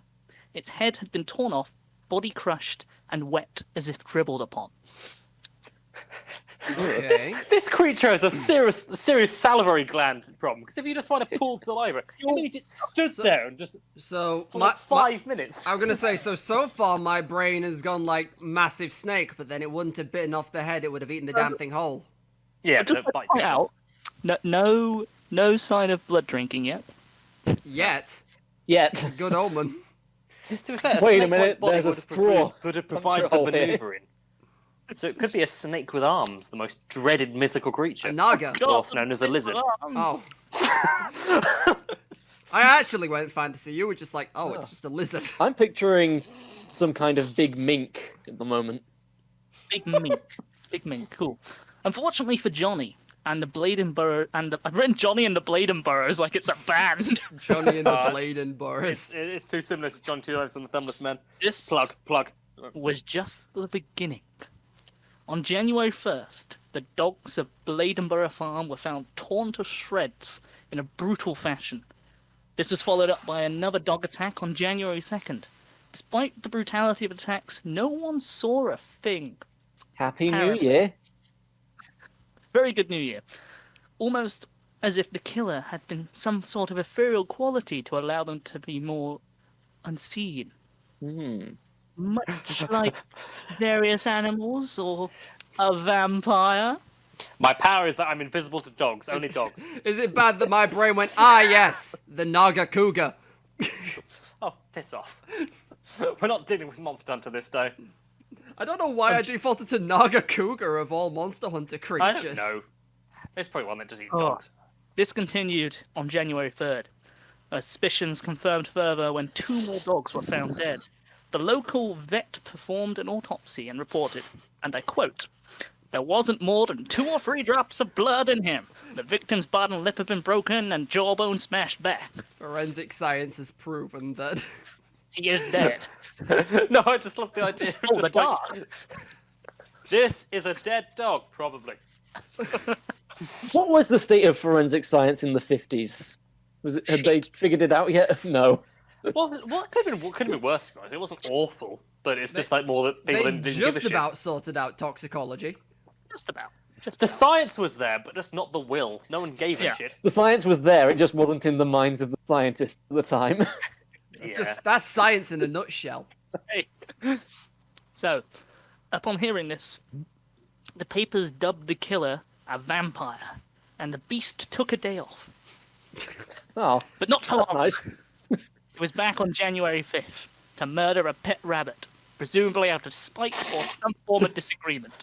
Its head had been torn off, body crushed, and wet as if dribbled upon. Okay. This creature has a serious salivary gland problem, because if you just want to pull saliva, it means it stood there and just So for like 5 minutes. I'm gonna say so far my brain has gone like massive snake, but then it wouldn't have bitten off the head; it would have eaten the damn thing whole. Yeah, Just to point out, no sign of blood drinking yet. Yet, Yet. good omen. To be fair, Wait a snake minute, body there's a would have straw would have provided the hole here. maneuvering. So it could be a snake with arms, the most dreaded mythical creature, A naga. also known as a lizard. Oh. I actually went fantasy. You were just like, oh, it's just a lizard. I'm picturing some kind of big mink at the moment. Big mink. Big mink, cool. Unfortunately for Johnny and the Bladenborough, I've written Johnny and the Bladenboroughs like it's a band. Johnny and the Bladen Boris. It's too similar to John Two Lives and the Thumbless Men. This Plug. was just the beginning. On January 1st, the dogs of Bladenborough Farm were found torn to shreds in a brutal fashion. This was followed up by another dog attack on January 2nd. Despite the brutality of attacks, no one saw a thing. Happy New Apparently. Year. Very good New Year. Almost as if the killer had been some sort of ethereal quality to allow them to be more unseen. Much like various animals or a vampire. My power is that I'm invisible to dogs, only dogs. Is it bad that my brain went, ah, yes, the Naga Cougar? Oh, piss off. We're not dealing with Monster Hunter this day. I don't know why I defaulted to Naga Cougar of all Monster Hunter I creatures. don't know. There's probably one that just eats Oh. dogs. This continued on January 3rd. Suspicions confirmed further when 2 more dogs were found dead. The local vet performed an autopsy and reported, and I quote, "There wasn't more than 2 or 3 drops of blood in him. The victim's bottom lip had been broken and jawbone smashed back. Forensic science has proven that. He is dead." No, I just love the idea. of Oh, the just like, dog. this is a dead dog, probably. What was the state of forensic science in the 50s? Had they figured it out yet? No. What could have been worse, guys? It wasn't awful, but it's just like more that people They didn't give a just shit. about sorted out toxicology. Just about. The science was there, but just not the will. No one gave a Yeah. shit. The science was there, it just wasn't in the minds of the scientists at the time. That's science in a nutshell. So, upon hearing this, the papers dubbed the killer a vampire, and the beast took a day off. Oh, But not for that's long. nice. It was back on January 5th to murder a pet rabbit, presumably out of spite or some form of disagreement.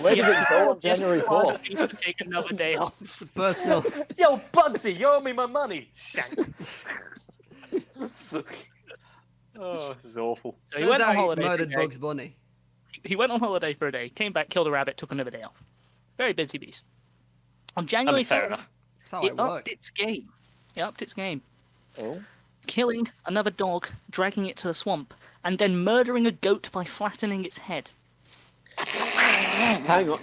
Where did it go on January The 4th? beast to take another day off. It's a personal. Yo, Bugsy, you owe me my money. Shank. Oh, this is awful. So he Turns went out on he holiday. For a murdered day. Bugs Bunny. He went on holiday for a day, came back, killed a rabbit, took another day off. Very busy beast. On January fair 7th, enough. That's how it it upped works. its game. It upped its game. Oh. Killing another dog, dragging it to the swamp, and then murdering a goat by flattening its head. Hang on.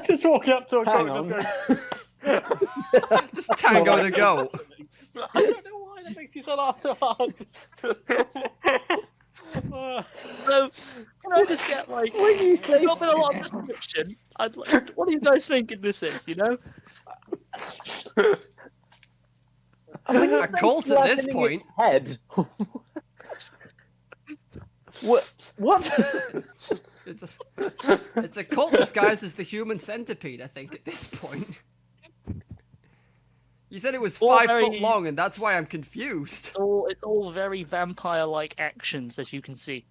Just walking up to a Hang goat, on. just going, Just tango to go. I don't know why that makes you so laugh so hard. So, can I just get like, When you say there's not been a lot of description. I'd like, what do you guys thinking this is, you know? when you A say cult at this flattening point. its head. What? It's a cult disguised as the human centipede, I think, at this point. You said it was All 5 very- foot long, and that's why I'm confused. It's all very vampire-like actions, as you can see.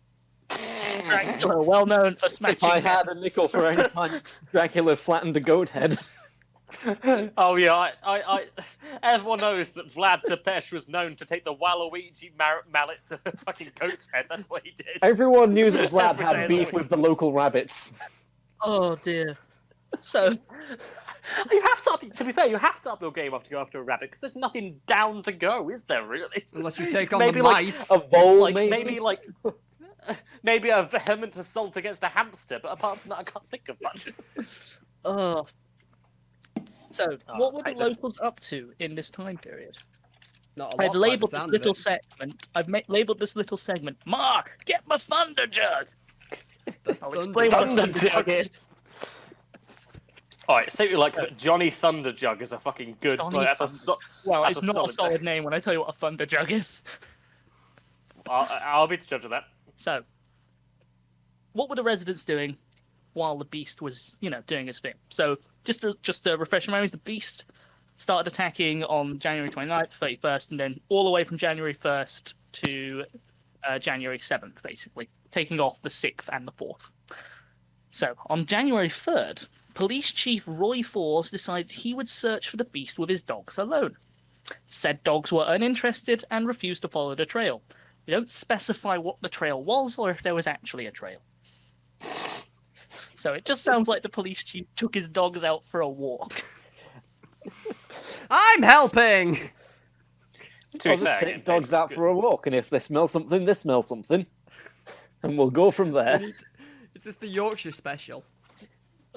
Dracula, well known for smashing. If I had a nickel for any time Dracula flattened a goat head. Oh yeah, I everyone knows that Vlad Tepes was known to take the Waluigi mallet to the fucking goat's head. That's what he did. Everyone knew that Vlad Every day had of the beef week. with the local rabbits. Oh dear. So, You have to, to be fair, you have to up your game after you go after a rabbit because there's nothing down to go, is there really? Unless you take on Maybe the like mice. A vole, Like maybe? maybe like maybe a vehement assault against a hamster, but apart from that, I can't think of much. So, Oh, what were the I hate this. locals up to in this time period? Not a lot. I've labelled by the this sound of little it. segment. Labelled this little segment. Mark, get my thunder jug. I'll Thunder explain what a Thunder thunder jug jug. is. Alright, say what you like, but Johnny Thunderjug is a fucking good. Johnny Like, Well, that's it's a not a solid solid name when I tell you what a thunder jug is. I'll be the judge of that. So, what were the residents doing while the beast was, doing his thing? So, just to refresh your memories, the beast started attacking on January 29th, 31st, and then all the way from January 1st to January 7th, basically, taking off the 6th and the 4th. So, on January 3rd, Police Chief Roy Fors decided he would search for the beast with his dogs alone. Said dogs were uninterested and refused to follow the trail. We don't specify what the trail was or if there was actually a trail. So it just sounds like the police chief took his dogs out for a walk. I'm helping. To I'll be just fair, take dogs out for a walk, and if they smell something, they smell something. And we'll go from there. Is this the Yorkshire special?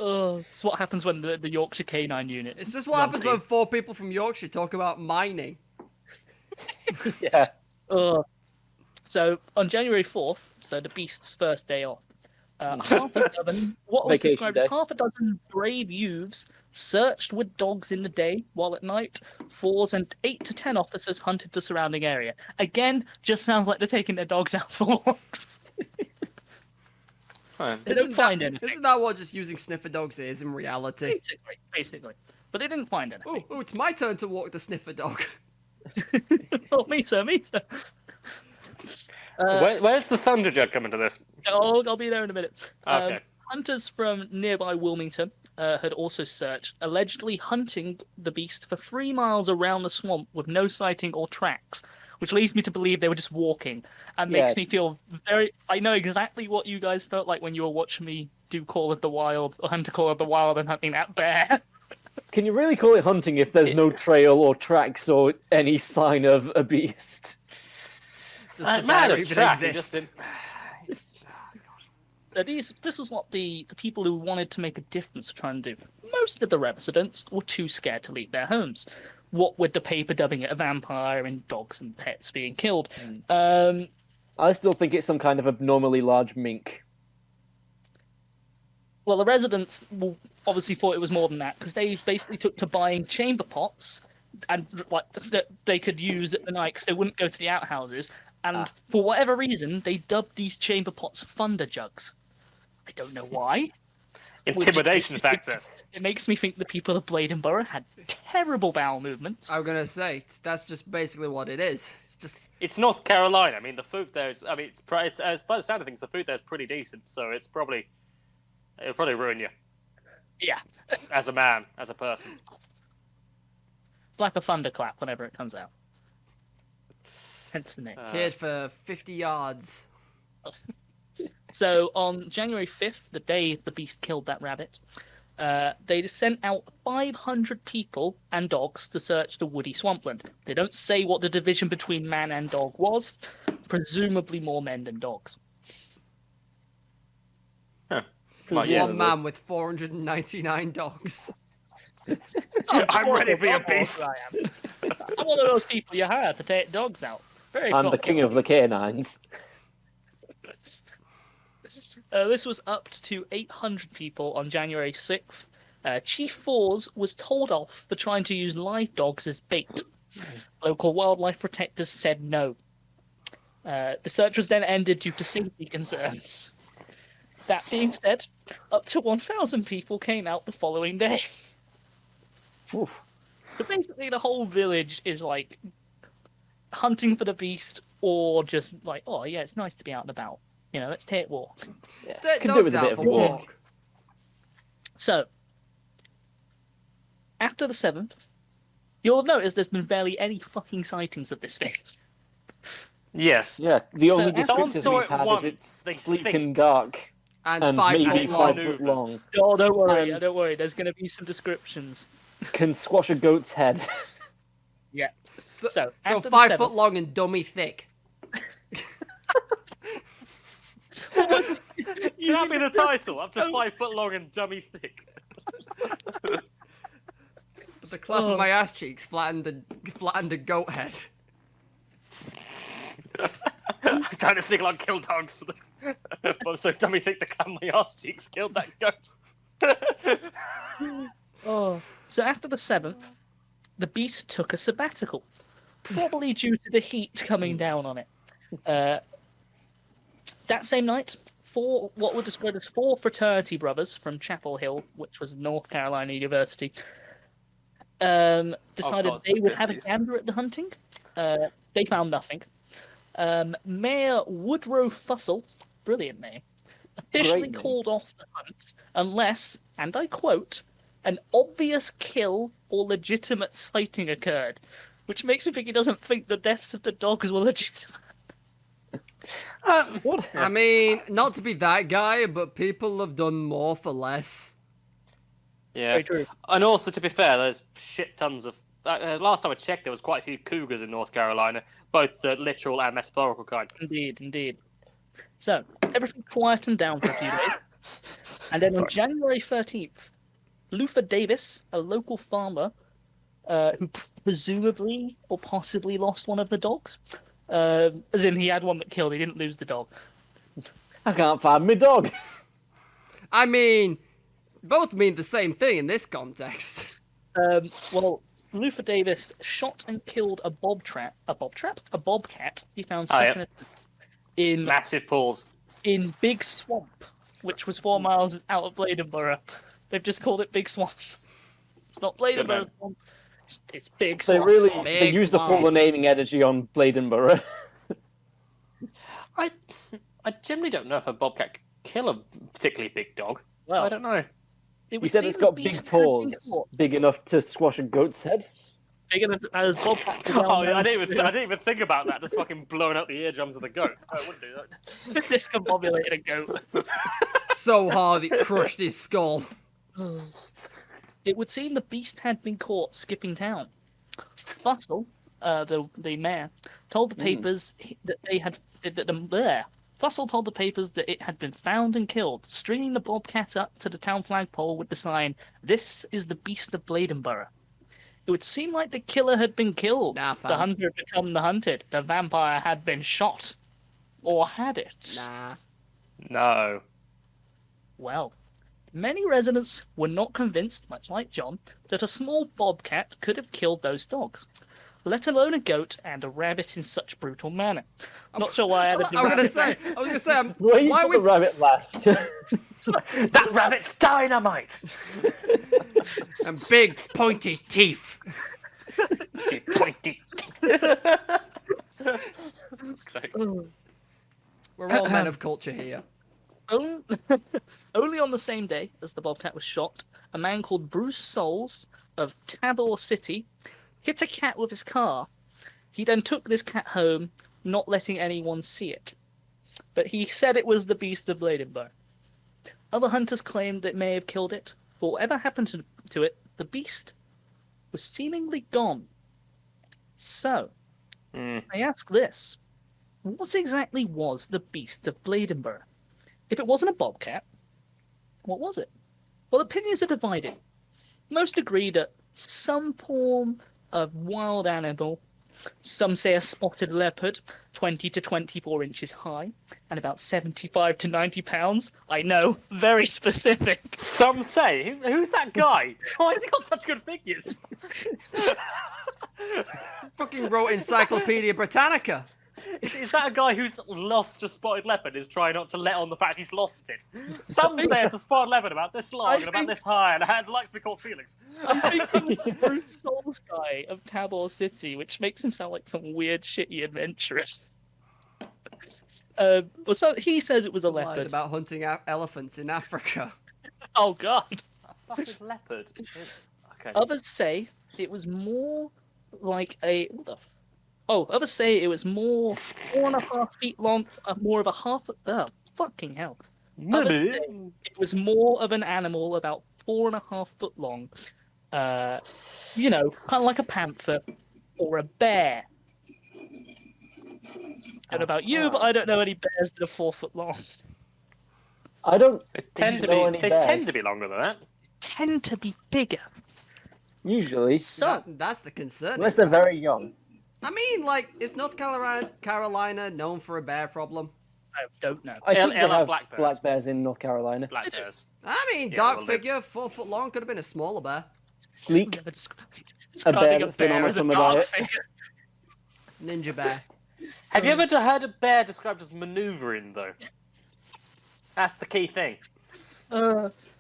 It's what happens when the Yorkshire Canine Unit. It's just what runs happens when 4 people from Yorkshire talk about mining. Yeah. So on January 4th, so the beast's first day off, half a dozen, what was Vacation described as day. half a dozen brave youths searched with dogs in the day, while at night, 4 and 8 to 10 officers hunted the surrounding area. Again, just sounds like they're taking their dogs out for walks. They don't find anything. Isn't that what just using sniffer dogs is in reality? Basically. But they didn't find anything. Oh, it's my turn to walk the sniffer dog. Oh, me too. Where's the Thunderjug come into this? I'll be there in a minute. Okay. Hunters from nearby Wilmington had also searched, allegedly hunting the beast for 3 miles around the swamp with no sighting or tracks, which leads me to believe they were just walking, and makes me feel very... I know exactly what you guys felt like when you were watching me do Call of the Wild, or Hunter Call of the Wild and hunting that bear. Can you really call it hunting if there's no trail or tracks or any sign of a beast? Does the Man, bear a even track, exist? So this is what the people who wanted to make a difference were trying to do. Most of the residents were too scared to leave their homes. What with the paper dubbing it a vampire and dogs and pets being killed. I still think it's some kind of abnormally large mink. Well, the residents obviously thought it was more than that, because they basically took to buying chamber pots and that they could use at the night because they wouldn't go to the outhouses. And for whatever reason, they dubbed these chamber pots thunder jugs. I don't know why. Intimidation factor. It makes me think the people of Bladenborough had terrible bowel movements. I'm gonna say that's just basically what it is. It's just It's North Carolina. I mean, the food there is. I mean, it's by the sound of things, the food there is pretty decent. So it'll probably ruin you Yeah, as a man, as a person. it's like a thunderclap whenever it comes out. Hence the name. cleared for 50 yards. So on January 5th, the day the beast killed that rabbit, they just sent out 500 people and dogs to search the woody swampland. They don't say what the division between man and dog was, presumably more men than dogs. Huh. Well, yeah. One man with 499 dogs. I'm ready for your beast. I am. I'm one of those people you hire to take dogs out. Very I'm the thoughtful. king of the canines. This was up to 800 people on January 6th. Chief Fors was told off for trying to use live dogs as bait. Local wildlife protectors said no. The search was then ended due to safety concerns. That being said, up to 1,000 people came out the following day. Oof. So basically the whole village is like hunting for the beast, or just like, oh yeah, it's nice to be out and about. Let's take a walk. Yeah. Take Could do dogs with a out bit for of a walk. walk. So, after the 7th, you'll have noticed there's been barely any fucking sightings of this thing. Yes. Yeah, the So only if someone descriptors saw we've it had once, is it's they sleek think- and dark, And, and 5 maybe foot 5 long. foot long. Oh, don't worry, And- don't worry. There's going to be some descriptions. Can squash a goat's head. Yeah. So So after the 5 7th foot long and dummy thick. was Can that be the title? Up to 5 foot long and dummy thick. The clap of my ass cheeks flattened a goat head. Kind of sing like kill dogs, but so dummy thick the clap of my ass cheeks killed that goat. So after the 7th, the beast took a sabbatical, probably due to the heat coming down on it. That same night, what were described as 4 fraternity brothers from Chapel Hill, which was North Carolina University, decided they would have a gander at the hunting. They found nothing. Mayor Woodrow Fussell, brilliant name, officially called off the hunt unless, and I quote, an obvious kill or legitimate sighting occurred, which makes me think he doesn't think the deaths of the dogs were legitimate. What? I mean, not to be that guy, but people have done more for less. Yeah, Very true. And also, to be fair, there's shit tons of... last time I checked, there was quite a few cougars in North Carolina, both the literal and metaphorical kind. Indeed. So, everything quietened down for a few days. And then on January 13th, Luther Davis, a local farmer, who presumably or possibly lost one of the dogs, as in he had one that killed, he didn't lose the dog. I can't find my dog. I mean, both mean the same thing in this context. Well, Luther Davis shot and killed a bobcat he found stuck in Massive paws. in Big Swamp, which was 4 miles out of Bladenboro. They've just called it Big Swamp. It's not Bladenboro Swamp. It's Big Swamp. They use the full naming energy on Bladenboro. I generally don't know if a bobcat can kill a particularly big dog. Well, I don't know. You said it's got big paws, big enough to squash a goat's head. Big enough as bobcat. Oh, yeah, I didn't even think about that. Just fucking blowing out the eardrums of the goat. I wouldn't do that. Discombobulated a goat. So hard it crushed his skull. It would seem the beast had been caught skipping town. Fussell, the mayor, told the papers Fussell told the papers that it had been found and killed, stringing the bobcat up to the town flagpole with the sign, "This is the beast of Bladenboro." It would seem like the killer had been killed. Nah, the hunter had become the hunted. The vampire had been shot. Or had it? Nah. No. Well, many residents were not convinced, much like John, that a small bobcat could have killed those dogs, let alone a goat and a rabbit in such brutal manner. Not sure why I added the I was rabbit. gonna say, Why would the rabbit last? That rabbit's dynamite! and big pointy teeth. Pointy. We're all men of culture here. Only on the same day as the bobcat was shot, a man called Bruce Souls of Tabor City hit a cat with his car. He then took this cat home, not letting anyone see it. But he said it was the beast of Bladenboro. Other hunters claimed it may have killed it, but whatever happened to it, the beast was seemingly gone. So, I ask this. What exactly was the beast of Bladenboro? If it wasn't a bobcat, what was it? Well, opinions are divided. Most agree that some form of wild animal. Some say a spotted leopard, 20 to 24 inches high, and about 75 to 90 pounds. I know, very specific. Some say, who's that guy? Why has he got such good figures? Fucking wrote Encyclopedia Britannica. Is that a guy who's lost a spotted leopard and is trying not to let on the fact he's lost it? Some say it's a spotted leopard about this long and about this high and likes to be called Felix. I'm thinking of the Bruce Souls guy of Tabor City, which makes him sound like some weird, shitty adventurous. So he says it was a Lied leopard. about hunting elephants in Africa. Oh, God. A fucking leopard. Okay. Others say it was more like a... What the... others say it was more 4.5 feet long, more of a half... Oh, fucking hell. Others say it was more of an animal about 4.5 foot long. Kind of like a panther or a bear. I don't know about you, but I don't know any bears that are 4 foot long. I don't They tend know any bears. tend to be longer than that. Tend to be bigger. Usually, So, That's the concern. unless they're very young. I mean, like, is North Carolina known for a bear problem? I don't know. I think they They'll have have black bears. in North Carolina. Black bears. I mean, Yeah, dark well, they- figure, 4 foot long, could have been a smaller bear. Sleek, Never bear that's been on a as a summer dark diet. figure. Ninja bear. Have you ever heard a bear described as manoeuvring, though? That's the key thing.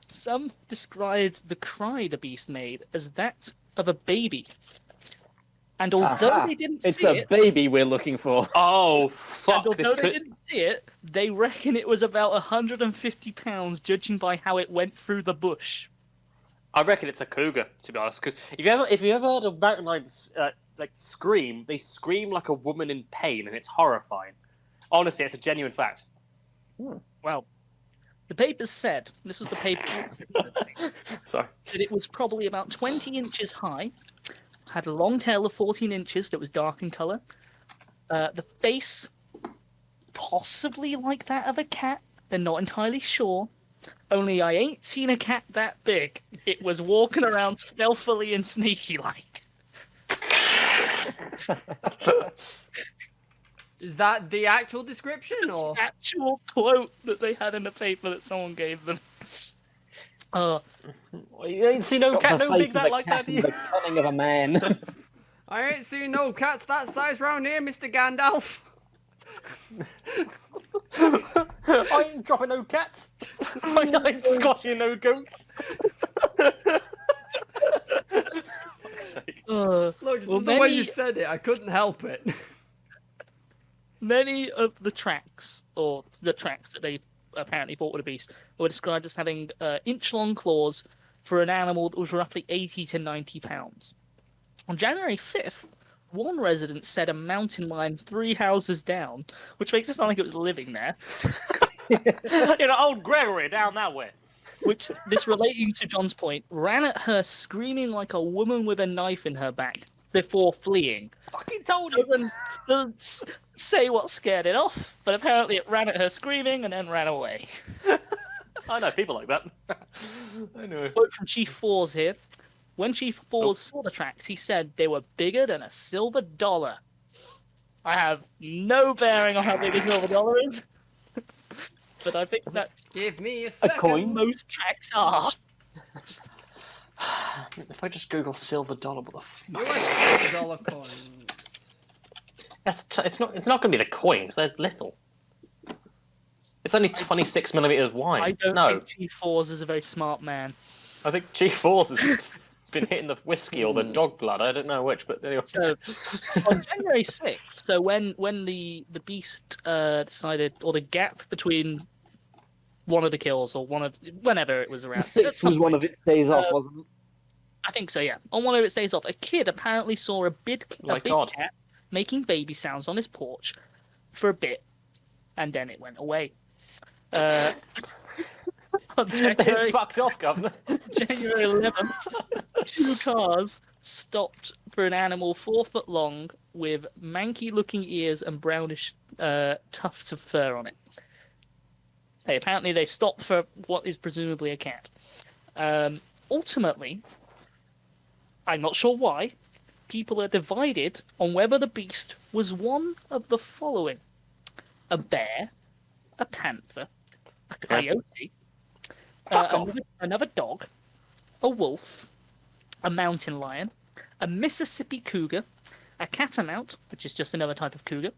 Some described the cry the beast made as that of a baby. And although Aha. they didn't It's see a it, baby we're looking for. Oh, and fuck. although This they could... didn't see it, they reckon it was about 150 pounds, judging by how it went through the bush. I reckon it's a cougar, to be honest. Because if you ever heard a mountain lions like scream, they scream like a woman in pain, and it's horrifying. Honestly, it's a genuine fact. Well, the paper said, this was the paper, Sorry. that it was probably about 20 inches high, had a long tail of 14 inches that was dark in colour. The face, possibly like that of a cat. They're not entirely sure. Only I ain't seen a cat that big. It was walking around stealthily and sneaky-like. Is that the actual description, or? Actual quote that they had in the paper that someone gave them. You ain't seen no Got cat the no big face of that a like cat that, do and you? the cunning of a man. I ain't seen no cats that size round here, Mr. Gandalf. I ain't dropping no cats. I ain't squashing no goats. Fuck's sake. Look, Well, just the way you many- said it, I couldn't help it. Many of the tracks, or the tracks that they apparently thought were a beast, were described as having inch-long claws for an animal that was roughly 80 to 90 pounds. On January 5th, one resident said a mountain lion 3 houses down, which makes it sound like it was living there, Old Gregory down that way. which, this relating to John's point, ran at her screaming like a woman with a knife in her back before fleeing. Fucking told you. Doesn't say what scared it off, but apparently it ran at her screaming and then ran away. I know people like that. I know. Quote from Chief Fours here. When Chief Fours saw the tracks, he said they were bigger than a silver dollar. I have no bearing on how big a silver dollar is, but I think that Give me a second. coin? most tracks are. If I just Google silver dollar, what the fuck? US dollar coins. It's not going to be the coins. They're little. It's only 26 millimeters wide. I don't no, think Chief Fours is a very smart man. I think Chief Force has been hitting the whiskey or the dog blood. I don't know which, but anyway. So on January 6th, so when the beast decided, or the gap between one of the kills, or whenever it was around. The 6th was one of its days off, wasn't it? I think so, yeah. On one of its days off, a kid apparently saw a big God. cat making baby sounds on his porch for a bit, and then it went away. On They January, fucked off, governor. January 11th, 2 cars stopped for an animal 4 foot long with manky-looking ears and brownish tufts of fur on it. Hey, apparently they stopped for what is presumably a cat. Ultimately, I'm not sure why, people are divided on whether the beast was one of the following: a bear, a panther, a coyote, another dog, a wolf, a mountain lion, a Mississippi cougar, a catamount, which is just another type of cougar,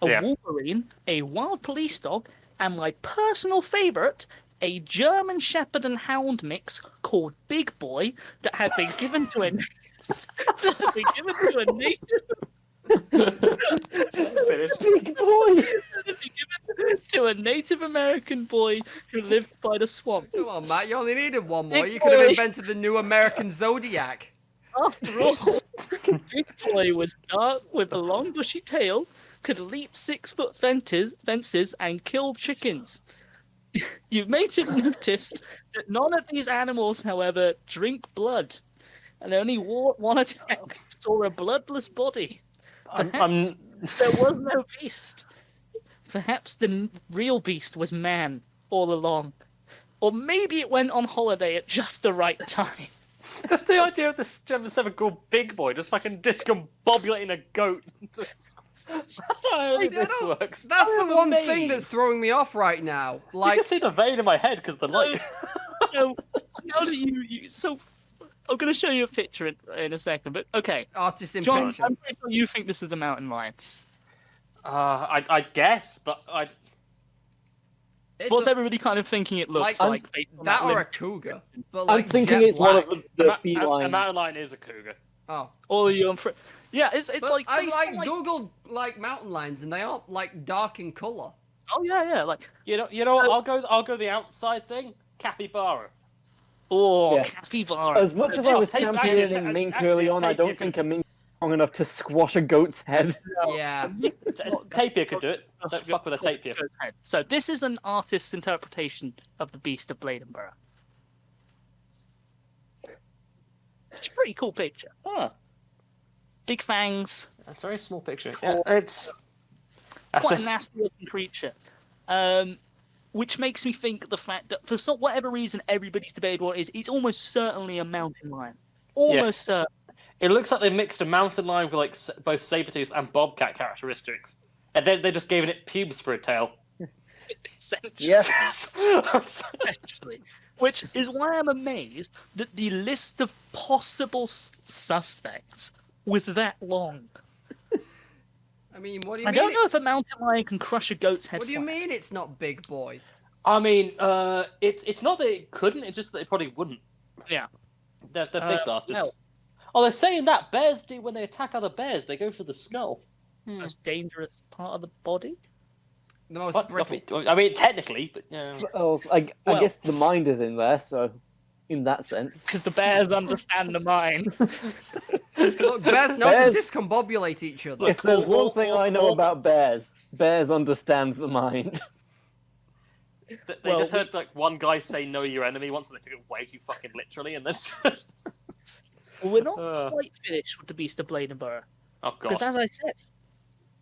a wolverine, a wild police dog, and my personal favourite, a German Shepherd and Hound mix called Big Boy that had been given to a native. Big boy! To a Native American boy who lived by the swamp. Come on, Matt, you only needed one more. Big You could have boy. invented the new American Zodiac. After all, Big Boy was dark with a long bushy tail, could leap 6-foot fences and kill chickens. You may have noticed that none of these animals, however, drink blood, and only one attack saw a bloodless body. Perhaps there was no beast. Perhaps the real beast was man all along, or maybe it went on holiday at just the right time. Just the idea of this German Shepherd called Big Boy just fucking discombobulating a goat. That's not how any of this works. That's I the am one thing amazed. that's throwing me off right now. I Like, can see the vein in my head because the light. So, now that so I'm going to show you a picture in a second, but okay. artist John, impression. I'm pretty sure you think this is a mountain lion. I guess, but It's What's a- everybody kind of thinking it looks Like, like? Based on that or a link? cougar. But I'm like thinking jet it's one of black. the a feline. mountain lion is a cougar. Oh, Or you yeah, it's but like I based like on, like Googled like mountain lions, and they aren't like dark in color. oh yeah, like You know what? I'll go the outside thing. Capybara. oh Yeah. capybara. As much as I was Actually, championing mink early on, I tapir don't think a mink is strong enough to squash a goat's head. Yeah. Tapir could do it. Don't fuck with a tapir. So this is an artist's interpretation of the Beast of Bladenborough. It's a pretty cool picture. Huh. Big fangs. That's a very small picture. Yeah, it's Quite just- a nasty looking creature. Which makes me think the fact that for whatever reason everybody's debated what it is, it's almost certainly a mountain lion. Almost certain. It looks like they mixed a mountain lion with like both saber-tooth and bobcat characteristics, and then they just gave it pubes for a tail. Essentially. Yeah. Essentially. Which is why I'm amazed that the list of possible suspects was that long. I mean, what do you I mean? don't know if a mountain lion can crush a goat's head. What do you flat. mean it's not Big Boy? I mean, it's not that it couldn't; it's just that it probably wouldn't. Yeah. They're big bastards. well. Oh, they're saying that bears do when they attack other bears. They go for the skull. Most dangerous part of the body? The most What? brittle. I mean, technically, but yeah. Oh, I Well- guess the mind is in there, so in that sense. Because the bears understand the mind. Look, bears know Bears- to discombobulate each other. If there's one thing I know about bears, bears understand the mind. They Well, just heard like one guy say "know your enemy" once, and they took it way too fucking literally, and then just We're not Uh. quite finished with the Beast of Bladenborough. oh god. Because as I said,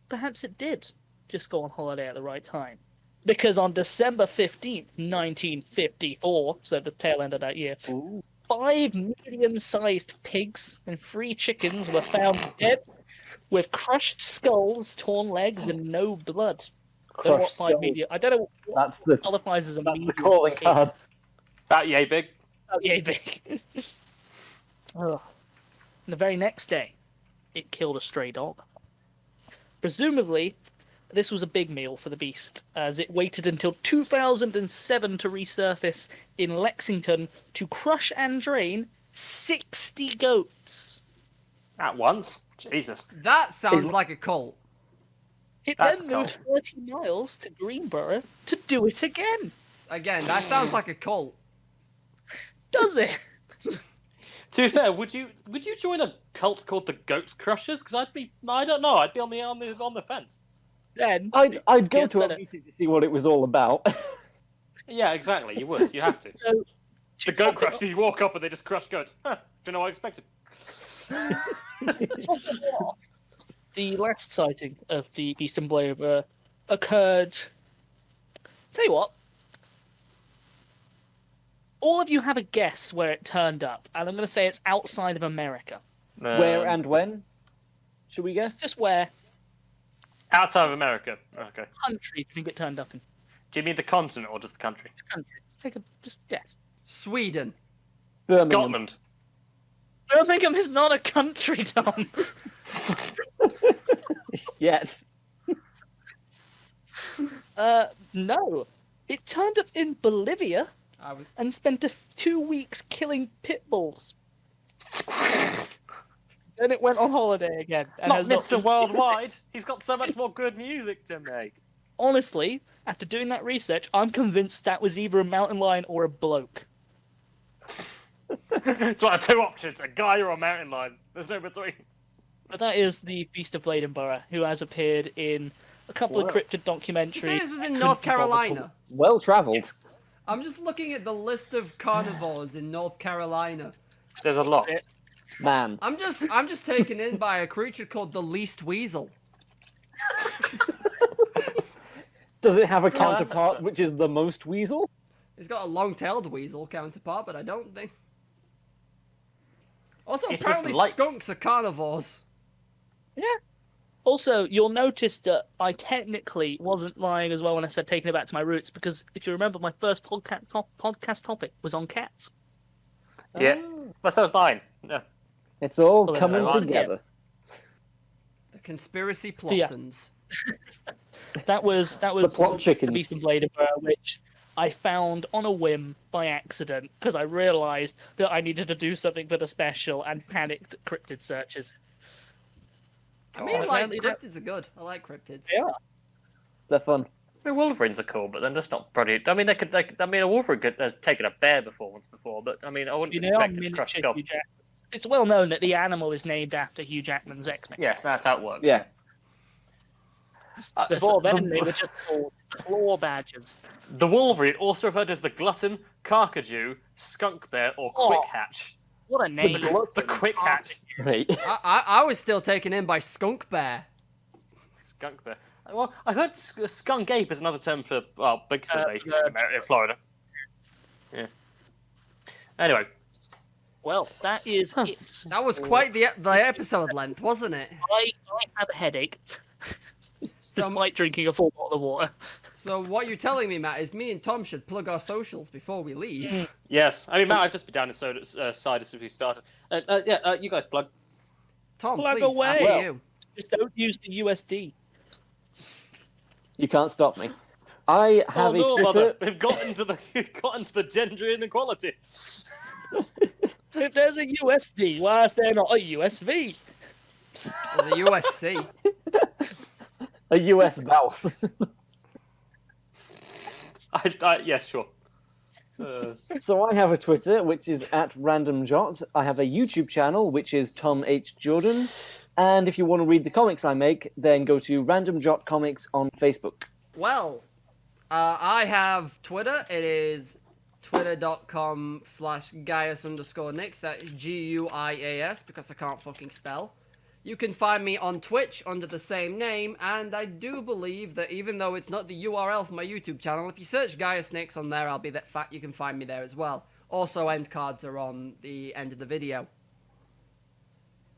perhaps it did just go on holiday at the right time. Because on December 15th, 1954, so the tail end of that year, 5 medium-sized pigs and 3 chickens were found dead with crushed skulls, torn legs, and no blood. I don't know what Crushed 5 skull. medium. I don't know what That's the qualifies as a that's the medium. calling pig. card. That yay big. Oh, yeah, big. Ugh. And the very next day, it killed a stray dog. Presumably, this was a big meal for the beast, as it waited until 2007 to resurface in Lexington to crush and drain 60 goats. At once. Jesus. That sounds like a cult. It That's then moved 30 miles to Greenboro to do it again. Again, that sounds like a cult. Does it? To be fair, would you join a cult called the Goat Crushers? Because I don't know, I'd be on the fence. Then I'd go Gets to a better. meeting to see what it was all about. Yeah, exactly. You would. You have to. so The Goat Crushers. You walk up and they just crush goats. Huh, don't know what I expected. the last sighting of the Beast and Bladenborough occurred. Tell you what. All of you have a guess where it turned up, and I'm going to say it's outside of America. Where and when? Should we guess? Just where Outside of America. Okay. country do you think it turned up in? Do you mean the continent or just the country? Country. Just guess. Sweden. Birmingham. Scotland. Birmingham is not a country, Tom. Yet. No. It turned up in Bolivia I was. and spent 2 weeks killing pit bulls. Then it went on holiday again. And Not has Mr. been- Worldwide. He's got so much more good music to make. Honestly, after doing that research, I'm convinced that was either a mountain lion or a bloke. It's like 2 options: a guy or a mountain lion. There's no between. But that is the Beast of Bladenborough, who has appeared in a couple of Wow. cryptid You documentaries. say this was in I North couldn't be bothered to- Carolina? Well travelled. I'm just looking at the list of carnivores in North Carolina. There's a lot. Man. I'm just taken in by a creature called the least weasel. Does it have a that's counterpart excellent. which is the most weasel? He's got a long-tailed weasel counterpart, but I don't think. Also, It was apparently like- skunks are carnivores. Yeah. Also, you'll notice that I technically wasn't lying as well when I said taking it back to my roots, because if you remember, my first podcast topic was on cats. Yeah. Well, so was mine. Yeah. It's all Well, coming yeah. together. The conspiracy Yeah. plottons. That was plot chickens. The Beast and Blade Emperor, which I found on a whim by accident because I realised that I needed to do something for the special and panicked at cryptid searches. I mean, like, apparently that- cryptids are good. I like cryptids. Yeah. They're fun. I mean, Wolverines are cool, but they're just not brilliant. I mean, I mean, a Wolverine has taken a bear once before, but I mean, I wouldn't You know, expect it to crush miniature skull. Hugh Jackman. It's well known that the animal is named after Hugh Jackman's X-Men. Yes, that's how it works. Yeah. Before So then, they were just called claw badgers. the Wolverine, also referred as the Glutton, Carcajou, Skunk Bear, or Oh. Quick Hatch. What a name! The Quick Hatch. Right. I was still taken in by skunk bear. Skunk Bear. Well, I heard Skunk Ape is another term for, well, Bigfoot, basically, in Florida. Yeah. Anyway. Well, that is it. That was quite the episode length, wasn't it? I have a headache, despite drinking a full bottle of water. So what you're telling me, Matt, is me and Tom should plug our socials before we leave. Yes. I mean, Matt, I've just been down in side as we started. You guys plug. Tom, Plug please, away. after Well- you. Just don't use the USD. You can't stop me. I have Oh no, a Twitter. mother! We've got into the gender inequality. If there's a USD, why is there not a USV? There's a USC. A US mouse. Yes, sure. So I have a Twitter, which is at randomjot. I have a YouTube channel, which is Tom H. Jordan. And if you want to read the comics I make, then go to Random Jot Comics on Facebook. Well, I have Twitter. It is twitter.com/Gaius_Nix. That's Guias, because I can't fucking spell. You can find me on Twitch under the same name, and I do believe that even though it's not the URL for my YouTube channel, if you search Gaius Nix on there, I'll be that fat. You can find me there as well. Also, end cards are on the end of the video.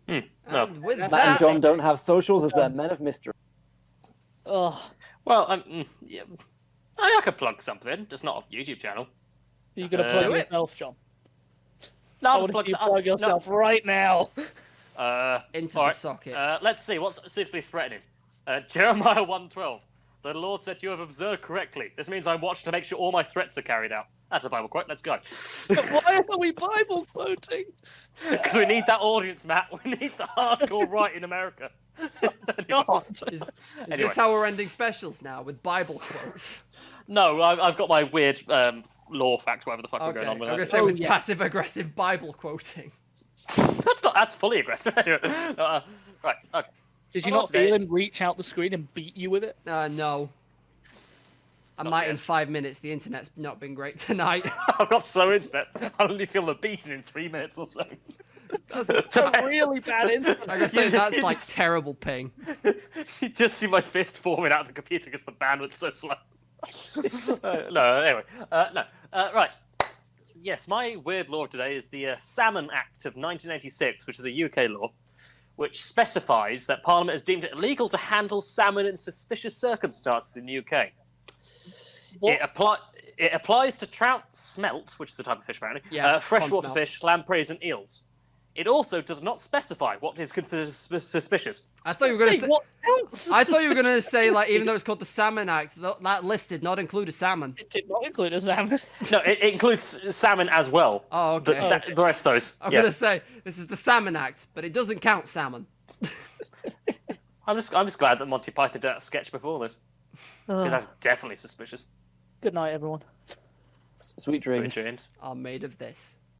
No. And with Matt that, and John don't have socials as they're men of mystery. Oh, Well, yeah, I could plug something, just not a YouTube channel. you're gonna Do plug it. yourself, John. No, I I'll want just to see you some- plug yourself right now. into all the right. socket. Let's see, what's specifically threatening? Jeremiah 1:12. The Lord said you have observed correctly. This means I watch to make sure all my threats are carried out. That's a Bible quote, let's go. Why are we Bible quoting? Because we need that audience, Matt. We need the hardcore right in America. God. Is Anyway. this how we're ending specials now, with Bible quotes? No, I've got my weird law facts, whatever the fuck we're Okay, going on I'm with going to that. say with yeah. passive-aggressive Bible quoting. That's fully aggressive. Anyway, right, okay. Did you Well, not okay. feel him reach out the screen and beat you with it? No. I Not might yet. in 5 minutes. The internet's not been great tonight. I've got slow internet. I only feel the beating in 3 minutes or so. It's a really bad internet. I'm going to say that's like terrible ping. You just see my fist forming out of the computer because the bandwidth's so slow. No, anyway. Right. Yes, my weird law today is the Salmon Act of 1986, which is a UK law, which specifies that Parliament has deemed it illegal to handle salmon in suspicious circumstances in the UK. What? It applies to trout, smelt, which is a type of fish apparently, Yeah, freshwater pond smelts. fish, lampreys, and eels. It also does not specify what is considered suspicious. I thought you were going to say. What else? I thought you were going to say, like, even though it's called the Salmon Act, that list did not include a salmon. It did not include a salmon. No, it includes salmon as well. Oh, The, okay. the rest of those. I'm going to Yes. say this is the Salmon Act, but it doesn't count salmon. I'm just glad that Monty Python did a sketch before this, because that's definitely suspicious. Good night, everyone. Sweet dreams. Sweet dreams. Are made of this.